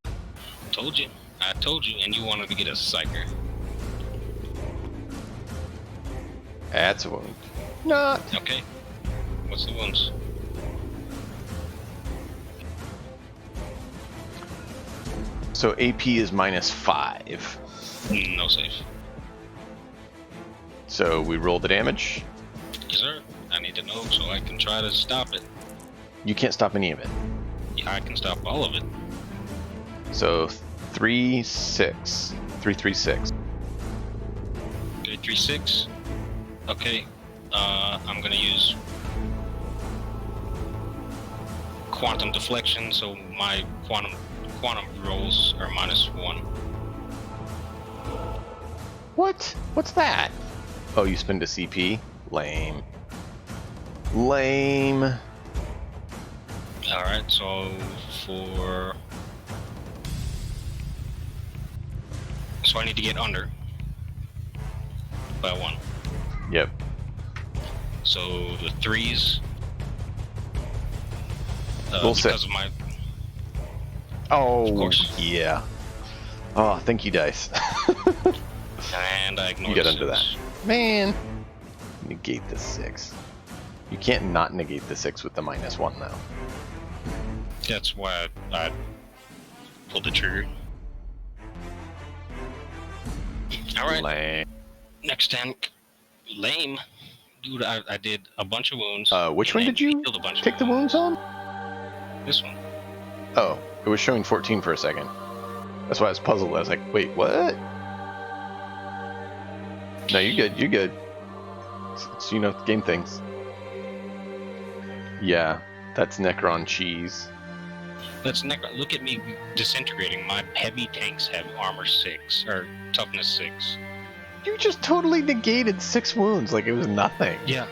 Told you. I told you, and you wanted to get a psyker. That's a wound. Not. Okay. What's the wounds? So AP is -5. No safe. So we roll the damage. Yes, sir. I need to know so I can try to stop it. You can't stop any of it. Yeah, I can stop all of it. So 3, 6. 3, 3, 6. 3, 3, 6. Okay. I'm gonna use quantum deflection, so my quantum rolls are -1. What? What's that? Oh, you spend a CP? Lame. Lame. Alright, so So I need to get under by 1. Yep. So the 3s. Roll because 6. of my. Oh, Of course. yeah. Oh, thank you, dice. And I ignore You get the under that. 6. Man. Negate the 6. You can't not negate the 6 with the -1, though. That's why I pulled the trigger. Alright, Lame. next tank. Lame. Dude, I did a bunch of wounds. Which and one then did you killed a bunch of take the wounds on? This one. Oh, it was showing 14 for a second. That's why I was puzzled. I was like, wait, what? No, you're good. You're good. It's, you know, game things. Yeah, that's Necron cheese. That's look at me disintegrating. My heavy tanks have armor 6 or toughness 6. You just totally negated 6 wounds like it was nothing. Yeah.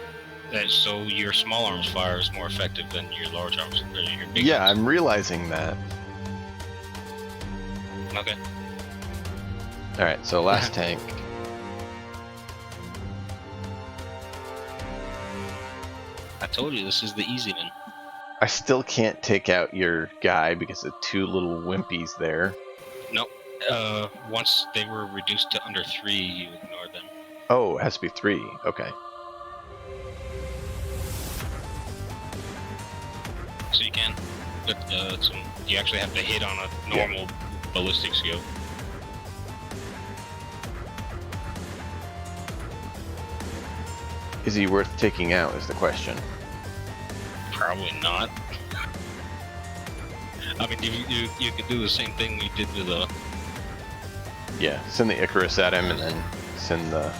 So your small arms fire is more effective than your large arms or your big Yeah, arms. I'm realizing that. Okay. Alright, so last tank. I told you this is the easy one. I still can't take out your guy because of 2 little wimpies there. Nope. Once they were reduced to under 3, you ignored them. Oh, it has to be 3. Okay. So you can, but you actually have to hit on a normal ballistic scope. Is he worth taking out is the question. Probably not. I mean, you could do the same thing we did with the. Yeah, send the Icarus at him and then send the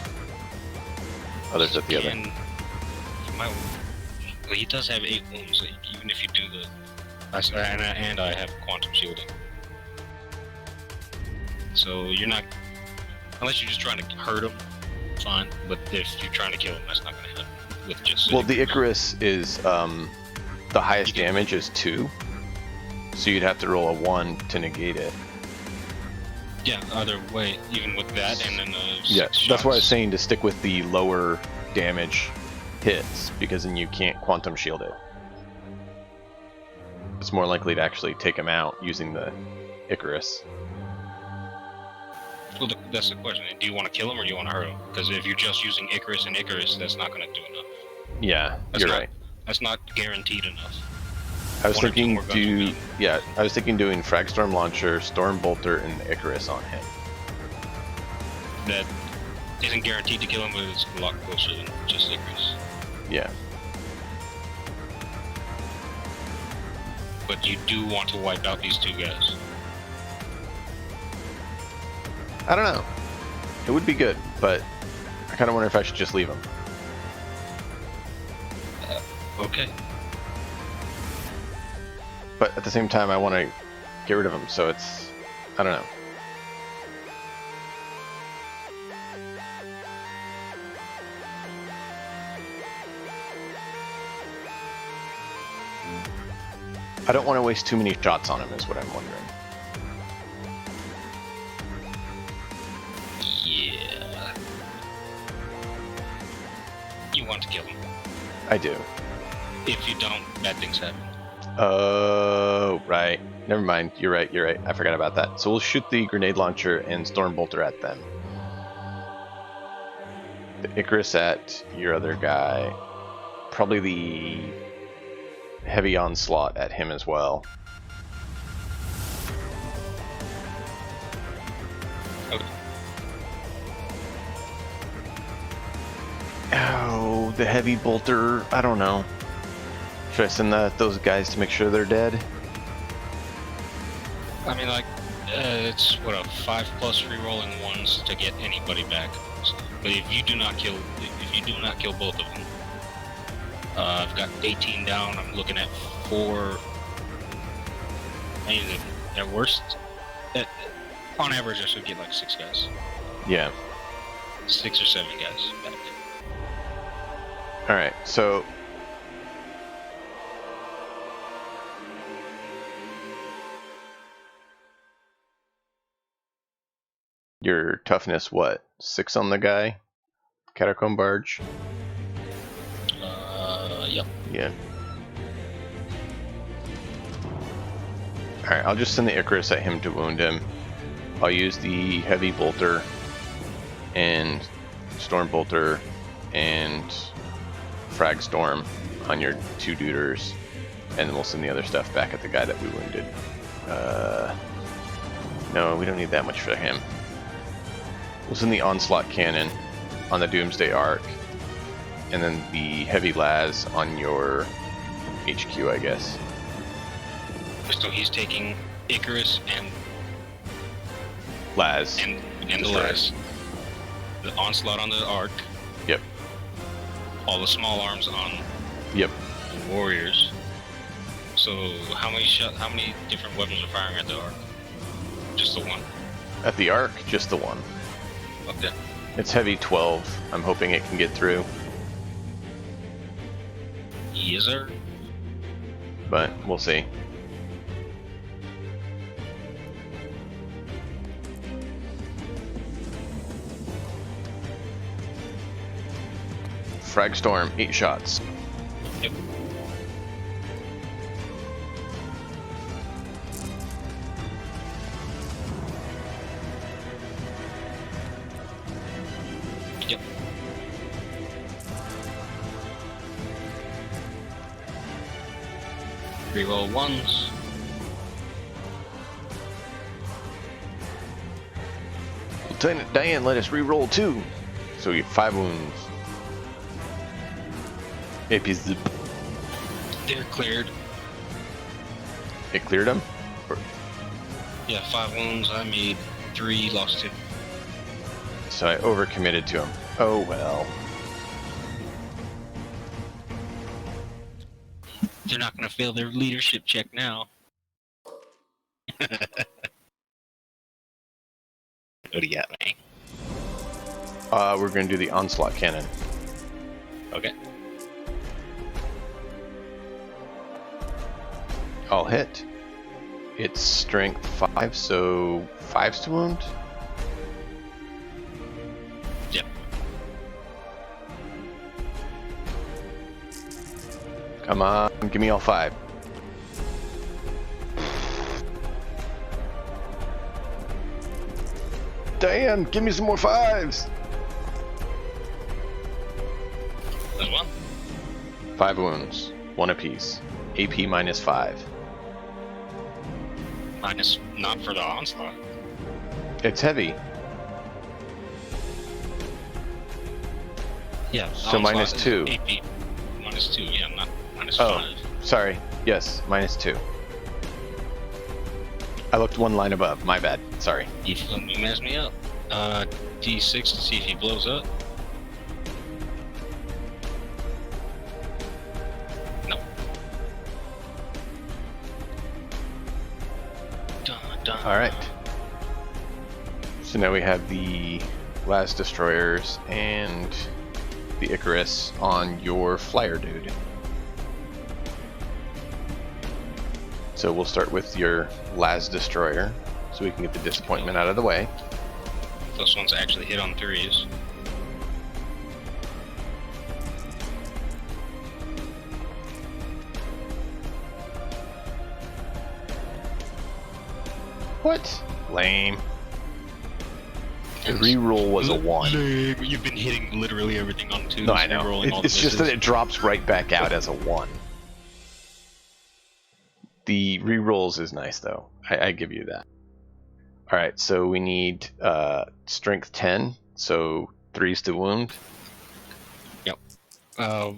others at the other. You might, well, he does have 8 wounds, so even if you do the. And I have quantum shielding. So you're not. Unless you're just trying to hurt him, fine. But if you're trying to kill him, that's not going to happen. With just Well, the Icarus is. The highest damage is 2. So you'd have to roll a 1 to negate it. Yeah, either way, even with that and then the 6 Yeah, shots. that's why I was saying to stick with the lower damage hits, because then you can't quantum shield it. It's more likely to actually take him out using the Icarus. Well, that's the question. Do you want to kill him or do you want to hurt him? Because if you're just using Icarus and Icarus, that's not going to do enough. Yeah, you're right. That's not guaranteed enough. I was thinking I was thinking doing Fragstorm Launcher, Storm Bolter, and Icarus on him. That isn't guaranteed to kill him, but it's a lot closer than just Icarus. Yeah. But you do want to wipe out these 2 guys. I don't know. It would be good, but I kind of wonder if I should just leave him. Okay. But at the same time, I want to get rid of him, so it's... I don't know. I don't want to waste too many shots on him, is what I'm wondering. Yeah. You want to kill him. I do. If you don't, bad things happen. Oh, right. Never mind. You're right. I forgot about that. So we'll shoot the grenade launcher and storm bolter at them. The Icarus at your other guy. Probably the heavy onslaught at him as well. Okay. Oh, the heavy bolter. I don't know. Should I send those guys to make sure they're dead? I mean, like, it's what, a 5+ rerolling ones to get anybody back. But if you do not kill both of them, I've got 18 down. I'm looking at 4. I mean, at worst, on average, I should get like 6 guys. Yeah. 6 or 7 guys back. All right. So. Your toughness, what? 6 on the guy? Catacomb Barge? Yep. Yeah. Alright, I'll just send the Icarus at him to wound him. I'll use the Heavy Bolter and Storm Bolter and Frag Storm on your 2 Duders, and then we'll send the other stuff back at the guy that we wounded. No, we don't need that much for him. We'll send the Onslaught Cannon on the Doomsday Arc, and then the Heavy Las on your HQ, I guess. So he's taking Icarus and Las. And the Las. The Onslaught on the Arc. Yep. All the small arms on Yep. the Warriors. So how many different weapons are firing at the Arc? Just the one? At the Arc, just the one. Okay. It's heavy 12. I'm hoping it can get through. Yes, sir. But we'll see. Frag Storm, 8 shots. Yep. Yep. Reroll ones. Lieutenant Diane let us re-roll 2. So we get 5 wounds. AP zip. They're cleared. It cleared him? Yeah, 5 wounds. I made 3, lost 2. So I overcommitted to him. Oh well. They're not going to fail their leadership check now. What do you got, man? We're going to do the onslaught cannon. Okay. I'll hit. It's strength 5, so 5's to wound. Yep. Come on, give me all 5. Damn, give me some more 5s. There's 1. 5 wounds, 1 apiece. AP minus 5. Minus, not for the onslaught. It's heavy, Yeah. so minus 2. AP. Minus 2, yeah, not minus Oh. 5. Sorry. Yes, minus 2. I looked one line above. My bad. Sorry. You messed me up. D6 to see if he blows up. No. Dun, dun. All right. So now we have the Las Destroyers and the Icarus on your flyer dude. So we'll start with your Las Destroyer, so we can get the disappointment out of the way. Those ones actually hit on 3s. What? Lame. The reroll was a 1. You've been hitting literally everything on 2s. No, I know. Rerolling all It's the just that misses. it drops right back out as a 1. The rerolls is nice, though. I give you that. Alright, so we need strength 10, so 3's to wound. Yep. How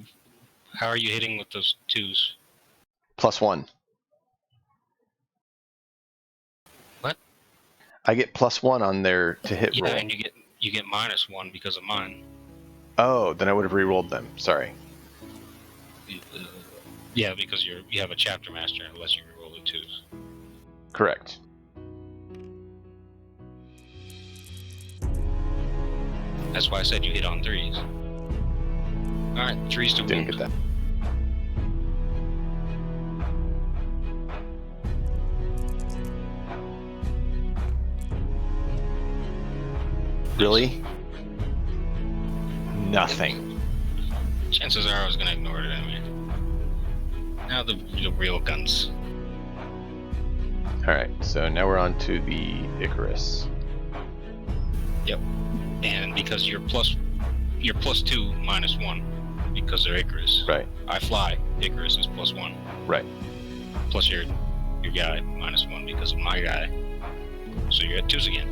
are you hitting with those 2s? Plus 1. What? I get plus 1 on their to hit Yeah, roll. and you get minus 1 because of mine. Oh, then I would have re-rolled them. Sorry. Yeah, because you have a chapter master unless you reroll the 2s. Correct. That's why I said you hit on 3s. Alright, 3s to Didn't wound. get that. Really? Nothing. Chances are I was gonna ignore it anyway. Now the real guns. Alright, so now we're on to the Icarus. Yep. And because you're plus 2 minus 1 because they're Icarus. Right, I fly. Icarus is plus 1. right. Plus your guy minus 1 because of my guy. So you're at 2s again.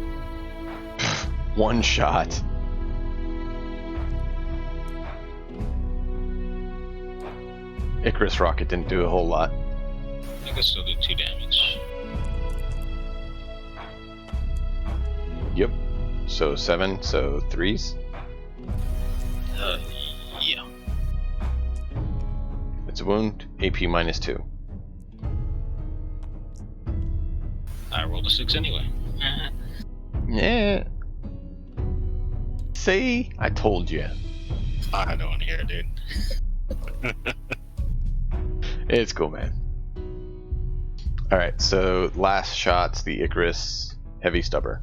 One shot. Icarus rocket didn't do a whole lot. I can still do 2 damage. Yep. So 7, so 3s. Yeah. It's a wound. AP minus 2. I rolled a 6 anyway. Yeah. See? I told you. I don't hear, dude. It's cool, man. Alright, so last shot's the Icarus Heavy Stubber.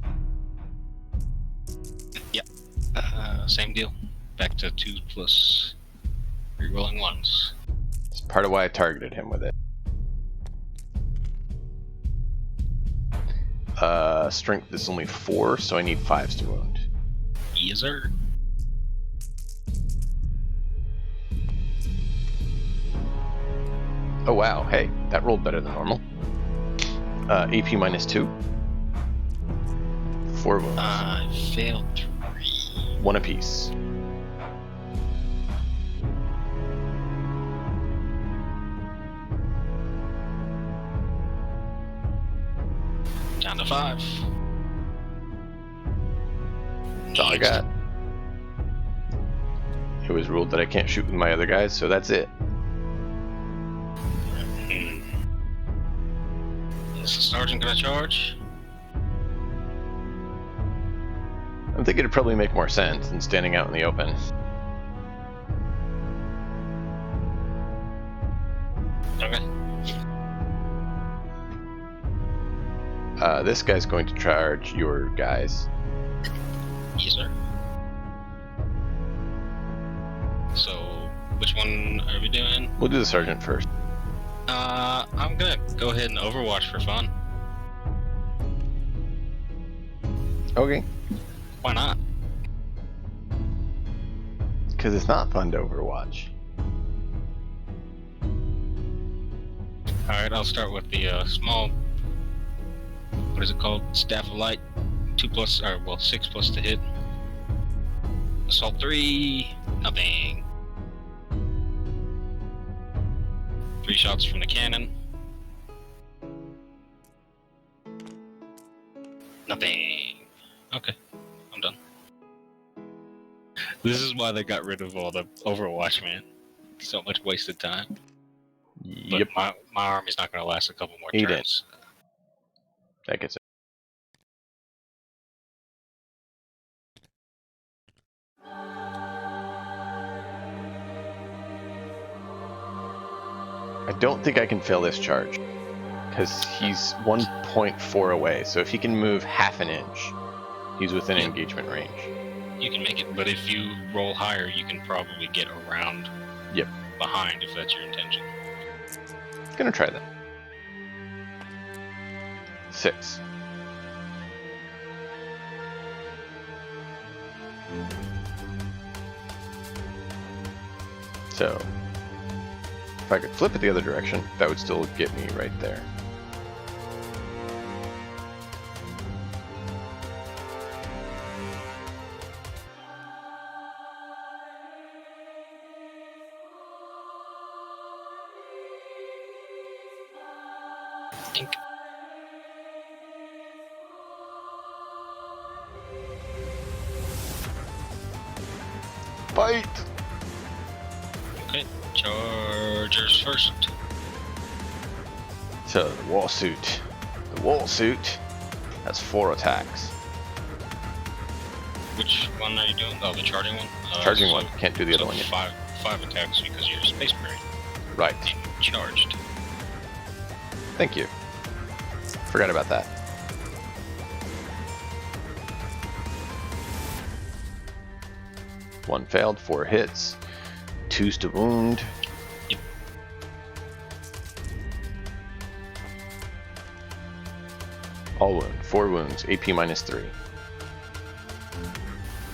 Same deal. Back to 2 plus rerolling 1s. It's part of why I targeted him with it. Strength is only 4, so I need 5s to wound. Yes, sir. Oh wow, hey, that rolled better than normal. AP minus 2. 4 wounds. I failed 3. 1 apiece. Down to 5. That's all I got. It was ruled that I can't shoot with my other guys, so that's it. Is the sergeant gonna charge? I'm thinking it'd probably make more sense than standing out in the open. Okay. This guy's going to charge your guys. Yes, sir. So, which one are we doing? We'll do the sergeant first. I'm gonna go ahead and Overwatch for fun. Okay. Why not? Because it's not fun to Overwatch. Alright, I'll start with the small, what is it called? Staff of Light. 6 plus to hit. Assault 3, nothing. 3 shots from the cannon. Nothing. Okay, I'm done. This is why they got rid of all the Overwatch, man. So much wasted time. Yep. But my army's not going to last a couple more 8 turns. That gets it. I don't think I can fail this charge. Because he's 1.4 away, so if he can move half an inch, he's within engagement range. You can make it, but if you roll higher, you can probably get around behind if that's your intention. Gonna try that. 6. So, if I could flip it the other direction, that would still get me right there. Think. Fight! Okay, Chargers first. So, the wall suit. The wall suit has 4 attacks. Which one are you doing? Oh, the charging one? Charging one. Can't do the other so one yet. Five attacks because you're a space marine. Right. Charged. Thank you. Forgot about that. One failed, 4 hits, 2's to wound. Yep. All wound, 4 wounds, AP minus 3.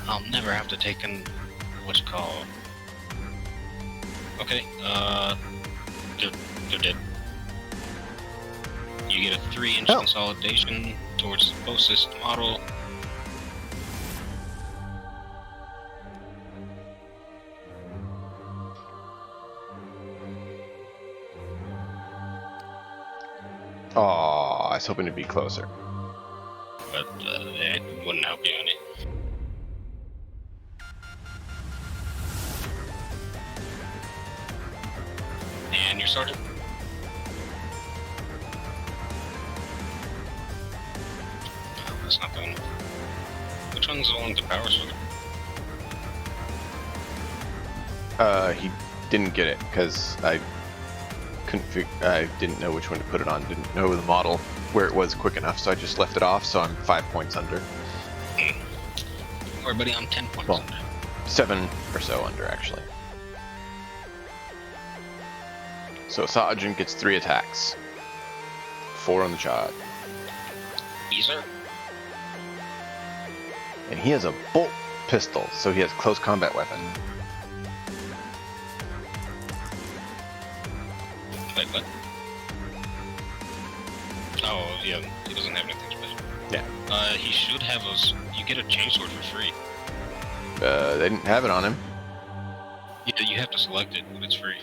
I'll never have to take in what's called. Okay, they're dead. You get a 3-inch consolidation towards the closest model. Aw, I was hoping to be closer. But it wouldn't help you any. And your sergeant? No, that's not the one. Which one's the one with the power sword? He didn't get it because I couldn't I didn't know which one to put it on. Didn't know the model where it was quick enough, so I just left it off. So I'm 5 points under. Don't worry, buddy, I'm 10 points Well, under. 7 or so under actually. So Sergeant gets 3 attacks. 4 on the charge. Yes, sir. And he has a bolt pistol, so he has close combat weapon. Wait, what? Oh, yeah, he doesn't have anything special. Yeah. He should have those. You get a chainsword for free. They didn't have it on him. Yeah, you have to select it, but it's free.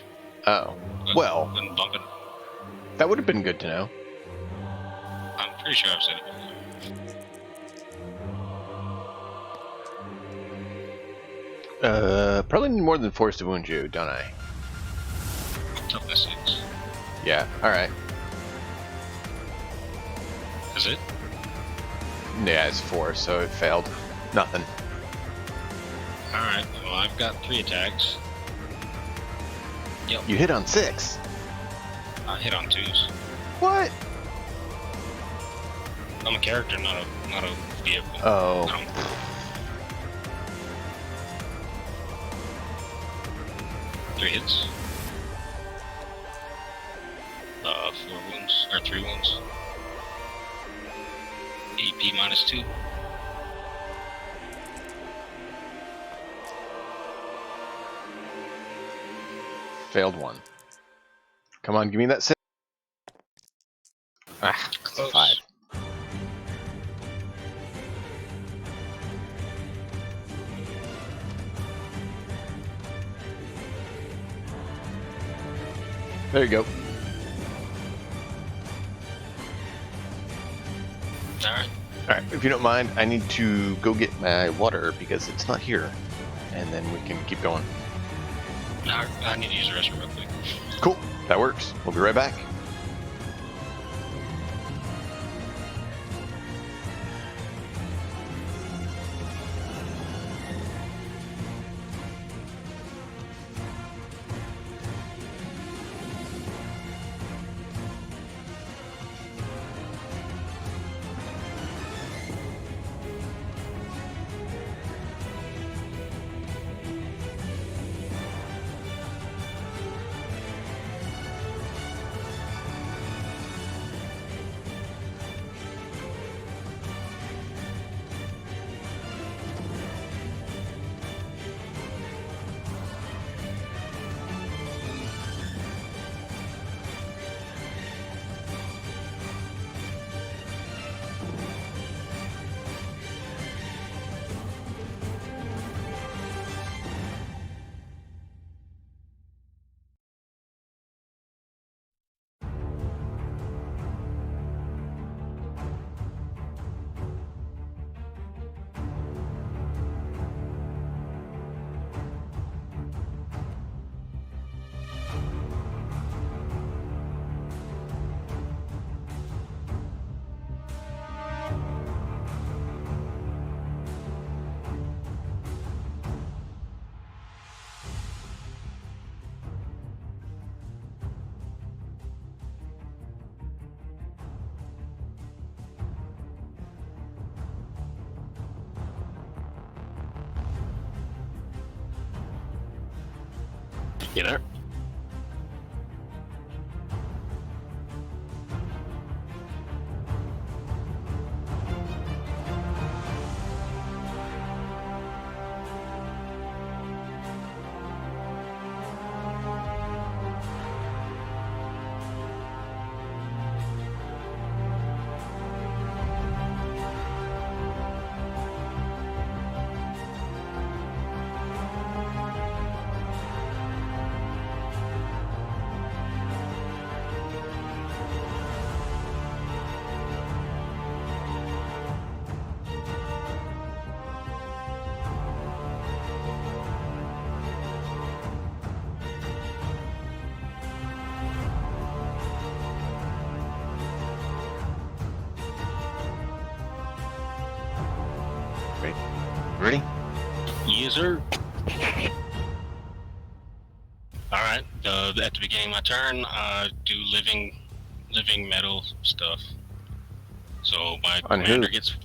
Oh. Well, And bump it. that would have been good to know. I'm Pretty sure I've said it before. Probably need more than force to wound you, don't I? Toughness 6. Yeah, alright. Is it? Yeah, it's 4, so it failed. Nothing. Alright, well, I've got 3 attacks. Yep. You hit on 6. I hit on 2s. What? I'm a character, not a vehicle. Oh. No. 3 hits. 4 wounds, or 3 wounds. AP minus 2. Failed 1. Come on, give me that 6. Ah, it's a 5. There you go. Alright. Alright, if you don't mind, I need to go get my water because it's not here. And then we can keep going. I need to use the restroom real quick. Cool, that works. We'll be right back. You there? Ready? Yes, sir. Alright, at the beginning of my turn, I do living metal stuff. So my On commander who? gets...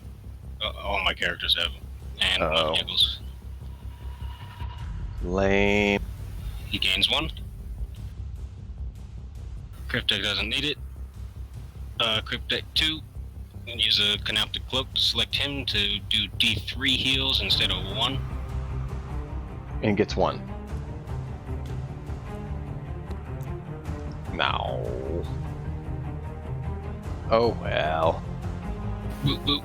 all my characters have them. And Oh. my vehicles. Lame. He gains 1. Cryptek doesn't need it. Cryptek 2. Use a Canoptic Cloak to select him to do D3 heals instead of 1. And gets 1. No. Oh well. Boop boop.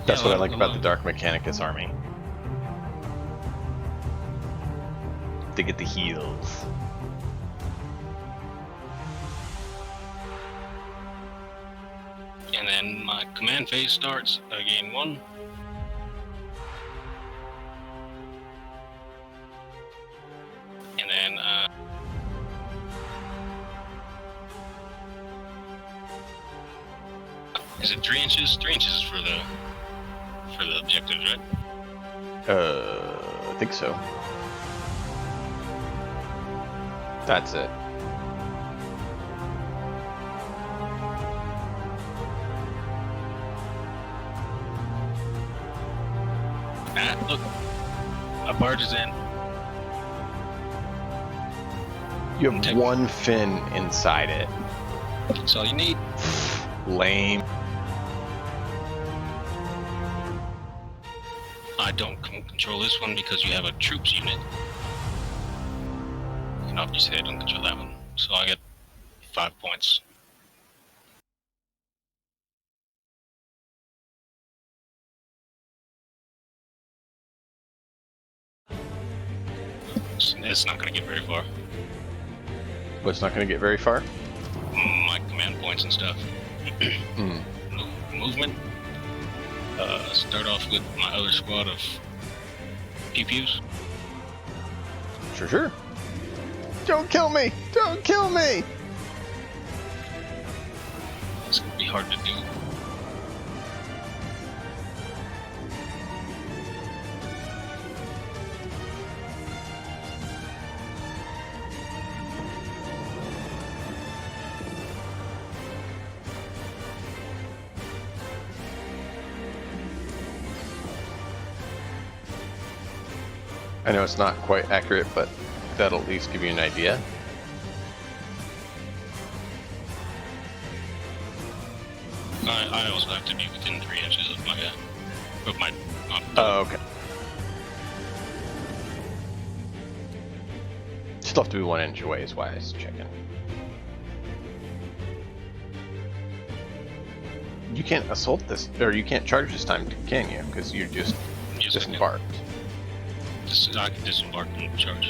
That's Yeah, what I like about the hello. Dark Mechanicus army. They get the heals. then my command phase starts. I gain 1. And then is it 3 inches? 3 inches for the objectives, right? I think so. That's it. Look, a barge is in. You have one fin inside it. That's all you need. Lame. I don't control this one because you have a troops unit. And obviously I don't control that one. So I get 5 points. It's not going to get very far. But it's not going to get very far? My command points and stuff. Movement. Start off with my other squad of pew-pews. Sure. Don't kill me! Don't kill me! It's going to be hard to do. I know it's not quite accurate, but that'll at least give you an idea. I also have to be within 3 inches of my Oh, okay. Still have to be 1 inch away is why I was checking. You can't assault this, or you can't charge this time, can you? Because you're just disembarked. I can disembark and charge.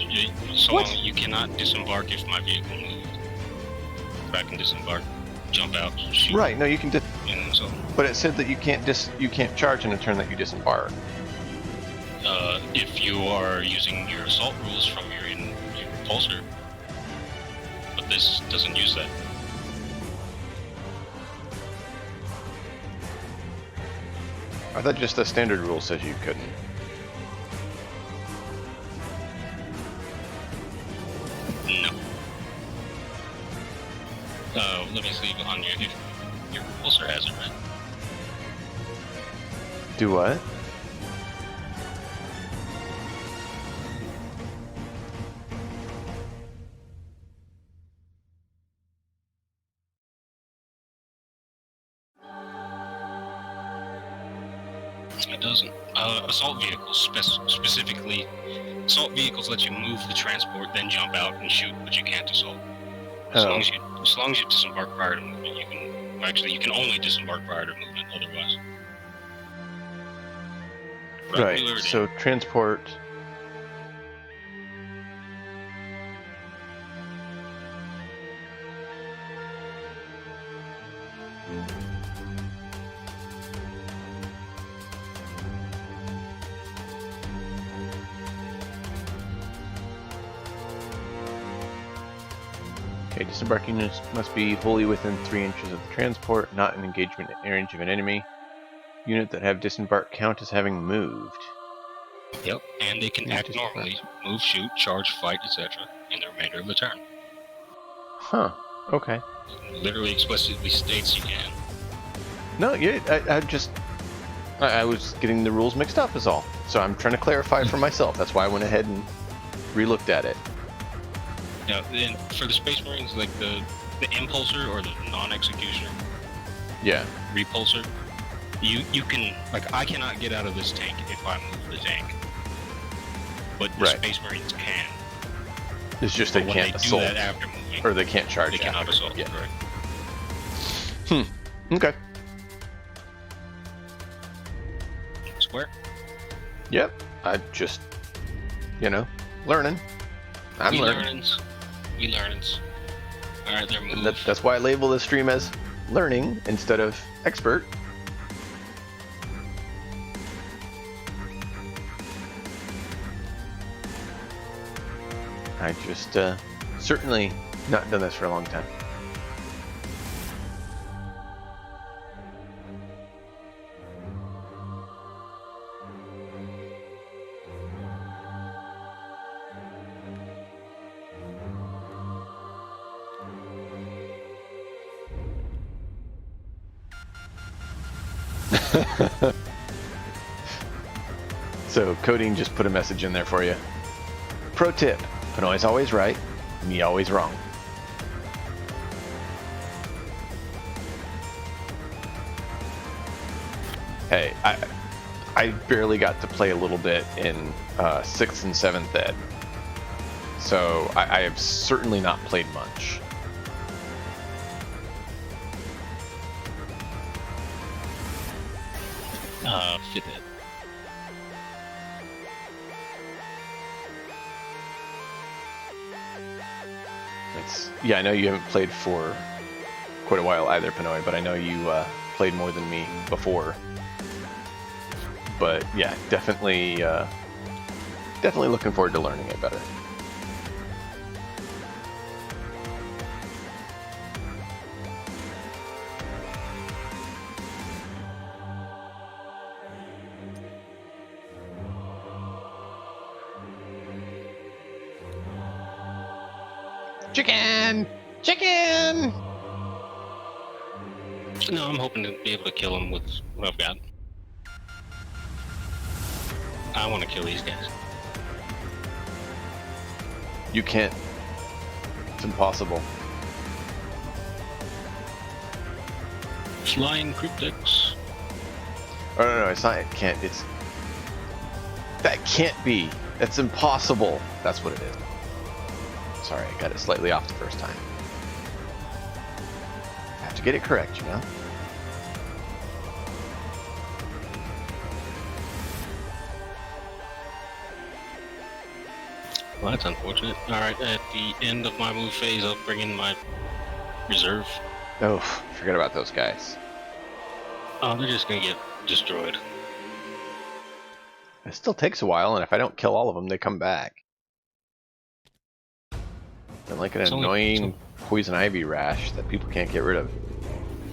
So long you cannot disembark if my vehicle moved. But I can disembark, jump out, shoot. Right. No, you can. So, but it said that you can't charge in a turn that you disembark. If you are using your assault rules from your repulsor, but this doesn't use that. I thought just the standard rule says you couldn't. No. Let me see on your repulsor has it, right? Do what? It doesn't. Assault vehicles specifically. Assault vehicles let you move the transport, then jump out and shoot, but you can't assault. As long as you disembark prior to movement, you can only disembark prior to movement. Otherwise, right. So transport. Okay, disembarking units must be wholly within 3 inches of the transport, not in engagement range of an enemy. Unit that have disembarked count as having moved. Yep, and they can act normally, move, shoot, charge, fight, etc. in the remainder of the turn. Huh, okay. It literally explicitly states you can. No, yeah, I was getting the rules mixed up is all. So I'm trying to clarify for myself. That's why I went ahead and re-looked at it. Yeah, and for the Space Marines, like the impulsor or the non-executioner, yeah, repulsor, you can, like, I cannot get out of this tank if I move the tank, but the Space Marines can. It's just they can't assault. Do that after moving, or they can't charge. They cannot assault. Yeah. Correct. Okay. Square. Yep. I just, learning. I'm learning. We learnings. All right, they're moved. That's why I label this stream as learning instead of expert. I just certainly not done this for a long time. So Coding just put a message in there for you. Pro tip, Pinoy's always right, me always wrong. Hey, I barely got to play a little bit in 6th and 7th ed. So I have certainly not played much. Fifth ed. Yeah, I know you haven't played for quite a while either, Pinoy, but I know you played more than me before. But yeah, definitely looking forward to learning it better. Chicken! Chicken! No, I'm hoping to be able to kill him with what I've got. I want to kill these guys. You can't. It's impossible. Flying cryptics. Oh no, it's not. It can't. It's. That can't be. That's impossible. That's what it is. Sorry, I got it slightly off the first time. I have to get it correct, you know? Well, that's unfortunate. Alright, at the end of my move phase, I'll bring in my reserve. Oh, forget about those guys. Oh, they're just gonna get destroyed. It still takes a while, and if I don't kill all of them, they come back. And like an annoying poison ivy rash that people can't get rid of.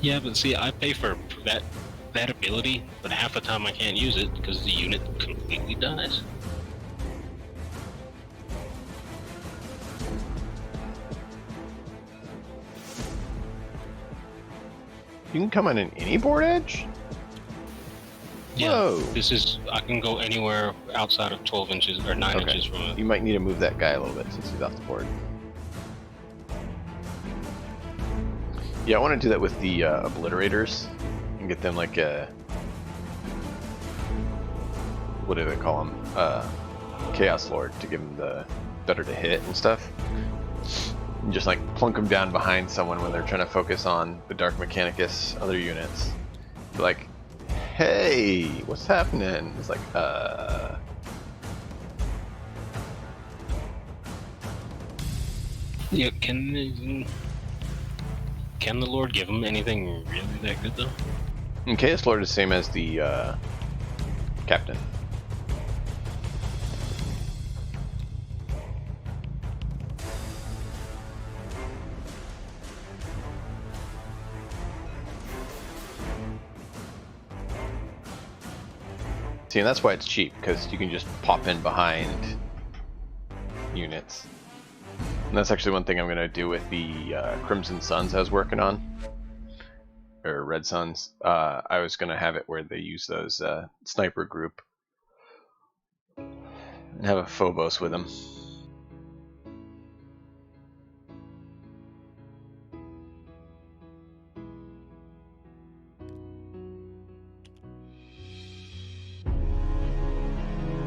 Yeah, but see, I pay for that ability, but half the time I can't use it because the unit completely dies. You can come on any board edge? Yeah, Whoa. This is, I can go anywhere outside of 12 inches or 9 inches from it. You might need to move that guy a little bit since he's off the board. Yeah, I want to do that with the obliterators and get them like a, what do they call them? Chaos Lord, to give them the better to hit and stuff. And just like plunk them down behind someone when they're trying to focus on the Dark Mechanicus other units. Be like, hey, what's happening? It's like, Yeah, can the Lord give him anything really that good though? And Chaos Lord is the same as the Captain. See, and that's why it's cheap, because you can just pop in behind units. And that's actually one thing I'm going to do with the Crimson Suns I was working on. Or Red Suns. I was going to have it where they use those sniper group. And have a Phobos with them.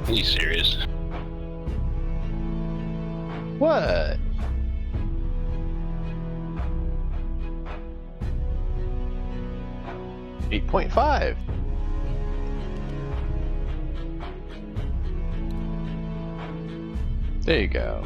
Are you serious? What? $8.5. There you go.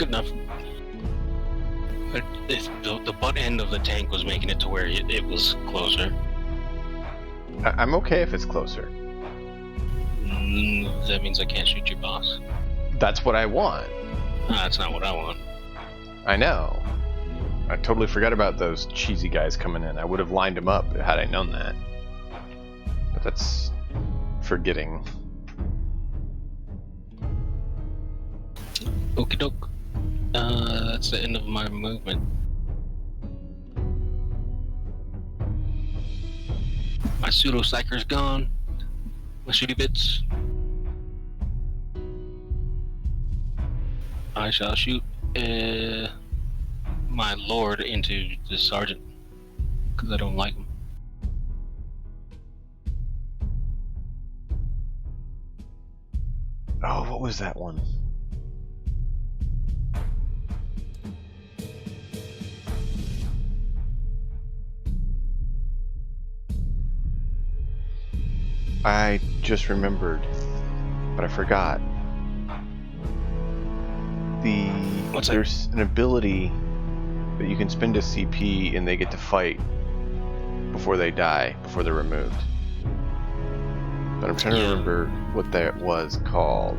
good enough. But the butt end of the tank was making it to where it was closer. I'm okay if it's closer. That means I can't shoot your boss. That's what I want. That's not what I want. I know. I totally forgot about those cheesy guys coming in. I would have lined them up had I known that. But that's forgetting. Okie doke. That's the end of my movement. My pseudo psyker's gone. My shooty bits. I shall shoot my lord into the sergeant because I don't like him. Oh, what was that one? I just remembered, but I forgot. There's an ability that you can spend a CP and they get to fight before they die, before they're removed. But I'm trying to remember what that was called.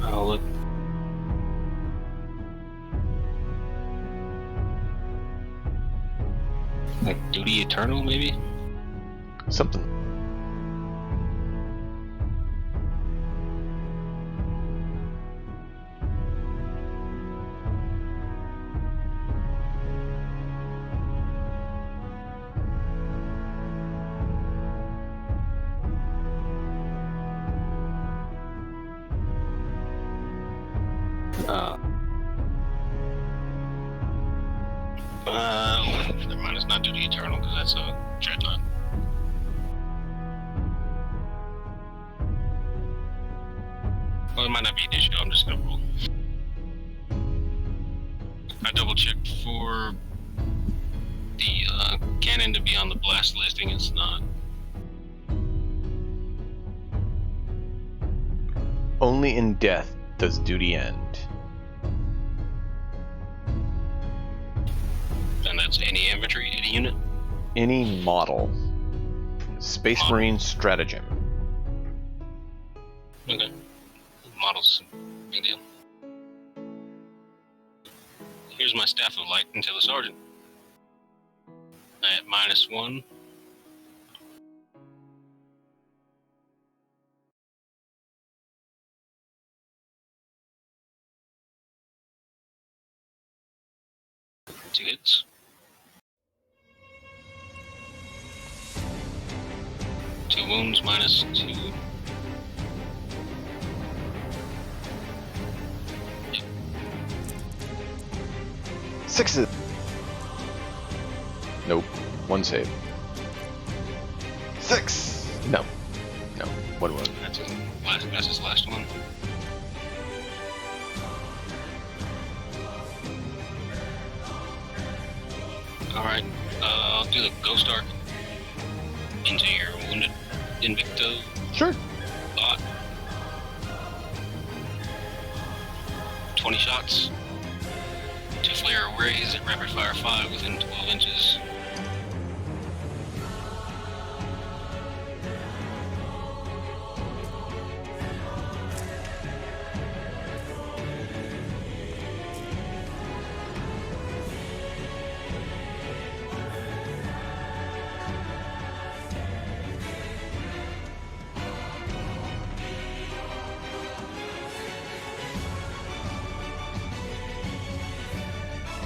I'll look. Like Duty Eternal, maybe? Something. Never mind, it's not Duty Eternal because that's a dreadnought. Well, it might not be an issue, I'm just gonna roll. I double checked for the cannon to be on the blast listing, it's not. Only in death does duty end. And that's any infantry, any unit? Any model. Space Marine Stratagem. Okay. Models, big deal. Here's my Staff of Light into the Sergeant. At -1. Two hits. Two wounds, -2. Sixes. Nope. One save. 6. No. What was it? That's his last one. Alright, I'll do the Ghost Arc into your wounded Invicto Sure. bot. 20 shots. 2 flare arrays at rapid fire 5 within 12 inches.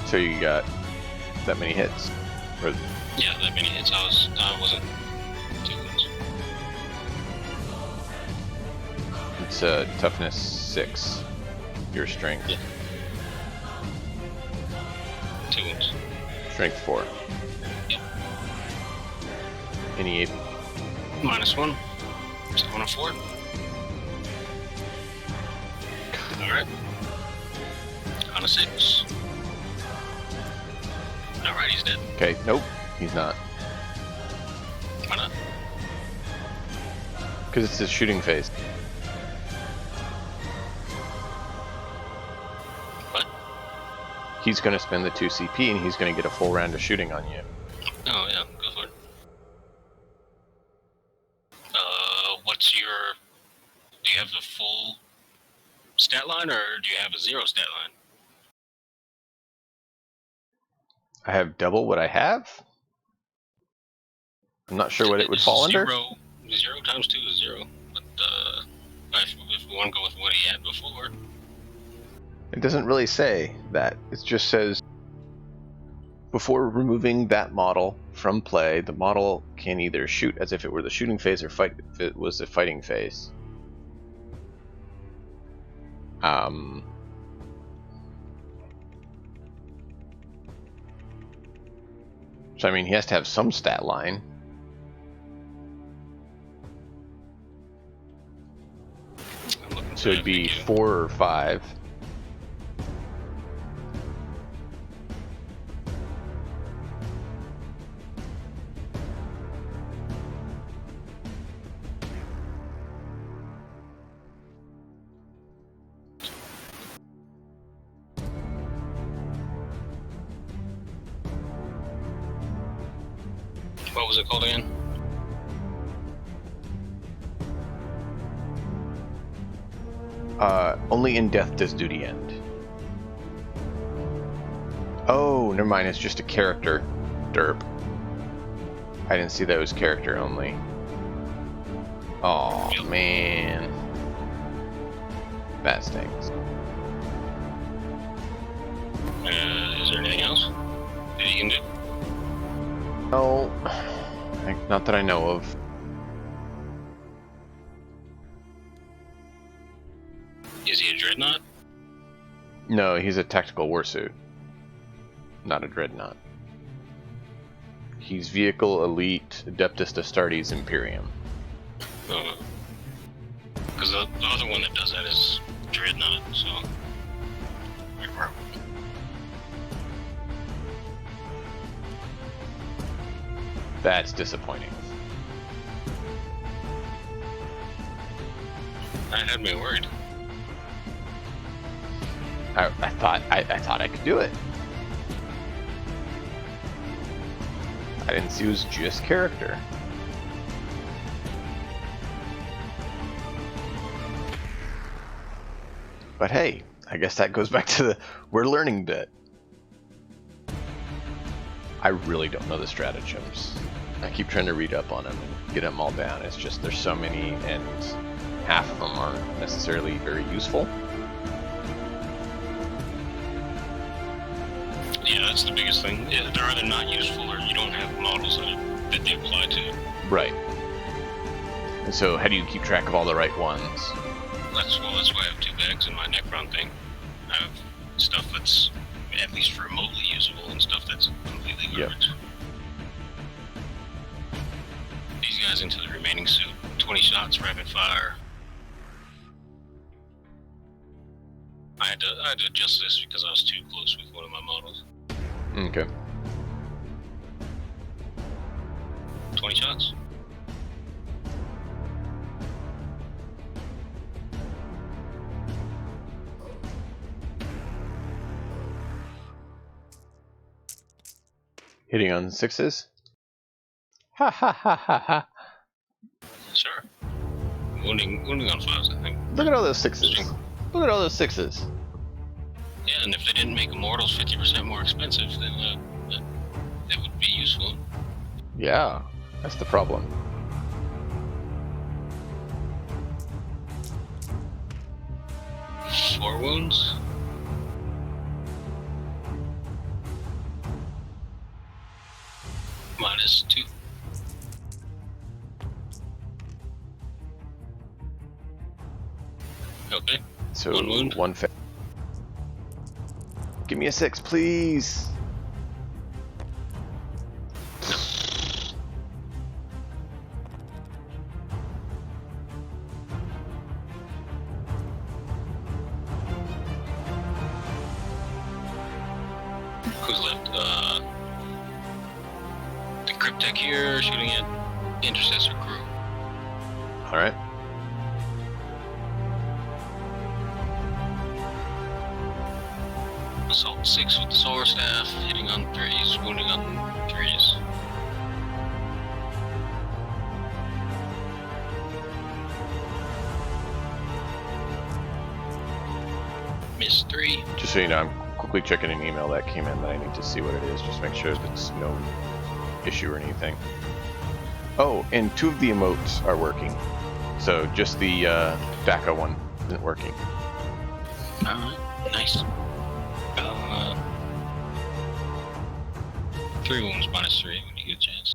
So you got that many hits? Or Yeah, that many hits. I wasn't 2 wounds. it's toughness 6. Your strength. Yeah. 2 wounds. Strength 4. Yep. Any -1. So on a 4. Alright. On a 6. Alright, he's dead. Okay, nope, he's not. Why not? Because it's his shooting phase. he's going to spend the 2 CP and he's going to get a full round of shooting on you. Oh yeah, go for it. What's your? Do you have the full stat line, or do you have a 0 stat line? I have double what I have? I'm not sure what it would fall under. 0 times 2 is 0. But if we want to go with what he had before. It doesn't really say that. It just says, before removing that model from play, the model can either shoot as if it were the shooting phase or fight if it was the fighting phase. So, I mean, he has to have some stat line. So it'd be 4 or 5. What was it called again? Only in death does duty end. Oh, never mind. It's just a character. Derp. I didn't see that it was character only. Oh man, that stinks. Is there anything else that you can do? No, not that I know of. Is he a dreadnought? No, he's a tactical warsuit, not a dreadnought. He's vehicle elite Adeptus Astartes Imperium. Because the other one that does that is dreadnought, so. That's disappointing. That had me worried. I thought I could do it. I didn't see it was just character. But hey, I guess that goes back to the we're learning bit. I really don't know the stratagems. I keep trying to read up on them and get them all down. It's just there's so many, and half of them aren't necessarily very useful. Yeah, that's the biggest thing. They're either not useful or you don't have models that they apply to. Right. And so how do you keep track of all the right ones? That's why I have 2 bags in my Necron thing. I have stuff that's at least remotely usable and stuff that's completely garbage. Yep. These guys into the remaining suit. 20 shots, rapid fire. I had to adjust this because I was too close with one of my models. Okay. 20 shots. Hitting on 6s? Ha ha ha ha ha. Sure. Wounding on 5s, I think. Look at all those 6s. Look at all those 6s. Yeah, and if they didn't make immortals 50% more expensive, then that would be useful. Yeah, that's the problem. Four wounds. -2. Okay. So 1 wound. 1 fail. Give me a 6, please. Who's left? The Cryptek here, shooting at Intercessor crew. Alright. Assault 6 with the sword staff, hitting on 3s, wounding on 3s. Miss 3. Just so you know, I'm quickly checking an email that came in that I need to see what it is. Just make sure there's no issue or anything. Oh, and 2 of the emotes are working. So just the DACA one isn't working. Alright, nice. 3 wounds minus 3 when you get a chance.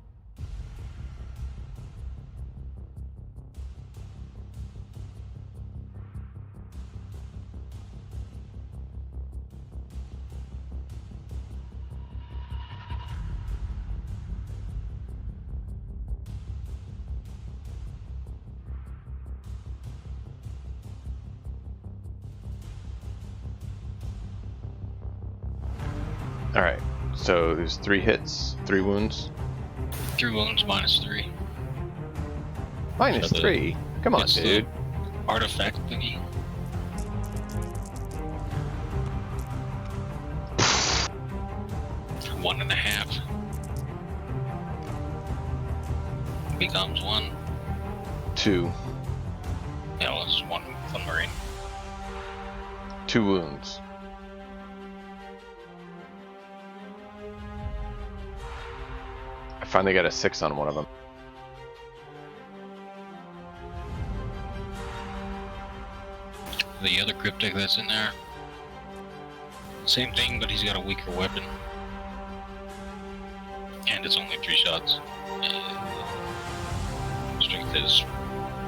Alright, so there's 3 hits, 3 wounds. 3 wounds minus 3. Minus So 3? Come on, it's the dude. Artifact thingy. One and a half. Becomes 1. 2. Yeah, well, it's one Marine. 2 wounds. I finally got a 6 on one of them. The other cryptic that's in there, same thing, but he's got a weaker weapon. And it's only 3 shots. Strength is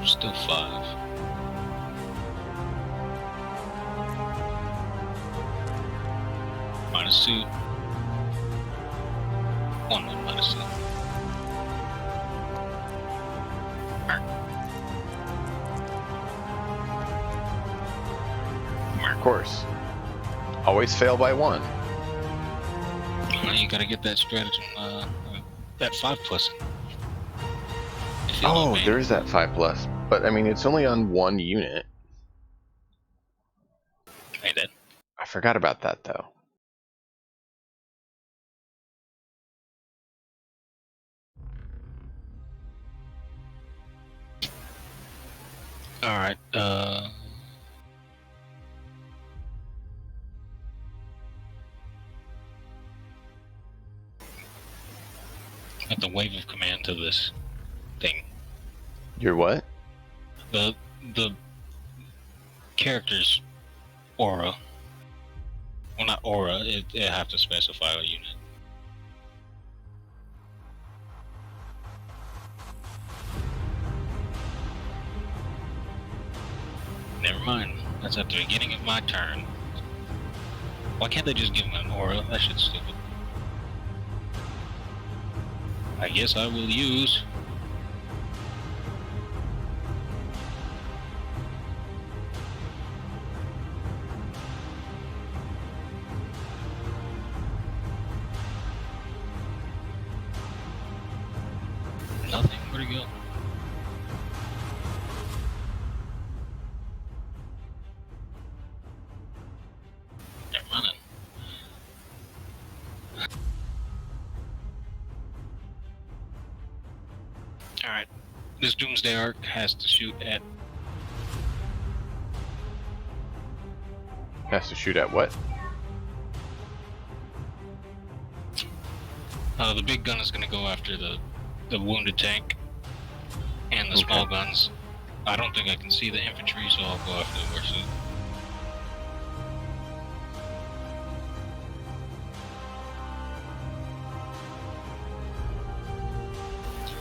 still 5. Minus 2. 1 minus 2. Of course. Always fail by 1. Well, you gotta get that stratagem, that 5+. Oh, there is that 5+. But I mean, it's only on 1 unit. Ain't it? I forgot about that though. Alright, got the wave of command to this thing. You're what? The character's aura. Well, not aura, it have to specify a unit. Never mind, that's at the beginning of my turn. Why can't they just give him an aura? That shit's stupid. I guess I will use nothing. Where'd he go? They're running. Alright. This Doomsday Arc has to shoot at Has to shoot at what? the big gun is gonna go after the wounded tank and the small guns. I don't think I can see the infantry, so I'll go after the horses.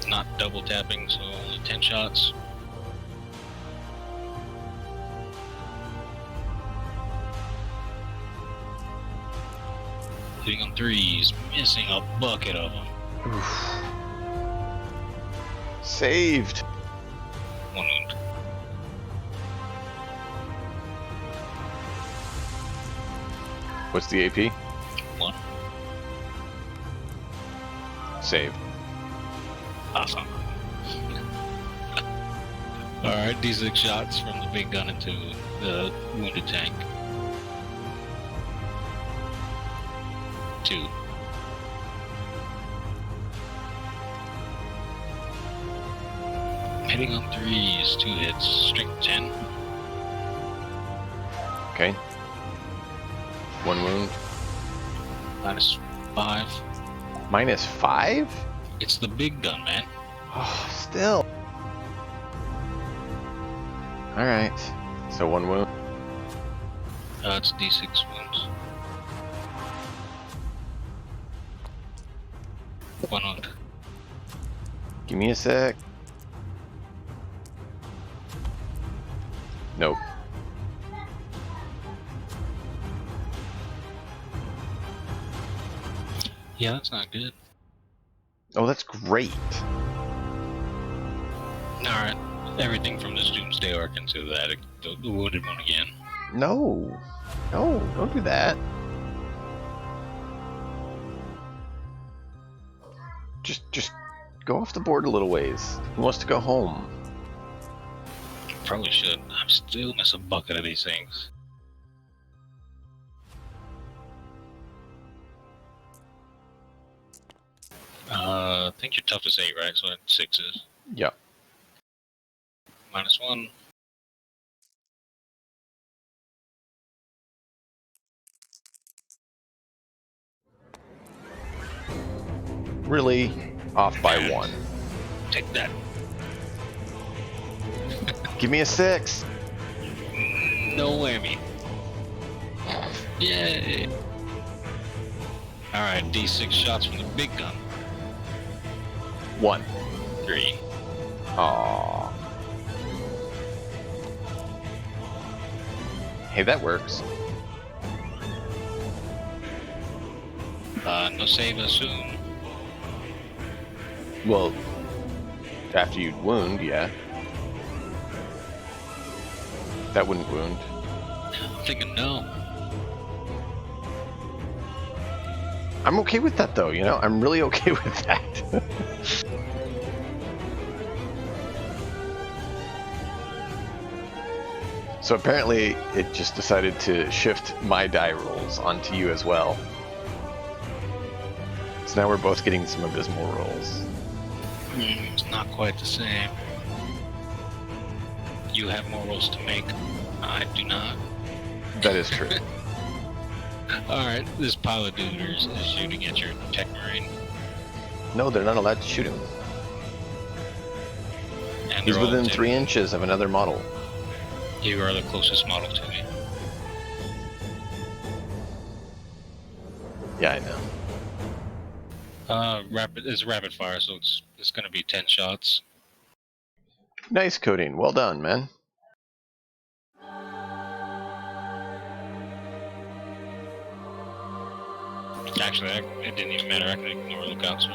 Not double tapping, so only 10 shots. Hitting on 3s, missing a bucket of them. Oof. Saved. 1 wound. What's the AP? 1. Saved. Awesome. Alright, D6 shots from the big gun into the wounded tank. 2. Hitting on 3s, 2 hits, strength 10. Okay. 1 wound. Minus 5. Minus 5? It's the big gun, man. Oh, still. Alright. So 1 wound. It's D6 wounds. 1 wound. Give me a sec. Nope. Yeah, that's not good. Oh, that's great. Alright. Everything from this Doomsday Arc into that, the wounded one again. No. No, don't do that. Just go off the board a little ways. He wants to go home. Probably should. I'm still missing a bucket of these things. I think your toughest 8, right? So that's 6s. Yep. Minus 1. Really? Off by 1. Take that. Give me a 6. No whammy. Yay! Alright, D6 shots from the big gun. 1. 3. Aww. Hey, that works. No save as soon. Well, after you'd wound, yeah. That wouldn't wound. I'm thinking no. I'm okay with that, though, you know? I'm really okay with that. So apparently, it just decided to shift my die rolls onto you as well. So now we're both getting some abysmal rolls. It's not quite the same. You have more rolls to make. I do not. That is true. Alright, this pile of dooders is shooting at your tech marine. No, they're not allowed to shoot him. And He's they're all within dead. 3 inches of another model. You are the closest model to me. Yeah, I know. It's rapid fire, so it's gonna be 10 shots. Nice coding. Well done, man. Actually, it didn't even matter. I can ignore lookout, sir.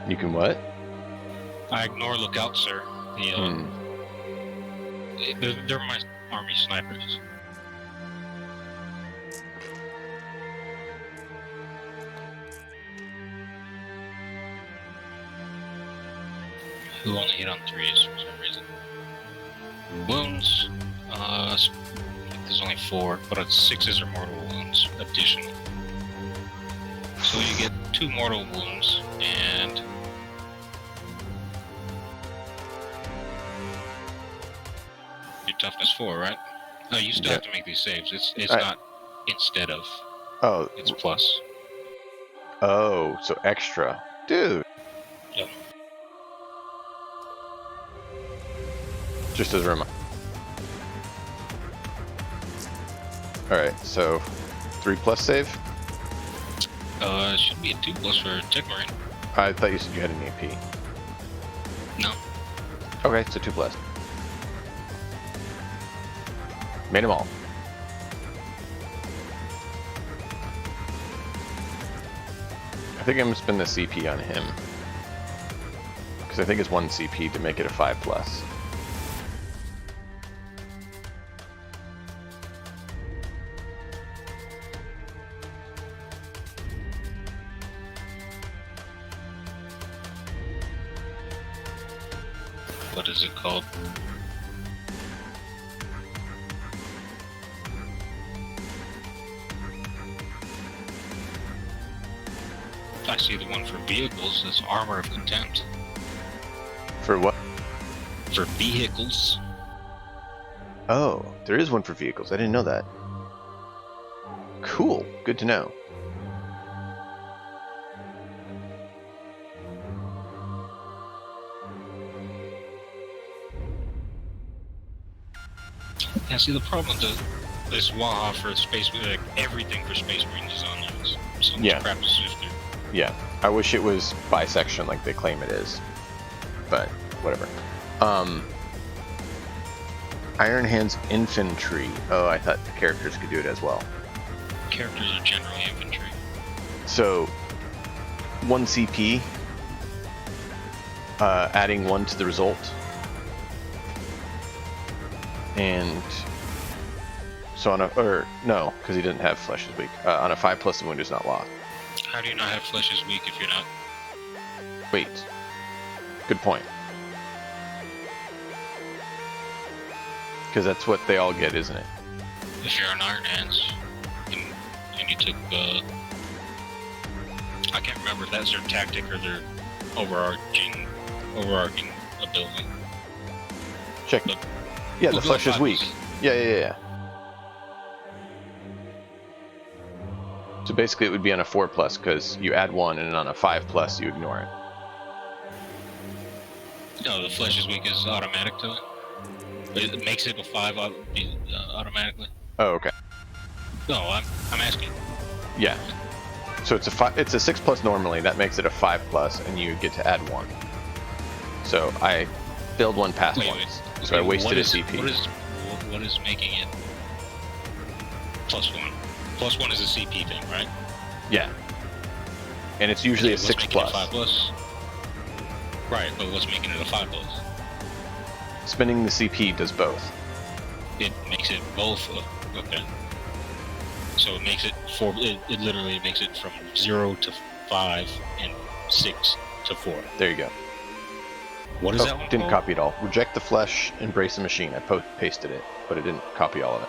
You can what? I ignore lookout, sir. They're my army snipers. Who only hit on 3s for some reason. Wounds, there's only 4, but it's 6s are mortal wounds additional. So you get 2 mortal wounds and your toughness 4, right? Oh, you still have to make these saves. It's not instead of. Oh. It's plus. Oh, so extra. Dude. Yep. Just as a reminder. Alright, so 3+ save? It should be a 2+ for Tech Marine. I thought you said you had an AP. No. Okay, so 2+. Made them all. I think I'm gonna spend the CP on him. Because I think it's 1 CP to make it a 5+. What is it called? I see the one for vehicles. That's armor of contempt. For what? For vehicles. Oh, there is one for vehicles. I didn't know that. Cool. Good to know. Yeah, see, the problem with this Waha for Space, like, everything for Space Marines is on there. It's so much Yeah. crap to sift through. Yeah. I wish it was by section like they claim it is. But, whatever. Iron Hands Infantry. Oh, I thought the characters could do it as well. Characters are generally infantry. So, 1 CP, adding 1 to the result, and so on a, or no, because he didn't have Flesh is weak. On a 5+, the wound is not lost. How do you not have Flesh is weak if you're not? Wait, good point. Because that's what they all get, isn't it? If you're on Iron Hands, and you took I can't remember if that's their tactic or their overarching ability. Check. But Yeah, we'll the go Flesh is 5+. weak. Yeah. So basically, it would be on a 4+, because you add 1, and on a 5+, you ignore it. No, the Flesh is weak is automatic to it. It makes it a 5 automatically. Oh, okay. No, I'm asking. Yeah. So it's a 6+ normally. That makes it a 5+, and you get to add 1. So I failed 1 past Wait, once, wait. so I Okay, wasted a CP. What is making it +1? +1 is a CP thing, right? Yeah. And it's usually Okay, a what's 6+. making it 5+? Right, but what's making it a 5+? Spinning the CP does both. It makes it both. Okay. So it makes it 4. It literally makes it from 0 to 5 and 6 to 4. There you go. What is that one Didn't called? copy it all. Reject the flesh, embrace the machine. I pasted it, but it didn't copy all of it.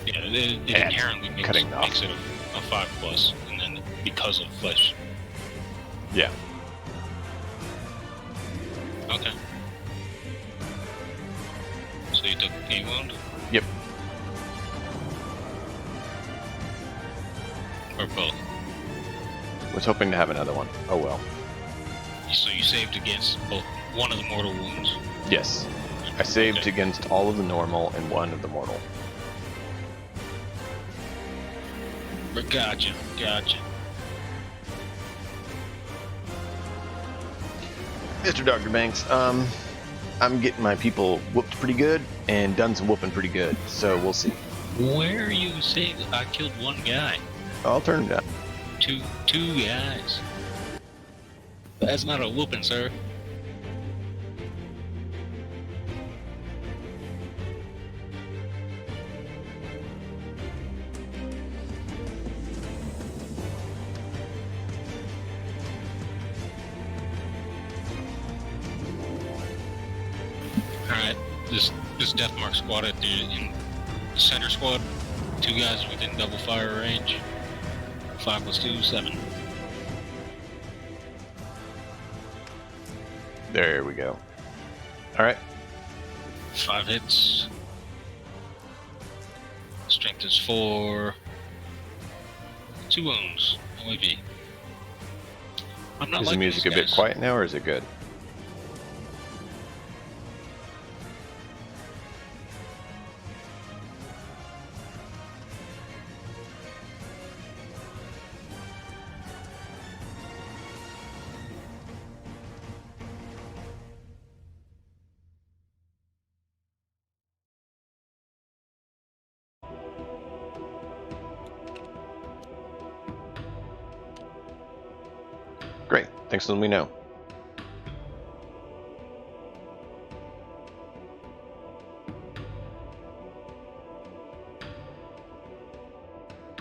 Yeah, it And inherently cutting makes off. it a 5+, and then because of flesh. Yeah. Okay. So you took a wound? Yep. Or both? Was hoping to have another one. Oh well. So you saved against both one of the mortal wounds? Yes. I saved Okay. against all of the normal and 1 of the mortal. Gotcha. Mr. Dr. Banks, I'm getting my people whooped pretty good and done some whooping pretty good, so we'll see. Where are you saying that I killed one guy? I'll turn him down. Two guys. That's not a whooping, sir. Alright, this Deathmark squad at in the center squad, 2 guys within double fire range. 5 + 2, 7. There we go. Alright. 5 hits. Strength is 4. 2 wounds. OAV. I'm not Is the liking music a these bit guys. quiet now, or is it good? Great. Thanks for letting me know.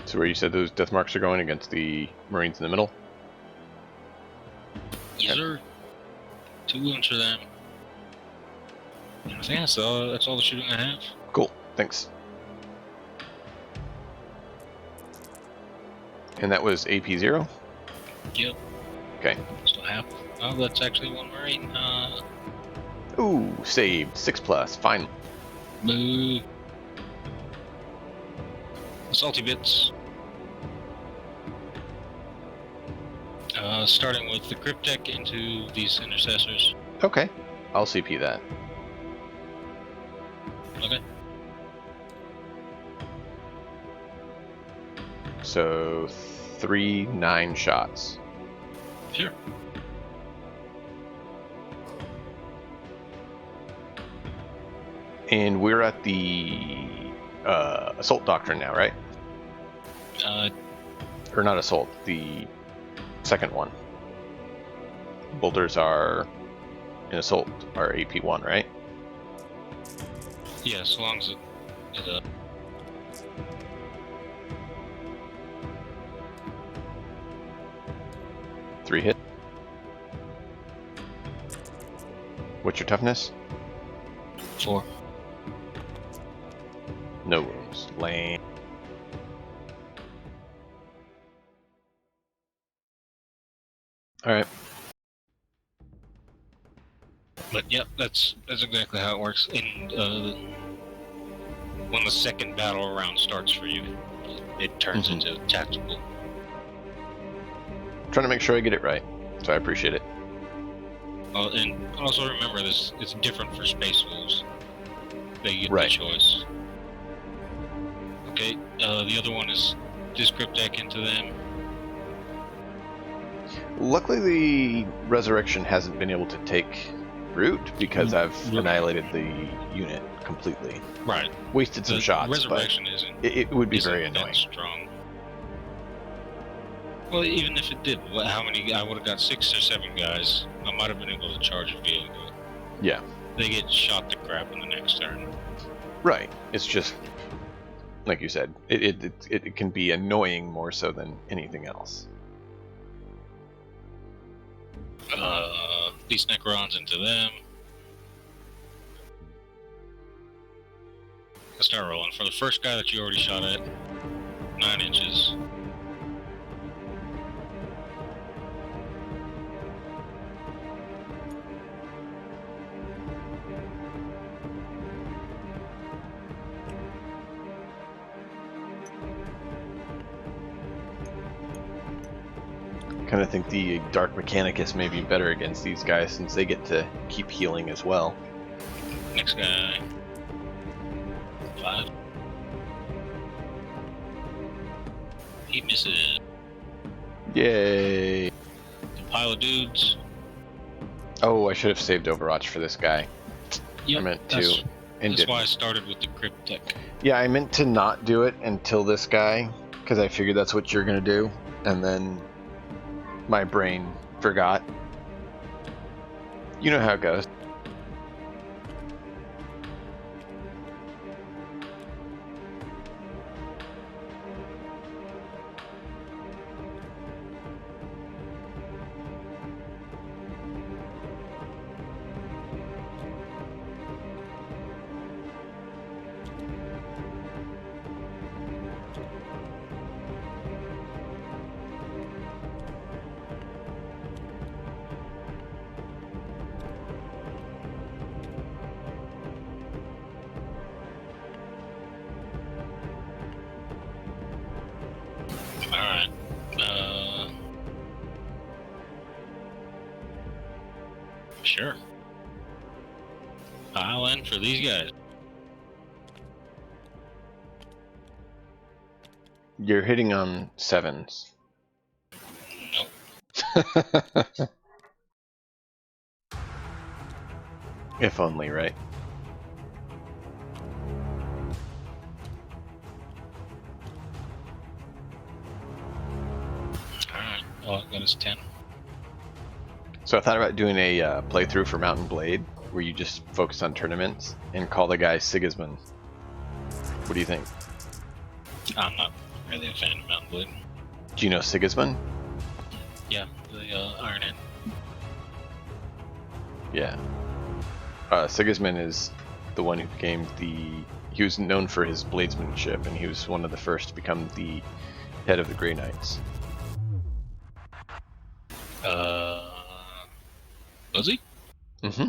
So where you said those death marks are going against the Marines in the middle? Yes, sir. 2 wounds for them. And I think that's all the shooting I have. Cool, thanks. And that was AP 0? Yep. Okay. Still have. Oh, that's actually 1 Marine. Ooh, saved. 6+, fine. Boo. Salty bits. Starting with the Cryptek into these intercessors. Okay, I'll CP that. Okay. So 3 9 shots. Sure. And we're at the assault doctrine now, right? Or not assault, the second one. Bolters are in assault are AP1, right? Yeah, as long as it 3 hit. What's your toughness? 4. No wounds. Lame. Alright. But yep, that's exactly how it works. And when the second battle round starts for you, it turns into tactical. Trying to make sure I get it right, so I appreciate it. And also remember this: it's different for Space Wolves. They get Right. the choice. Okay, the other one is this Cryptek into them. Luckily, the resurrection hasn't been able to take root because I've annihilated the unit completely. Right. Wasted some The shots, resurrection but isn't. it would be isn't very that annoying. strong. Well, even if it did, how many? I would have got 6 or 7 guys. I might have been able to charge a vehicle. Yeah. They get shot to crap in the next turn. Right. It's just, like you said, it can be annoying more so than anything else. These Necrons into them. Let's start rolling. For the first guy that you already shot at, 9 inches. Kind of think the Dark Mechanicus may be better against these guys since they get to keep healing as well. Next guy. 5. He misses. Yay! The pile of dudes. Oh, I should have saved Overwatch for this guy. Yep, I meant to. That's And didn't. why I started with the Cryptek. Yeah, I meant to not do it until this guy, because I figured that's what you're going to do, and then my brain forgot. You know how it goes. Alright. Sure. Pile in for these guys. You're hitting on 7s. Nope. If only, right? Alright. Oh, that is 10. So I thought about doing a playthrough for Mountain Blade, where you just focus on tournaments and call the guy Sigismund. What do you think? I'm not really a fan of Mountain Blade. Do you know Sigismund? Yeah, the Iron Hand. Yeah. Sigismund is the one who became he was known for his bladesmanship, and he was one of the first to become the head of the Grey Knights. Was he? Mm-hmm.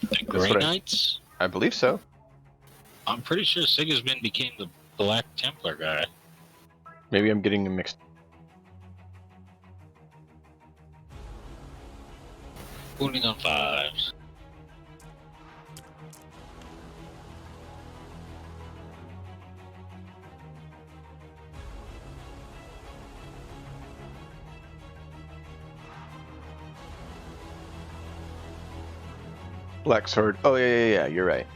The Grey Knights? I believe so. I'm pretty sure Sigismund became the Black Templar guy. Maybe I'm getting them mixed. Wounding on 5s. Black Sword. Oh, yeah, you're right.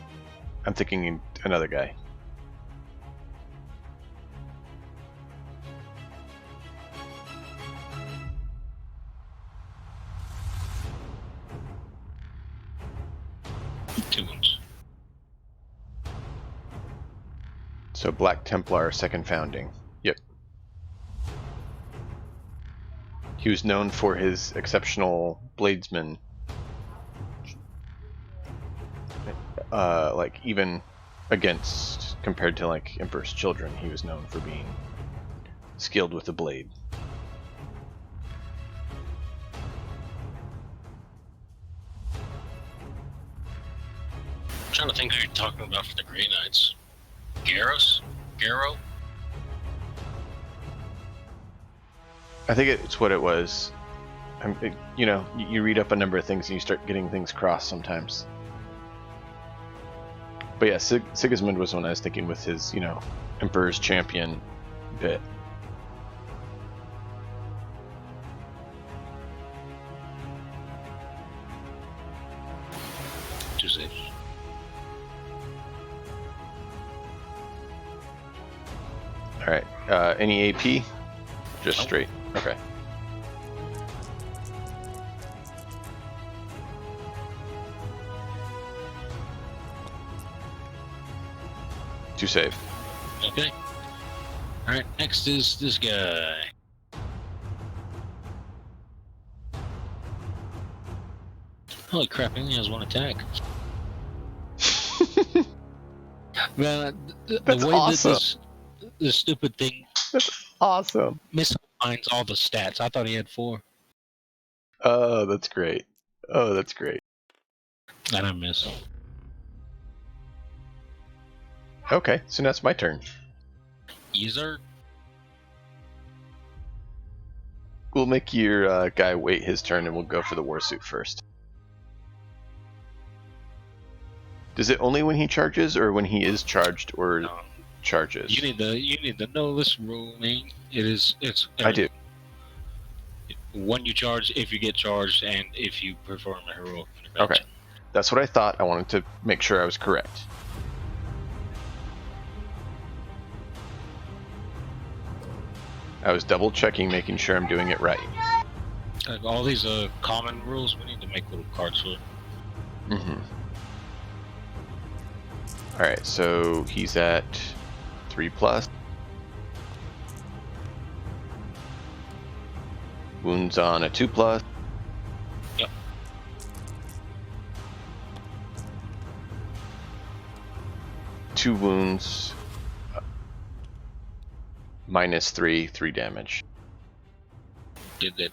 I'm thinking another guy. Tunes. So Black Templar, second founding. Yep. He was known for his exceptional bladesman. Like, even against, compared to, like, Emperor's Children, he was known for being skilled with the blade. I'm trying to think who you're talking about for the Grey Knights. Garrow? I think it's what it was. You read up a number of things and you start getting things crossed sometimes. But yeah, Sigismund was one I was thinking with his, Emperor's Champion bit. Too safe. Alright, any AP? Just Nope. straight. Okay. To save. Okay. Alright, next is this guy. Holy crap, he only has one attack. Man, That's the way awesome. that this stupid thing Awesome. misaligns all the stats. I thought he had 4. Oh, that's great. Oh, that's great. And I miss. Okay, so now it's my turn. User? We'll make your guy wait his turn, and we'll go for the warsuit first. Does it only when he charges, or when he is charged or No. charges? You need to know this rule, man. It's I do. When you charge, if you get charged, and if you perform a heroic intervention. Okay. That's what I thought. I wanted to make sure I was correct. I was double checking, making sure I'm doing it right. All these common rules, we need to make little cards for. Mm-hmm. Alright, so he's at 3+. Wounds on a 2+. Yep. Two wounds. -3, 3 damage. Did that.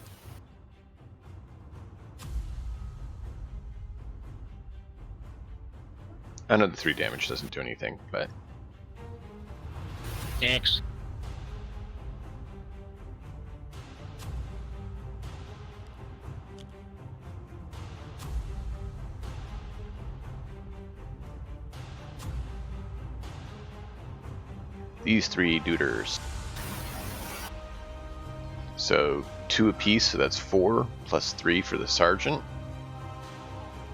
I know the 3 damage doesn't do anything, but Next. these 3 deuters. So 2 apiece, so that's 4 plus 3 for the sergeant.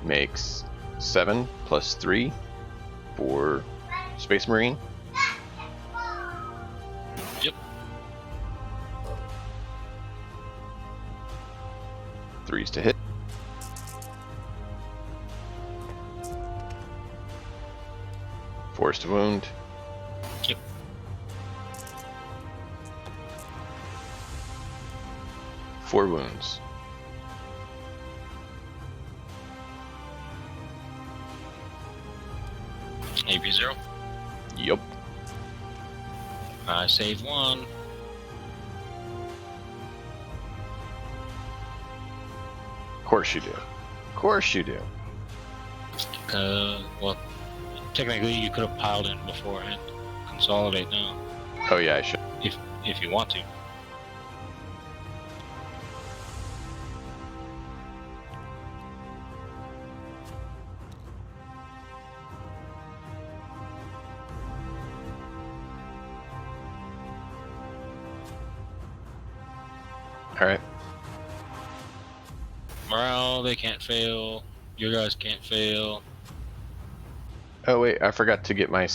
Makes 7 plus 3 for Space Marine. Yep. 3s to hit. Force to wound. Yep. Four wounds. CP0? Yup. I saved one. Of course you do. Of course you do. Well, technically you could have piled in beforehand. Consolidate now, Oh yeah, I should. if you want to. Alright. Morale, they can't fail. Your guys can't fail. Oh wait, I forgot to get my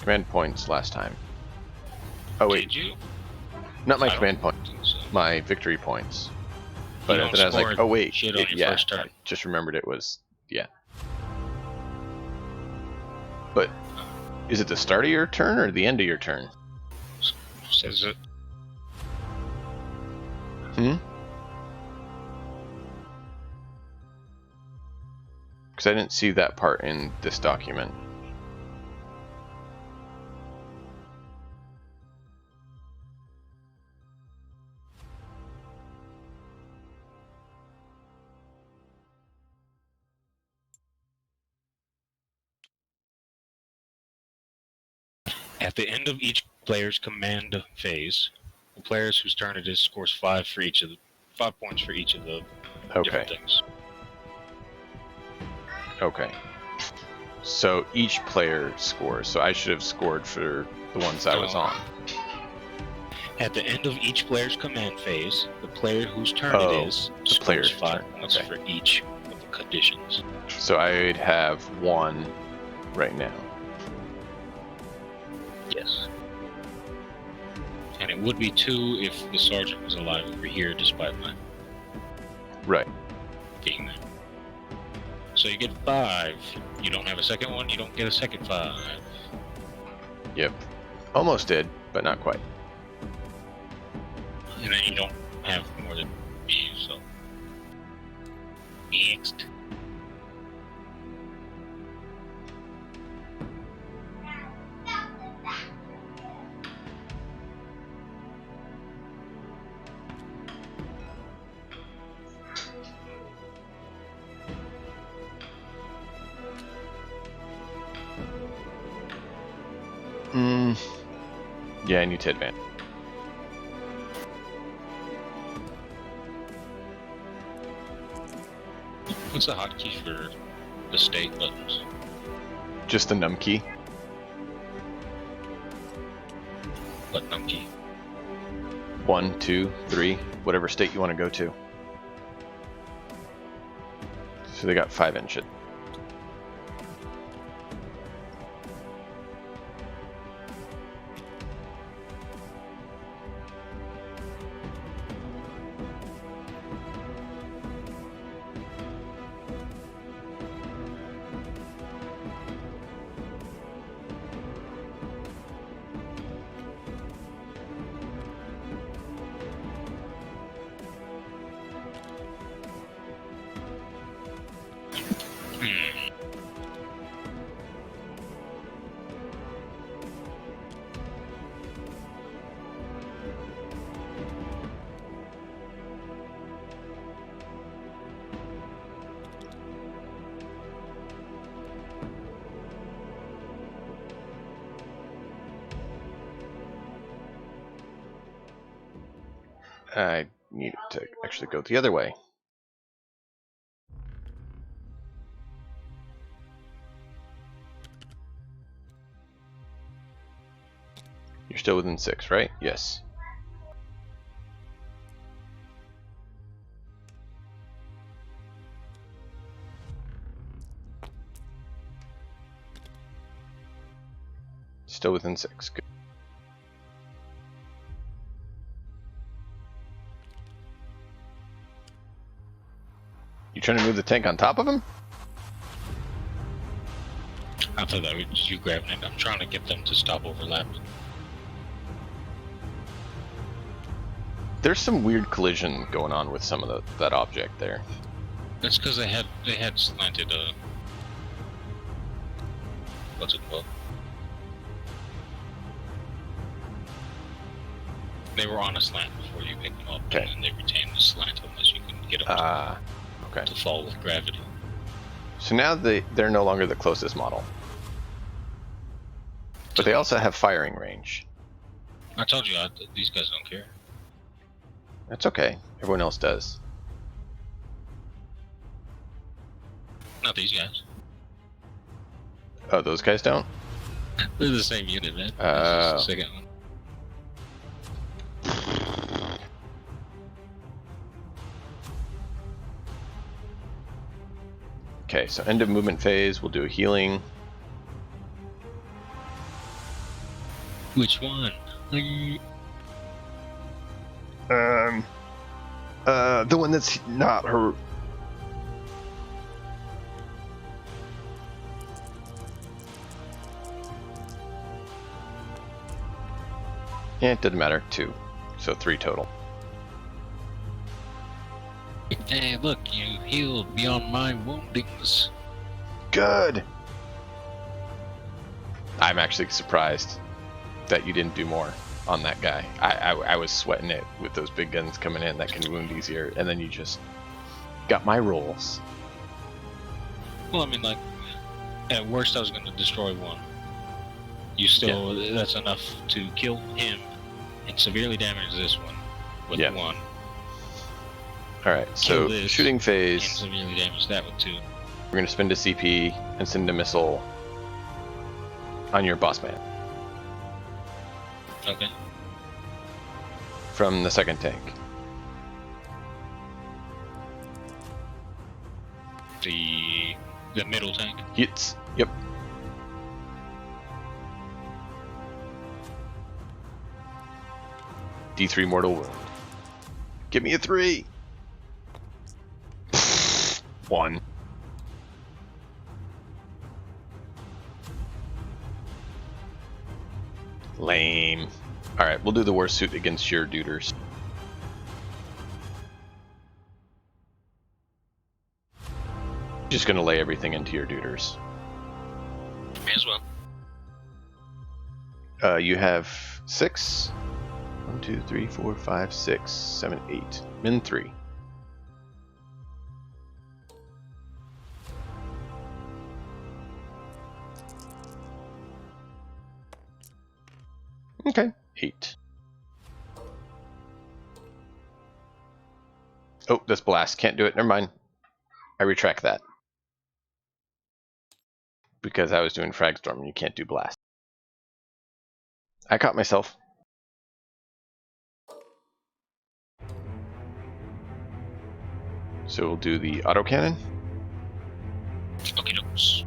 command points last time. Oh wait, Did you? not my I don't command points, think so. my victory points. But don't then I was like, score oh wait, shit on your yeah, first turn. I just remembered it was, yeah. But is it the start of your turn or the end of your turn? Says it. Hmm? Because I didn't see that part in this document. At the end of each player's command phase, the players whose turn it is scores 5 points for each of the Okay. different things. Okay. So each player scores. So I should have scored for the ones I was No. on. At the end of each player's command phase, the player whose turn Oh, it is the scores player's 5 turn. points Okay. for each of the conditions. So I'd have 1 right now. Yes. And it would be 2 if the sergeant was alive over here, despite my Right. being there. So you get 5. You don't have a second one, you don't get a second 5. Yep. Almost did, but not quite. And then you don't have more than me, so. Next. Yeah, I need to advance. What's the hotkey for the state buttons? Just the num key. What num key? 1, 2, 3, whatever state you want to go to. So they got 5 inch it. I need to actually go the other way. You're still within 6, right? Yes. Still within 6. Good. You trying to move the tank on top of him? I thought that was you grabbing it. I'm trying to get them to stop overlapping. There's some weird collision going on with some of that object there. That's because they had slanted What's it called? They were on a slant before you picked them up, Okay. and then they retained the slant unless you can get them Okay. to fall with gravity. So now they're no longer the closest model. But they also have firing range. I told you, these guys don't care. That's okay. Everyone else does. Not these guys. Oh, those guys don't? They're the same unit, man. Oh. This is the second one. Okay, so end of movement phase, we'll do a healing. Which one? The one that's not her. Yeah, it doesn't matter. 2. So 3 total. Hey, look, you healed beyond my woundings. Good! I'm actually surprised that you didn't do more on that guy. I was sweating it with those big guns coming in that can wound easier, and then you just got my rolls. Well, I mean, like, at worst I was going to destroy one. You still, that's enough to kill him and severely damage this one with 1. Alright, so this shooting And phase, severely damage that with 2. we're going to spend a CP and send a missile on your boss man Okay. from the second tank. The middle tank. Hits. Yep. D3 mortal wound. Give me a 3. 1. Lame. Alright, we'll do the worst suit against your duders. Just gonna lay everything into your duders. May as well. You have 6. 1, 2, 3, 4, 5, 6, 7, 8. Min 3. Okay. 8. Oh, this blast. Can't do it. Never mind. I retract that. Because I was doing Fragstorm and you can't do blast. I caught myself. So we'll do the autocannon. Okay, dokes.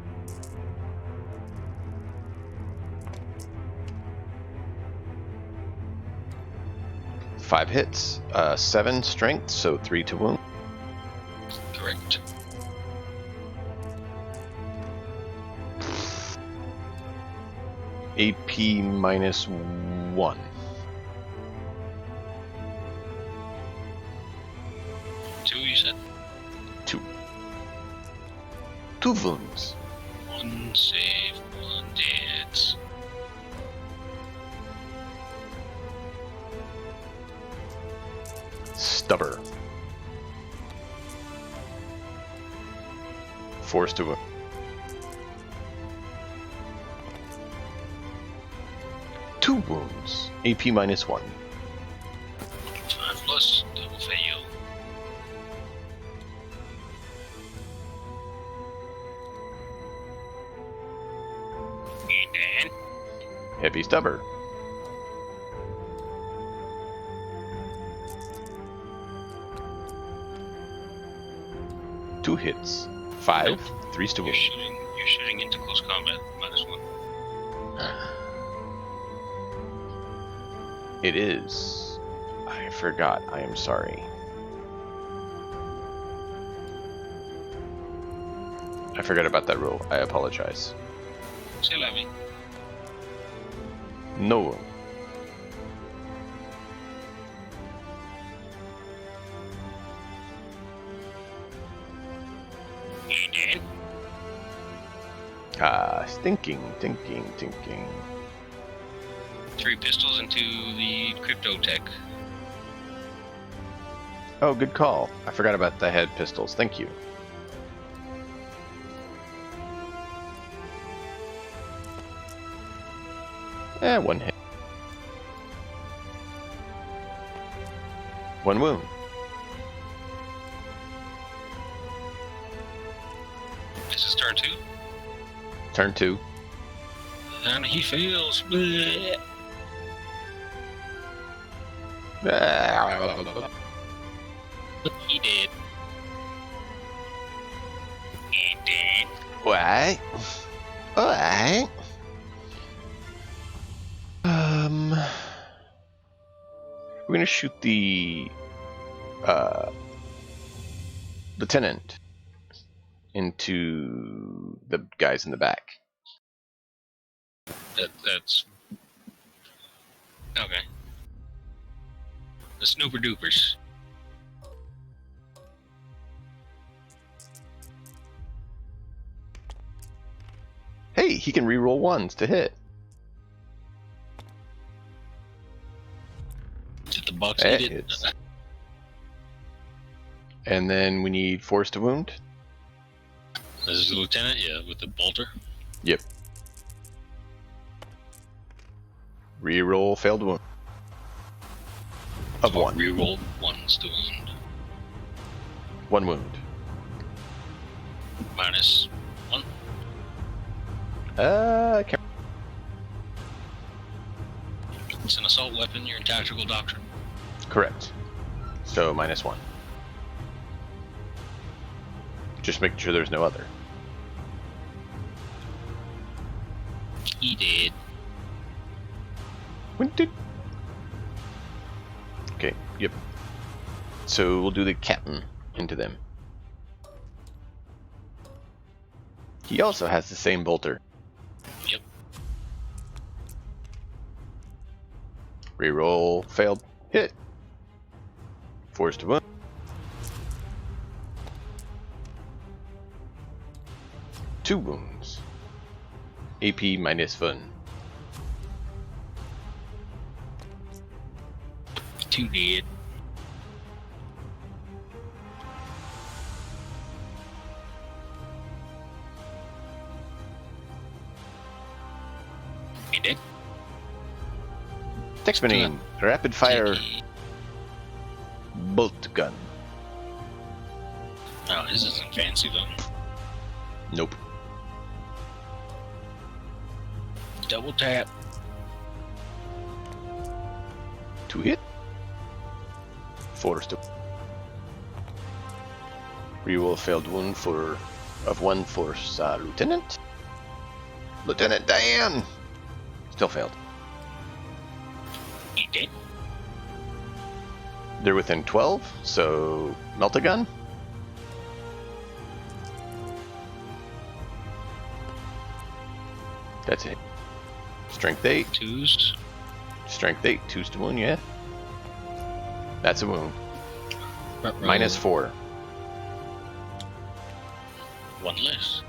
Five hits, 7 strength, so 3 to wound. Correct. AP minus 1. 2, you said? 2. 2 wounds. 1 save, 1 dead. Stubber. Forced to wound. 2 wounds. AP minus 1. 5 plus, double fail. And then, Heavy stubber. Two hits. 5. Nope. 3 to wound. you're shooting into close combat, -1. It is. I forgot. I am sorry. I forgot about that rule. I apologize. C'est la vie. No. And then, Thinking. 3 pistols into the crypto tech. Oh, good call. I forgot about the head pistols. Thank you. One hit. 1 wound. This is turn 2. Turn 2. And he fails. Bleh. He did. He did. Alright. Alright. We're gonna shoot the lieutenant into the guys in the back. That's okay. The snooper doopers. Hey, he can reroll 1s to hit. Did the Bucks That eat it? hits. And then we need force to wound. This is the lieutenant, yeah, with the bolter. Yep. Reroll failed wound. Of 1. Reroll 1s to wound. 1 wound. -1. Can't... It's an assault weapon, you're in tactical doctrine. Correct. So -1. Just making sure there's no other. He did. Okay, yep. So we'll do the captain into them. He also has the same bolter. Yep. Reroll failed. Hit. Forced to wound. Two wounds. AP -1. 2 dead. He did. Texmaning. Rapid fire Cheeky. bolt gun. Oh, this isn't fancy though. Nope. Double tap. 2 hit. Forced to. Reroll failed wound of 1 force lieutenant. Lieutenant Diane. Still failed. He did. They're within 12, so melt a gun. That's it. Strength 8. 2s. Strength 8. 2s to wound, yeah. That's a wound. Ruh-roh. -4. 1 less.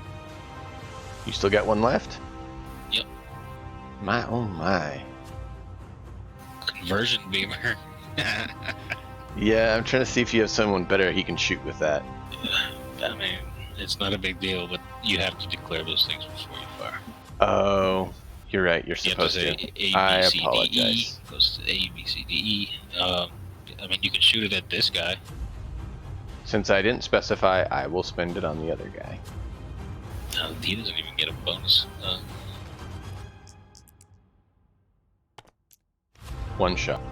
You still got 1 left? Yep. My oh my. Conversion beamer. Yeah, I'm trying to see if you have someone better he can shoot with that. I mean, it's not a big deal, but you have to declare those things before you fire. Oh, you're right. You're You have to supposed say to. A, B, I C, D, E. apologize. Goes to A, B, C, D, E. I mean, you can shoot it at this guy. Since I didn't specify, I will spend it on the other guy. He doesn't even get a bonus. 1 shot.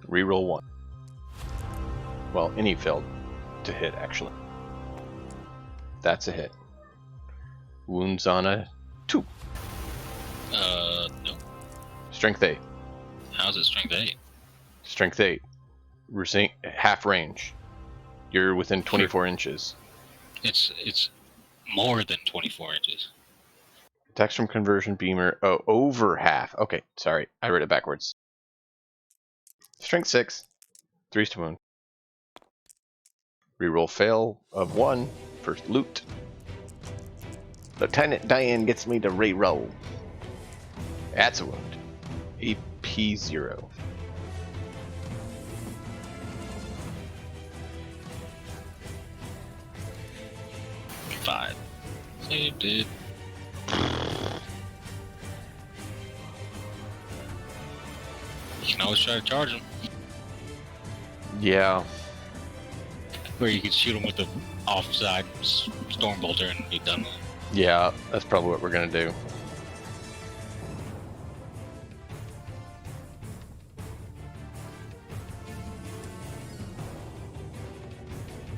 Reroll 1. Well, any failed to hit, actually. That's a hit. Wounds on a 2. No. Strength 8. How's it strength 8? Strength 8. We're saying half range. You're within 24 inches. It's more than 24 inches. Attacks from conversion beamer. Oh, over half. Okay, sorry. I read it backwards. Strength 6. 3s to wound. Reroll fail of 1 for loot. Lieutenant Diane gets me to reroll. That's a wound. AP 0. Five. Saved it. You can always try to charge him. Yeah. Or you could shoot him with the offside storm bolter and be done with it. Yeah, that's probably what we're gonna do.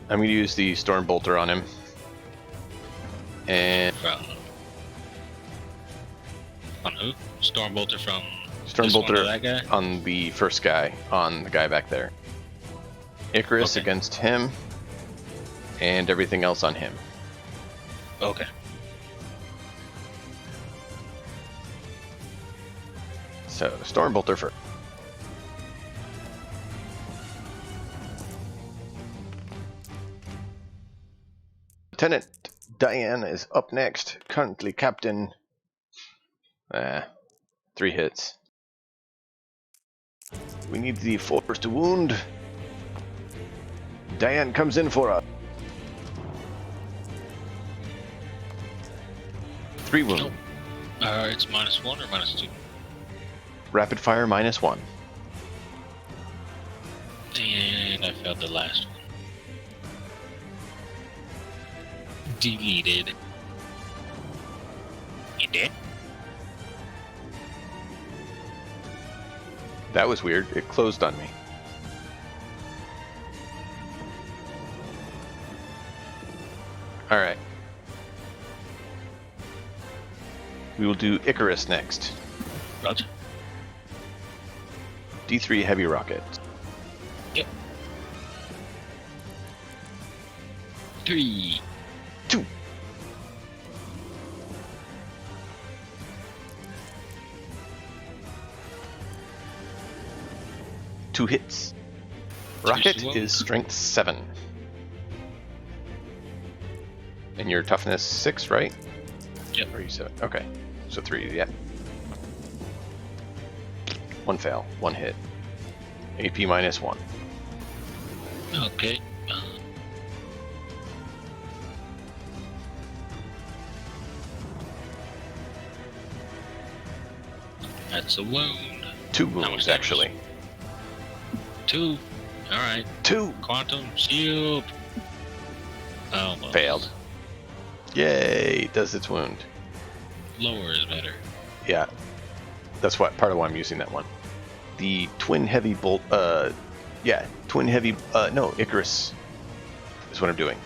I'm gonna use the storm bolter on him. And on who? Storm bolter from storm this bolter one to that guy? on the first guy, on the guy back there. Icarus Okay. against him, and everything else on him. Okay. So, storm bolter first. Lieutenant Diane is up next. Currently Captain. 3 hits. We need the force to wound. Diane comes in for us. 3 wound. Nope. It's -1 or -2? Rapid fire -1. And I failed the last one. Deleted. You did? That was weird. It closed on me. Alright. We will do Icarus next. Roger. D3 heavy rocket. Yep. 3. 2. Two hits. Rocket is strength 7. And your toughness 6, right? Yep. Or are you 7? Okay. So 3, yeah. 1 fail, 1 hit. AP -1. Okay. That's a wound. 2 much wounds, damage? actually. 2. Alright. 2! Quantum shield. Oh, well. Failed. Yay! Does its wound. Lower is better. Yeah. That's what part of why I'm using that one. The twin heavy bolt, yeah, twin heavy, no, Icarus is what I'm doing.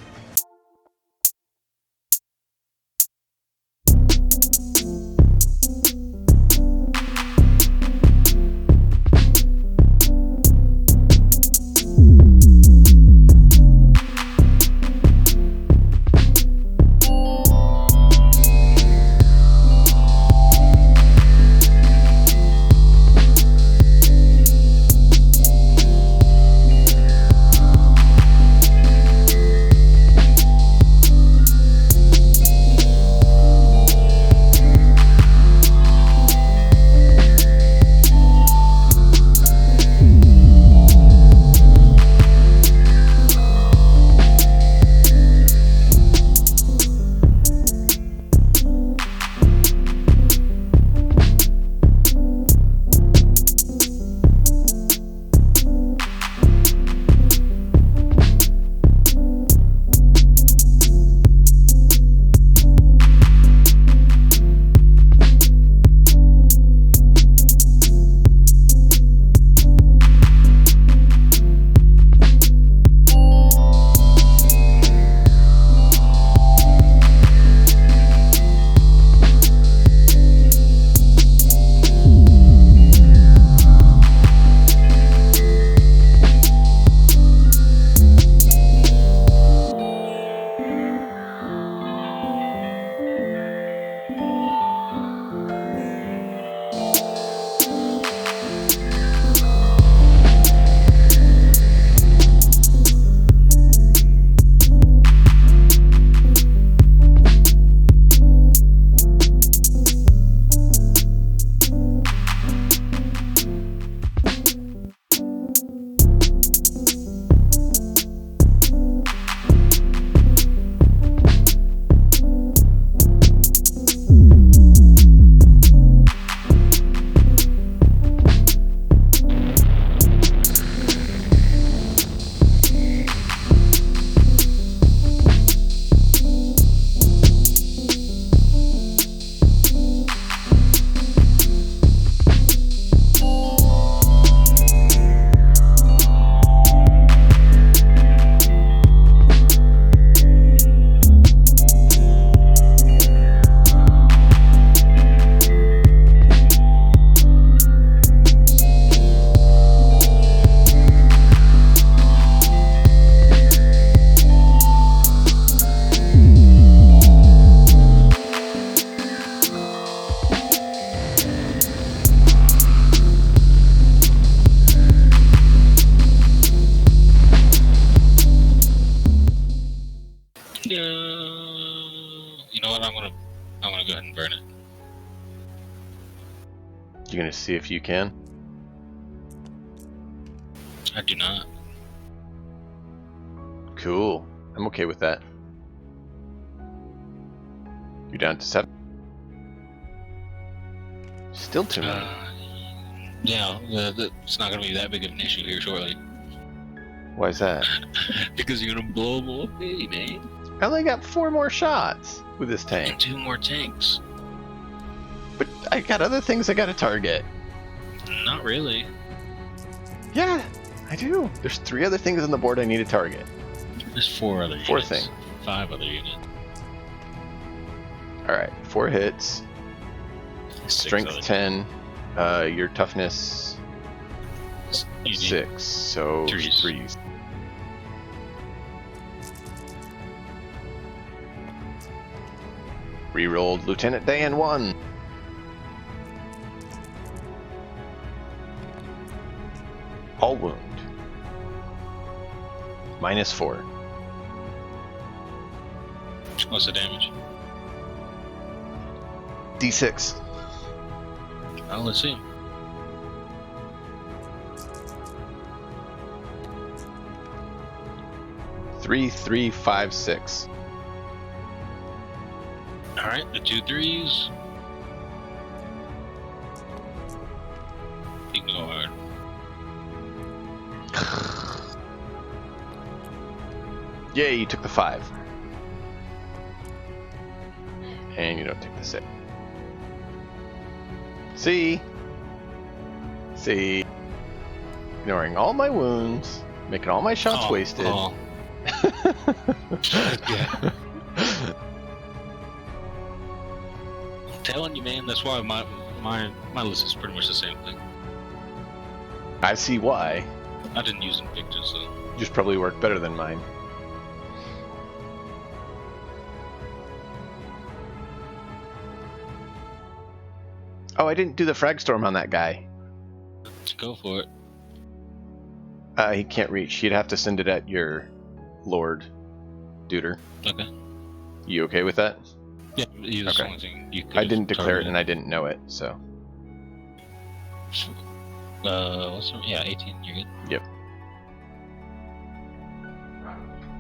You gonna see if you can? I do not. Cool. I'm okay with that. You're down to 7. Still too many. Yeah, it's not going to be that big of an issue here shortly. Why is that? Because you're going to blow them away, man. I only got 4 more shots with this And tank. 2 more tanks. But I got other things I gotta target. Not really. Yeah, I do. There's 3 other things on the board I need to target. There's 4 other units. 4 things. 5 other units. Alright, 4 hits. 6 Strength other 10. Your toughness units. 6. So 3s. 3s. Rerolled Lieutenant Dan 1. All wound. -4. What's the damage? D6. Oh, let's see. Three, 3, 5, 6. Alright, the 2 3s. Ignored. Yay, you took the 5. And you don't take the 6. See? Ignoring all my wounds, making all my shots wasted. Oh. Yeah. I'm telling you, man, that's why my list is pretty much the same thing. I see why. I didn't use Invictus, so. Yours probably worked better than mine. Oh, I didn't do the frag storm on that guy. Let's go for it. He can't reach. He'd have to send it at your Lord Duder. Okay. You okay with that? Yeah, you Okay. the only thing you could I didn't declare it target. and I didn't know it, so. Yeah, 18, you're good. Yep.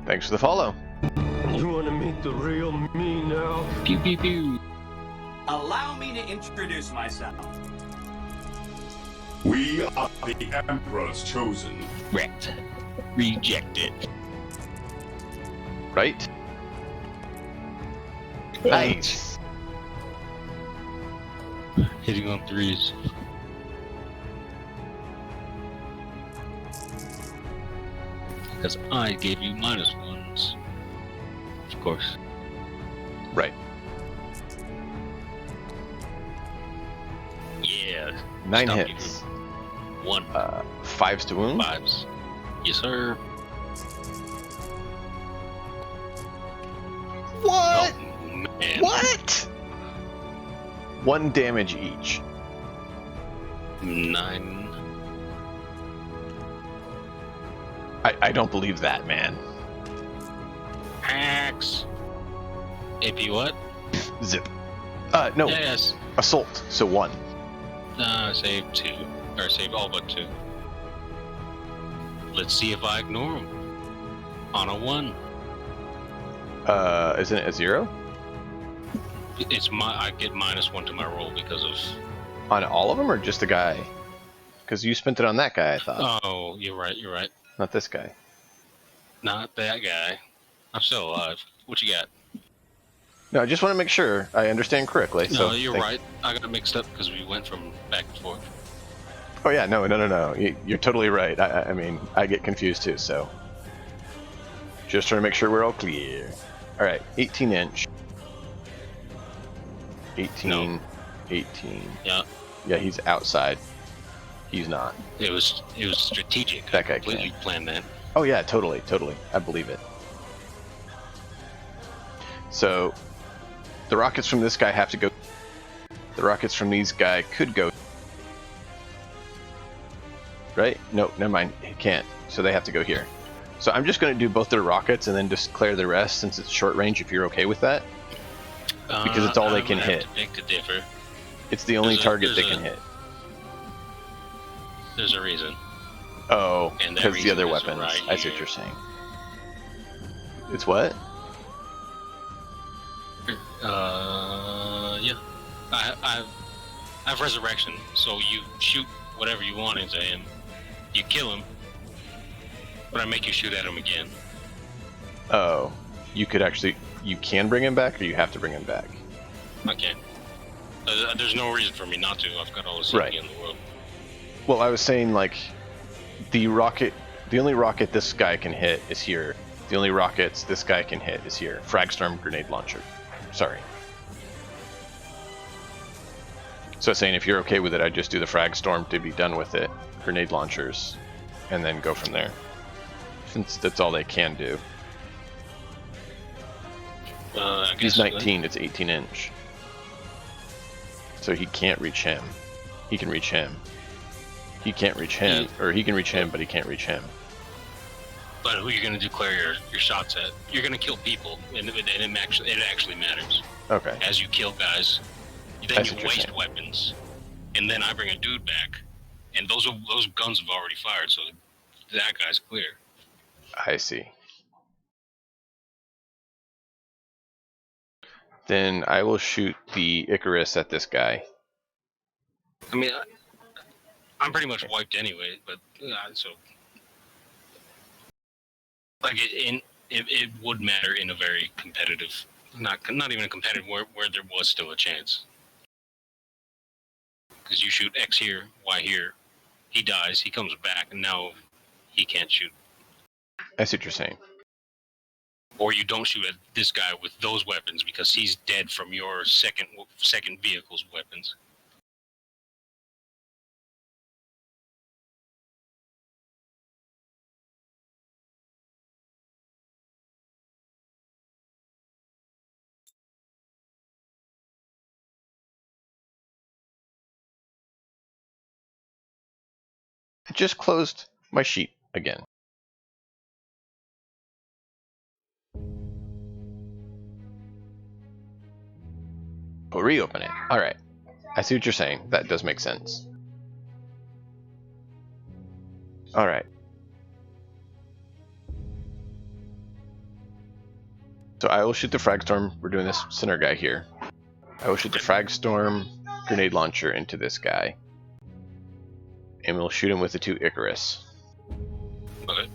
Thanks for the follow. You want to meet the real me now? Pew pew pew. Allow me to introduce myself. We are the Emperor's chosen. Wrecked. Rejected. Right? Nice. Hitting on 3s. Because I gave you -1s. Of course. Right. Yeah. 9 Stop hits. 1. 5s to wound. 5s. Yes, sir. What? Oh, man. What? 1 damage each. 9. I don't believe that, man. Axe. AP what? Zip. No. Yes. Assault. So 1. Save 2. Or save all but 2. Let's see if I ignore him. On a 1. Isn't it a 0? I get -1 to my roll because of. On all of them or just the guy? Because you spent it on that guy, I thought. Oh, you're right. You're right. Not this guy. Not that guy. I'm still alive. What you got? No, I just want to make sure I understand correctly. No, So you're right. I got mixed up because we went from back and forth. Oh yeah, no. You're totally right. I mean, I get confused too. So just trying to make sure we're all clear. All right, 18 inch. 18. No. 18. Yeah. Yeah, he's outside. He's not. It was strategic. That guy I completely can't. planned that. Oh yeah, totally. I believe it. So, the rockets from this guy have to go. The rockets from these guy could go. Right? No, never mind. He can't. So they have to go here. So I'm just going to do both their rockets and then just clear the rest since it's short range. If you're okay with that, because it's all they can hit. I beg to differ. It's the only There's a- target they there's can a- hit. There's a reason. Oh, And that because the other reason is weapons. right I see what here. you're saying. It's what? Yeah. I have resurrection, so you shoot whatever you want into him. You kill him, but I make you shoot at him again. Oh, you can bring him back, or you have to bring him back? I can't. There's no reason for me not to. I've got all the CP Right. in the world. Well, I was saying, like, the only rocket this guy can hit is here. The only rockets this guy can hit is here. Fragstorm, grenade launcher. Sorry. So I was saying, if you're okay with it, I'd just do the Fragstorm to be done with it. Grenade launchers. And then go from there. Since that's all they can do. I He's guess 19, it's 18 inch. So he can't reach him. He can reach him. He can't reach him. Or he can reach him, but he can't reach him. But who are you going to declare your shots at? You're going to kill people, and it actually matters. Okay. As you kill guys, then you waste weapons, and then I bring a dude back, and those guns have already fired, so that guy's clear. I see. Then I will shoot the Icarus at this guy. I mean, I'm pretty much wiped anyway, but so like it would matter in a very competitive, not even a competitive where there was still a chance. Because you shoot X here, Y here, he dies, he comes back, and now he can't shoot. I see what you're saying. Or you don't shoot at this guy with those weapons because he's dead from your second vehicle's weapons. I just closed my sheet again. Oh, reopen it. Alright. I see what you're saying. That does make sense. Alright. So I will shoot the Fragstorm. We're doing this center guy here. I will shoot the Fragstorm grenade launcher into this guy. And we'll shoot him with the two Icarus. Okay.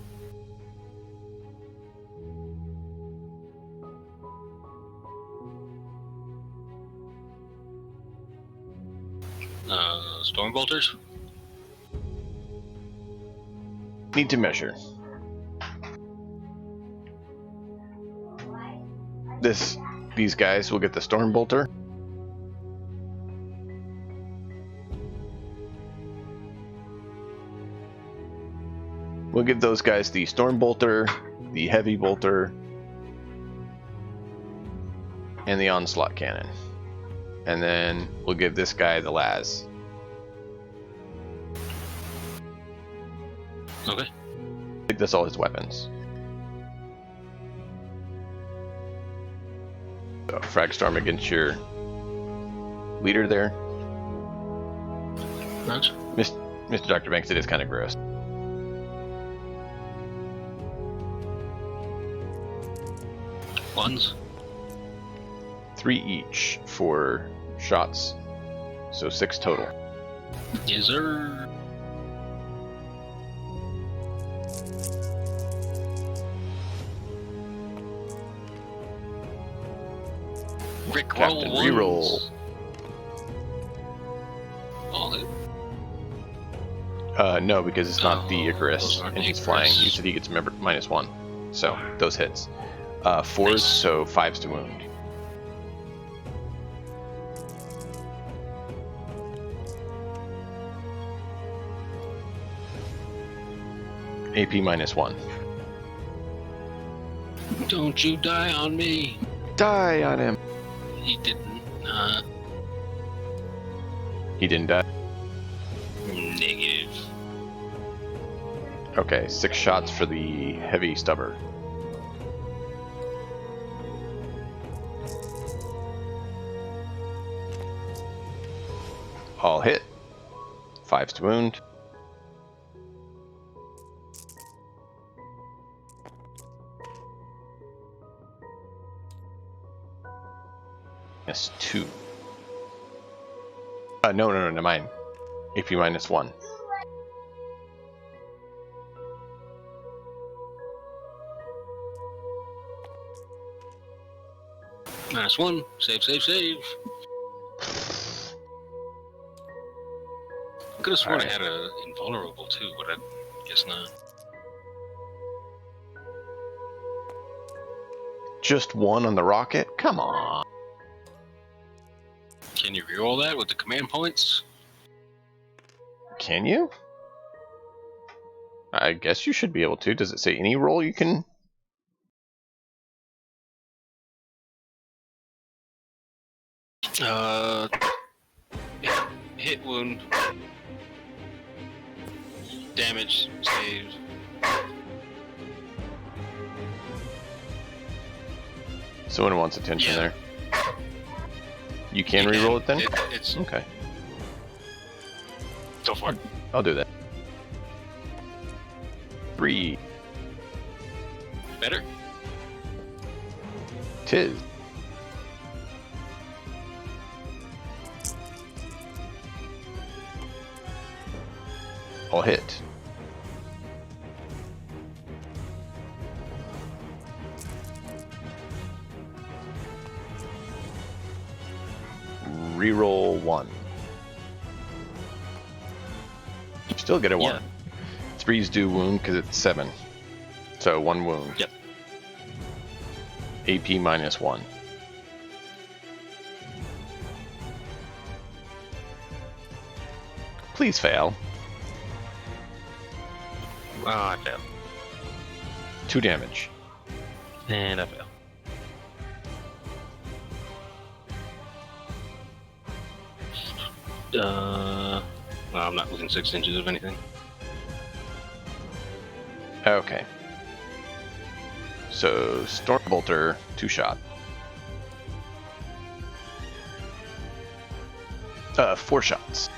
Storm bolters? Need to measure. These guys will get the Storm Bolter. We'll give those guys the Storm Bolter, the Heavy Bolter, and the Onslaught Cannon. And then we'll give this guy the Laz. Okay. I think that's all his weapons. So Fragstorm against your leader there. Nice. Mr. Dr. Banks, it is kind of gross. Ones? 3 each for shots, so 6 total. Yes, sir. Rick Captain, roll reroll. ones. All it. No, because it's not the Icarus, those aren't and he's Icarus. flying. You said he gets -1, so those hits. 4s, Nice. so 5s to wound. AP -1. Don't you die on me. Die on him. He didn't. He didn't die. Negative. Okay, 6 shots for the heavy stubber. All hit. 5s to wound. Minus 2. No, mine. AP minus 1. -1. Save, save, save. I could have sworn I had a invulnerable too, but I guess not. Just 1 on the rocket? Come on. Can you reroll that with the command points? Can you? I guess you should be able to. Does it say any roll you can? Hit, wound, damage, save. Someone wants attention Yeah. there. You can You reroll it then? It's Okay. go for it. I'll do that. 3. Better. Tis. I'll hit. Reroll 1. Still get a 1. Yeah. 3's do wound because it's 7. So 1 wound. Yep. AP minus 1. Please fail. I failed. 2 damage. And I failed. Well, I'm not within 6 inches of anything. Okay. So, Stormbolter, 2 shot. 4 shots.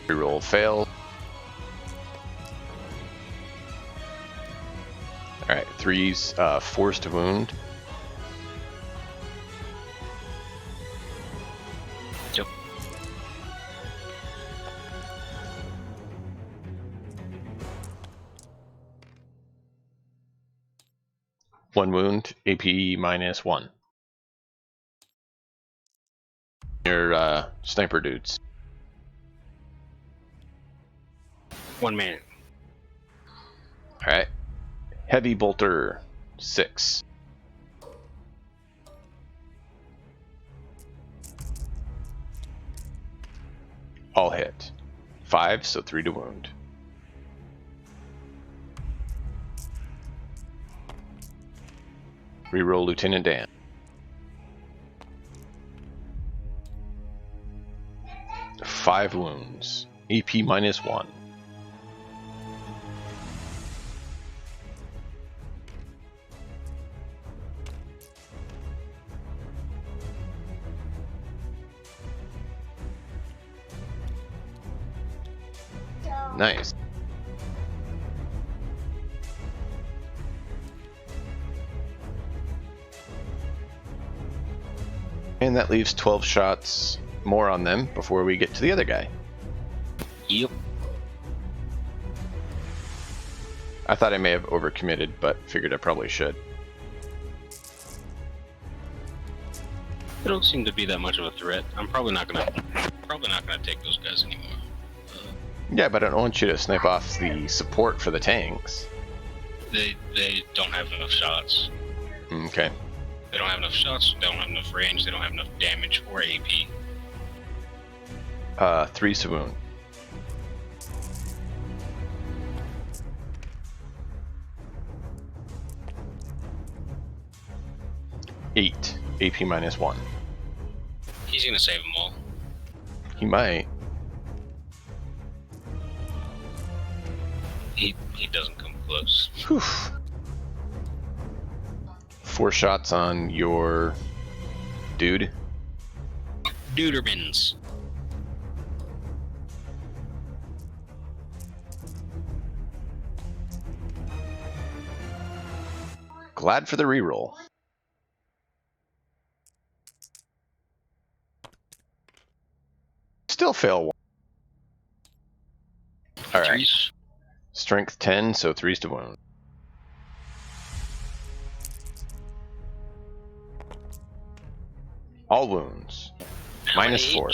Reroll fail. Alright, 3's forced wound. Yep. One wound, AP minus 1. Your sniper dudes. 1 man. Alright. Heavy bolter, 6. All hit. 5, so 3 to wound. Reroll Lieutenant Dan. Five wounds. AP minus 1. Nice. And that leaves 12 shots more on them before we get to the other guy. Yep. I thought I may have overcommitted, but figured I probably should. They don't seem to be that much of a threat. I'm probably not gonna take those guys anymore. Yeah, but I don't want you to snipe off the support for the tanks. They don't have enough shots. Okay. They don't have enough shots. They don't have enough range. They don't have enough damage or AP. 3 Savoon. Eight AP minus 1. He's gonna save them all. He might. He doesn't come close. Whew. 4 shots on your dude. Dudermans. glad for the reroll. Still fail one. All right. Threes. Strength 10, so 3s to wound. All wounds. Minus 4.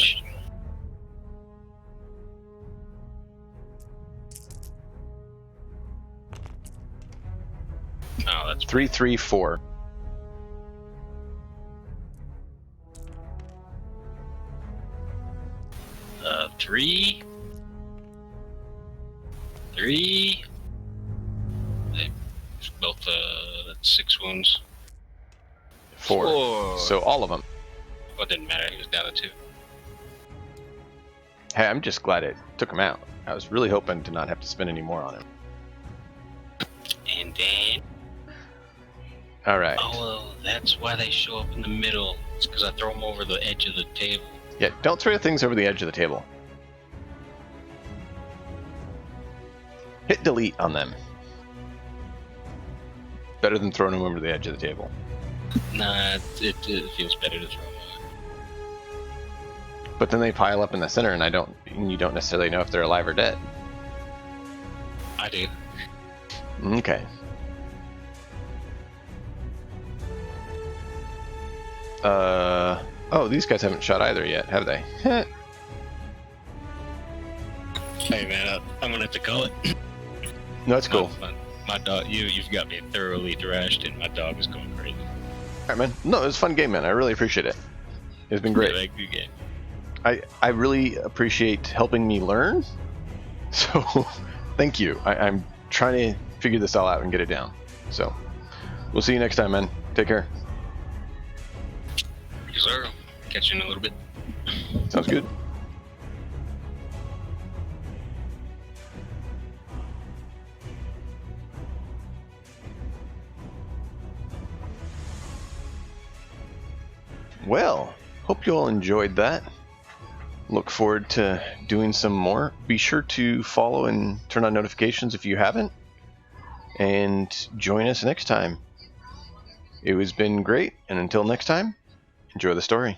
Oh, that's 3, 3, 4. Three. They both that's 6 wounds. 4. Four. So all of them. Well, it didn't matter. He was down to 2. Hey, I'm just glad it took him out. I was really hoping to not have to spend any more on him. And then. All right. Oh, well, that's why they show up in the middle. It's because I throw them over the edge of the table. Yeah, don't throw things over the edge of the table. Hit delete on them. Better than throwing them over the edge of the table. Nah, it feels better to throw them over. But then they pile up in the center, and you don't necessarily know if they're alive or dead. I do. Okay. Oh, these guys haven't shot either yet, have they? Hey man, I'm gonna have to call it. No, it's cool. My dog, you've got me thoroughly thrashed, and my dog is going crazy. All right, man. No, it was a fun game, man. I really appreciate it. It's been great. Yeah, good game. I really appreciate helping me learn. So, thank you. I'm trying to figure this all out and get it down. So, we'll see you next time, man. Take care. Yes, sir. Catch you in a little bit. Sounds good. Well, hope you all enjoyed that. Look forward to doing some more. Be sure to follow and turn on notifications if you haven't. And join us next time. It has been great, and until next time, enjoy the story.